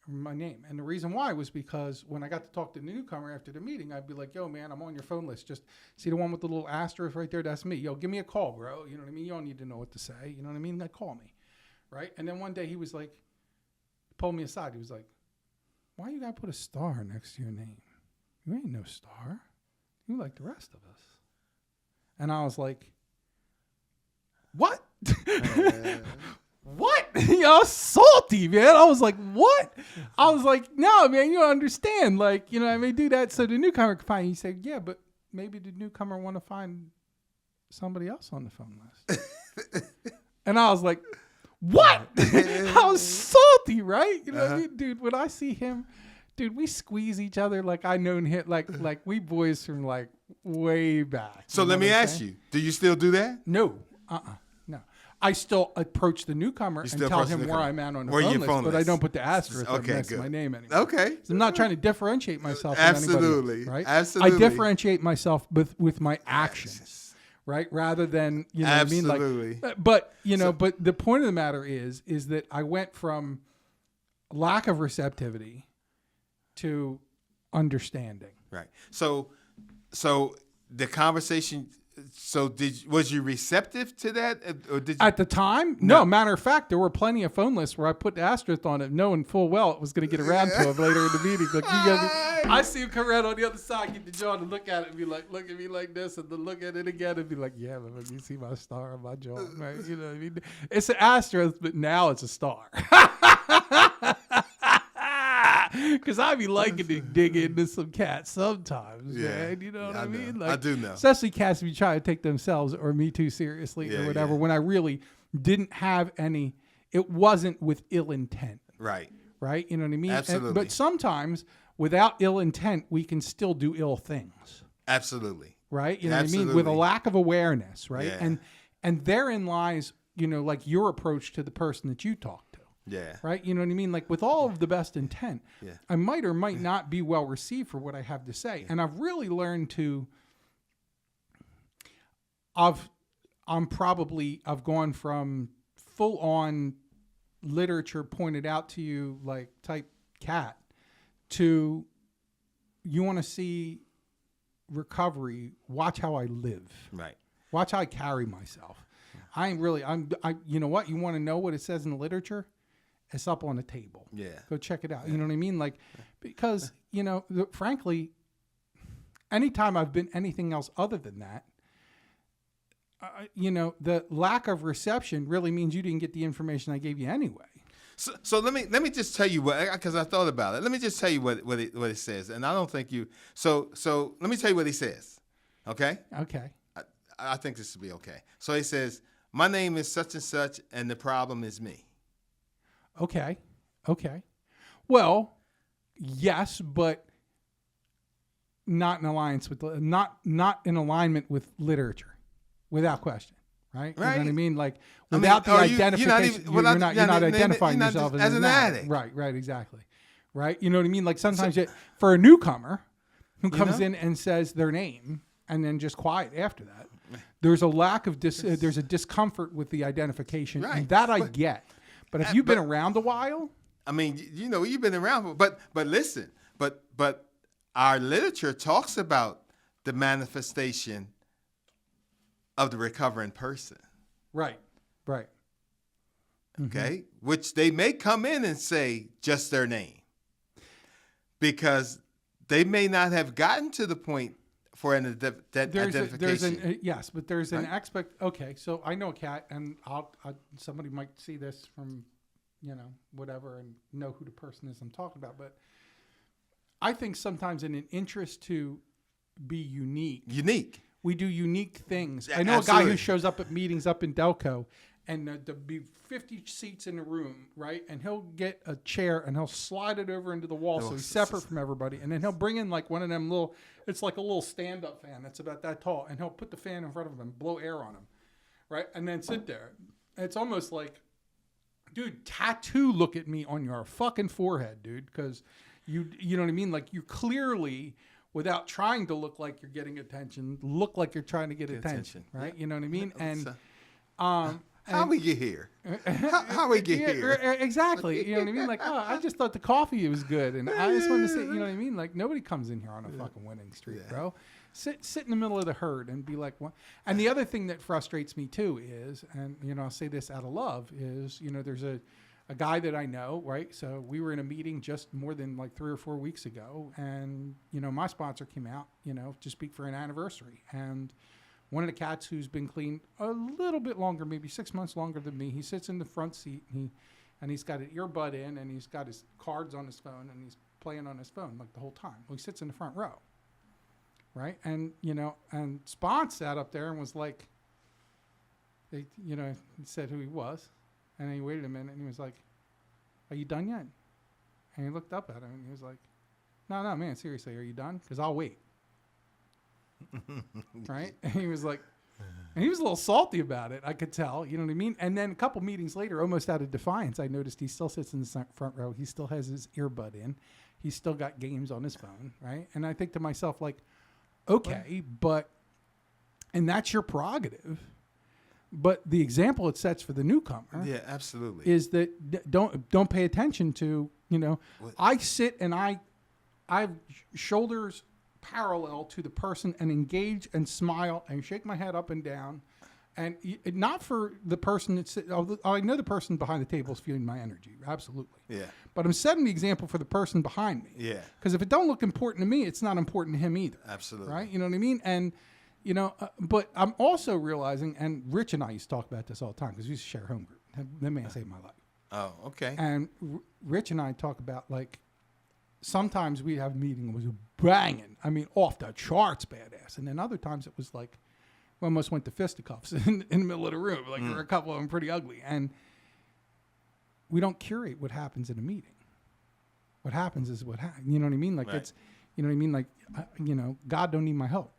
my name. And the reason why was because when I got to talk to the newcomer after the meeting, I'd be like, yo, man, I'm on your phone list. Just see the one with the little asterisk right there? That's me. Yo, give me a call, bro. You know what I mean? You don't need to know what to say. You know what I mean? Like, call me. Right? And then one day he was like, pulled me aside. He was like, why you got to put a star next to your name? You ain't no star. You like the rest of us. And I was like, what? What? I was salty, man. I was like, what? I was like, no, man, you don't understand. Like, you know, I may do that so the newcomer can find you. He said, yeah, but maybe the newcomer want to find somebody else on the phone list. And I was like, what? I was salty, right? You know what I mean? Dude, when I see him, dude, we squeeze each other like I known him, like we boys from like way back. So let me ask you, do you still do that? No, no. I still approach the newcomer and tell him where I'm at on the phone list, but I don't put the asterisk next to my name anymore. Okay. So I'm not trying to differentiate myself from Absolutely. anybody else, right? Absolutely. I differentiate myself with my actions, right? Rather than, you know Absolutely. what I mean? Like, but, you know, but the point of the matter is that I went from lack of receptivity to understanding. Right. So the conversation. So was you receptive to that, or did you? At the time? No. Matter of fact, there were plenty of phone lists where I put the asterisk on it, knowing full well it was going to get around to him later in the meeting. Like, I see him come around on the other side, get the jaw to look at it and be like, look at me like this, and then look at it again and be like, yeah, but you see my star on my jaw, right? You know what I mean? It's an asterisk, but now it's a star. Because I be liking to dig into some cats sometimes, man. You know what I mean? Like, I do know. Especially cats who try to take themselves or me too seriously or whatever. Yeah. When I really didn't have any, it wasn't with ill intent. Right. Right? You know what I mean? Absolutely. But sometimes without ill intent, we can still do ill things. Absolutely. Right? You know what I mean? With a lack of awareness, right? Yeah. And therein lies, you know, like your approach to the person that you talk to. Yeah. Right? You know what I mean? Like with all of the best intent, I might or might not be well received for what I have to say. Yeah. And I've really learned to, I've gone from full on literature pointed out to you like type cat to you want to see recovery, watch how I live. Right. Watch how I carry myself. You know what? You want to know what it says in the literature? It's up on the table. Yeah. Go check it out. You know what I mean? Like, because, you know, frankly, anytime I've been anything else other than that, you know, the lack of reception really means you didn't get the information I gave you anyway. So let me just tell you what, because I thought about it. Let me just tell you what it says, and I don't think you. So let me tell you what he says. Okay. Okay. I think this will be okay. So he says, "My name is such and such, and the problem is me." Okay. Well, yes, but not in alliance with not in alignment with literature, without question. Right? You know what I mean? Like without the identification, you're not identifying yourself as an addict. Right, exactly. Right? You know what I mean? Like sometimes for a newcomer who comes in and says their name and then just quiet after that, there's a lack of there's a discomfort with the identification, and that I get. But if you've been around a while, I mean, you know, you've been around, but listen, but our literature talks about the manifestation of the recovering person. Right. Okay? Mm-hmm. Which they may come in and say just their name because they may not have gotten to the point for an identification. Yes, but there's an okay, so I know a cat, and somebody might see this from, you know, whatever, and know who the person is I'm talking about. But I think sometimes in an interest to be unique, we do unique things. I know a guy who shows up at meetings up in Delco, and there'll be 50 seats in the room, right? And he'll get a chair and he'll slide it over into the wall so he's separate from everybody. And then he'll bring in like one of them it's like a little stand-up fan that's about that tall. And he'll put the fan in front of him and blow air on him, right? And then sit there. It's almost like, dude, tattoo look at me on your fucking forehead, dude. Because you know what I mean? Like you clearly, without trying to look like you're getting attention, look like you're trying to get attention, right? You know what I mean? And How we get here? How we get here? Exactly. You know what I mean? Like, oh, I just thought the coffee was good, and I just wanted to say, you know what I mean? Like, nobody comes in here on a fucking winning streak, bro. Sit in the middle of the herd and be like, what? And the other thing that frustrates me too is, and you know, I'll say this out of love, is, you know, there's a guy that I know, right? So we were in a meeting just more than like 3 or 4 weeks ago, and you know, my sponsor came out, you know, to speak for an anniversary, and one of the cats who's been clean a little bit longer, maybe 6 months longer than me, he sits in the front seat, and he's got an earbud in, and he's got his cards on his phone, and he's playing on his phone like the whole time. Well, he sits in the front row, right? And you know, and Spon sat up there and was like, you know, he said who he was, and then he waited a minute, and he was like, "Are you done yet?" And he looked up at him, and he was like, "No, man, seriously, are you done? Because I'll wait." Right? And he was like, and he was a little salty about it, I could tell, you know what I mean? And then a couple meetings later, almost out of defiance, I noticed he still sits in the front row. He still has his earbud in. He's still got games on his phone, right? And I think to myself, like, okay, but, and that's your prerogative. But the example it sets for the newcomer, Yeah, absolutely. is that don't pay attention to, you know, I sit and I have shoulders parallel to the person and engage and smile and shake my head up and down, and not for the person that's, I know the person behind the table is feeling my energy, absolutely. Yeah. But I'm setting the example for the person behind me. Yeah. Because if it don't look important to me, it's not important to him either. Absolutely. Right? You know what I mean? And you know, but I'm also realizing, and Rich and I used to talk about this all the time because we used to share a home group. That man saved my life. Oh, okay. And Rich and I talk about, like, sometimes we have a meeting that was banging. I mean, off the charts badass. And then other times it was like, we almost went to fisticuffs in the middle of the room. Like, there were a couple of them pretty ugly. And we don't curate what happens in a meeting. What happens is what happens. You know what I mean? Like, Right. it's, you know what I mean? Like, you know, God don't need my help.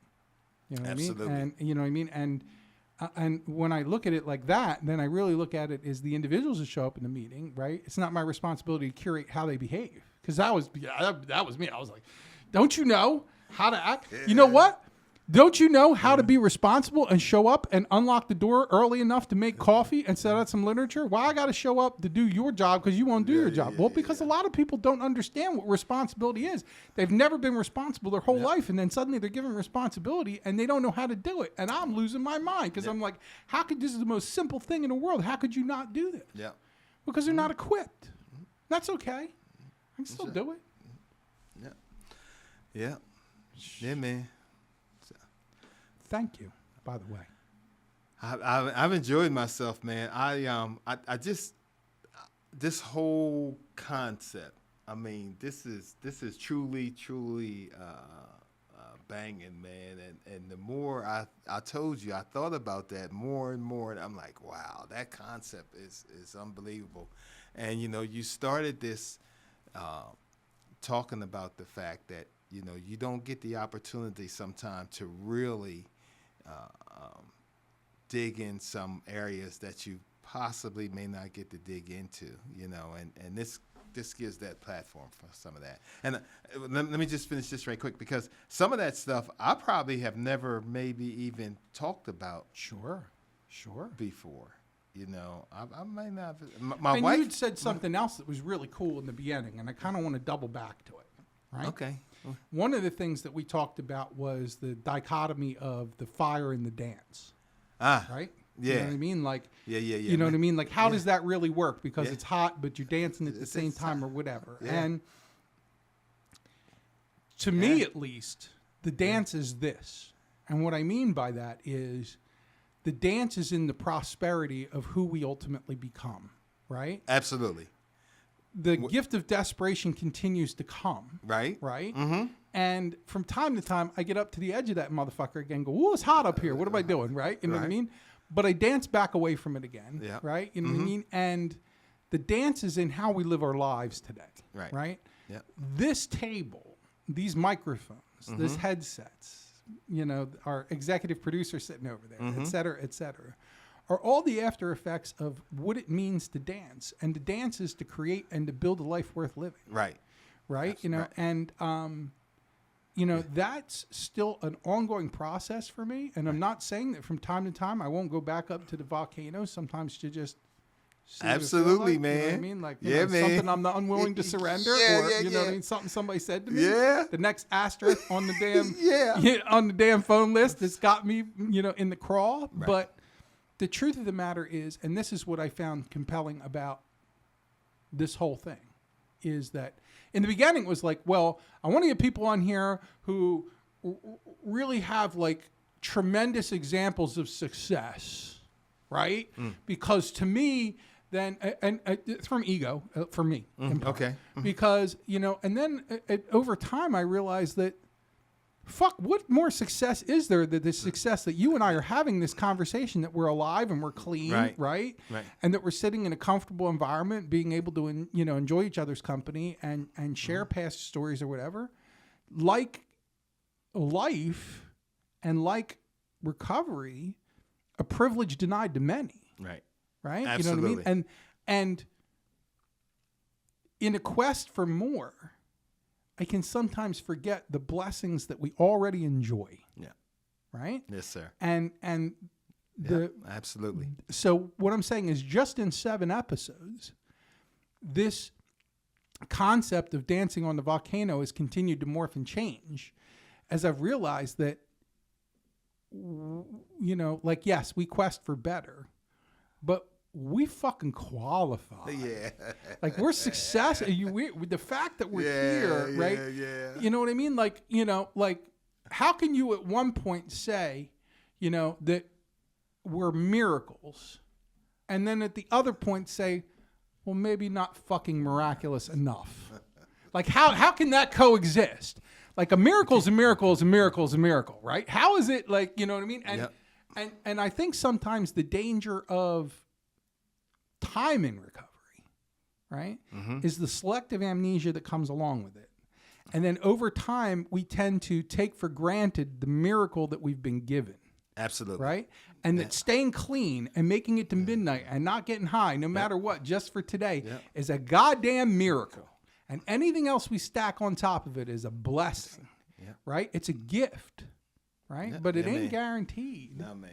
You know what Absolutely. I mean? And, you know what I mean? And when I look at it like that, then I really look at it as the individuals that show up in the meeting, right? It's not my responsibility to curate how they behave. Because that was me. I was like, don't you know how to act? You know what? Don't you know how to be responsible and show up and unlock the door early enough to make coffee and set out some literature? Why I got to show up to do your job because you won't do your job? Well, because a lot of people don't understand what responsibility is. They've never been responsible their whole life, and then suddenly they're given responsibility and they don't know how to do it. And I'm losing my mind because I'm like, how could this is the most simple thing in the world? How could you not do this? Yeah. Because they're not equipped. That's okay. I can still do it. Yeah. Yeah. Yeah, man. Thank you, by the way. I've enjoyed myself, man. I just this whole concept. I mean, this is truly banging, man. And the more I told you, I thought about that more and more, and I'm like, wow, that concept is unbelievable. And you know, you started this talking about the fact that, you know, you don't get the opportunity sometimes to really dig in some areas that you possibly may not get to dig into, you know, and this gives that platform for some of that. And let me just finish this right quick, because some of that stuff I probably have never maybe even talked about Sure. before. You know, I might not. My and wife you said something else that was really cool in the beginning, and I kind of want to double back to it, right? Okay. One of the things that we talked about was the dichotomy of the fire and the dance, right? Yeah. You know what I mean? Like, Yeah. you know what I mean? Like, how does that really work? Because Yeah. it's hot, but you're dancing at the It's same time or whatever. Yeah. And to me, at least, the dance is this. And what I mean by that is the dance is in the prosperity of who we ultimately become, right? Absolutely. The gift of desperation continues to come. Right. Right? Mm-hmm. And from time to time, I get up to the edge of that motherfucker again and go, ooh, it's hot up here. What am I doing? Right? You know what I Right. mean? But I dance back away from it again. Yeah. Right? You know what I mean? And the dance is in how we live our lives today. Right. Right? Yeah. This table, these microphones, this headsets, you know, our executive producer sitting over there, et cetera, are all the after effects of what it means to dance. And to dance is to create and to build a life worth living. Right. Right? That's You know, right. and that's still an ongoing process for me. And I'm not saying that from time to time I won't go back up to the volcano sometimes to just see what it feels Absolutely, like, man. You know what I mean? Like, Yeah, man. something I'm not unwilling to surrender, or you know what I mean? Something somebody said to me. Yeah. The next asterisk on the damn Yeah. on the damn phone list that's got me, in the crawl. Right. But the truth of the matter is, and this is what I found compelling about this whole thing, is that in the beginning it was like, well, I want to get people on here who really have like tremendous examples of success, right? Because to me, then, and it's from ego, for me. Okay. Because, and then over time I realized that, fuck, what more success is there than the success that you and I are having this conversation, that we're alive and we're clean, right? Right. And that we're sitting in a comfortable environment, being able to, enjoy each other's company and share past stories or whatever. Like life and like recovery, a privilege denied to many. Right. Right? Absolutely. You know what I mean? And in a quest for more, I can sometimes forget the blessings that we already enjoy. Yeah. Right? Yes, sir. And Absolutely. so what I'm saying is, just in 7 episodes, this concept of dancing on the volcano has continued to morph and change as I've realized that, yes, we quest for better, but we fucking qualify. Yeah. Like, we're success. With the fact that we're here, right? Yeah. You know what I mean? Like, how can you at one point say, that we're miracles, and then at the other point say, well, maybe not fucking miraculous enough? Like, how can that coexist? Like, a miracle is a miracle is a miracle is a miracle, right? How is it, like, you know what I mean? And I think sometimes the danger of time in recovery, right, is the selective amnesia that comes along with it. And then over time, we tend to take for granted the miracle that we've been given. Absolutely. Right? And that staying clean and making it to midnight and not getting high, no matter what, just for today, is a goddamn miracle. And anything else we stack on top of it is a blessing. Yeah. Right? It's a gift. Right? Yeah. But it Yeah, ain't man. guaranteed. No, man.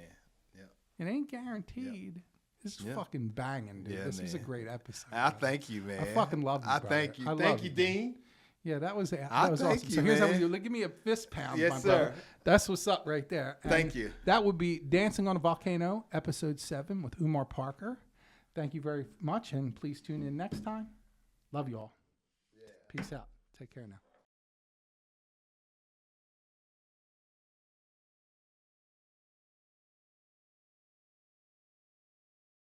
Yeah. It ain't guaranteed. This is fucking banging, dude. Yeah, this is a man. great episode. I thank you, man. I fucking love you, I brother. thank you. I love Thank you, you, Dean. Yeah, that was thank awesome. you, So here's how we man. do it. Give me a fist pound, Yes, my sir. brother. That's what's up right there. And Thank you. That would be Dancing on a Volcano, episode 7 with Oumar Parker. Thank you very much, and please tune in next time. Love you all. Peace out. Take care now.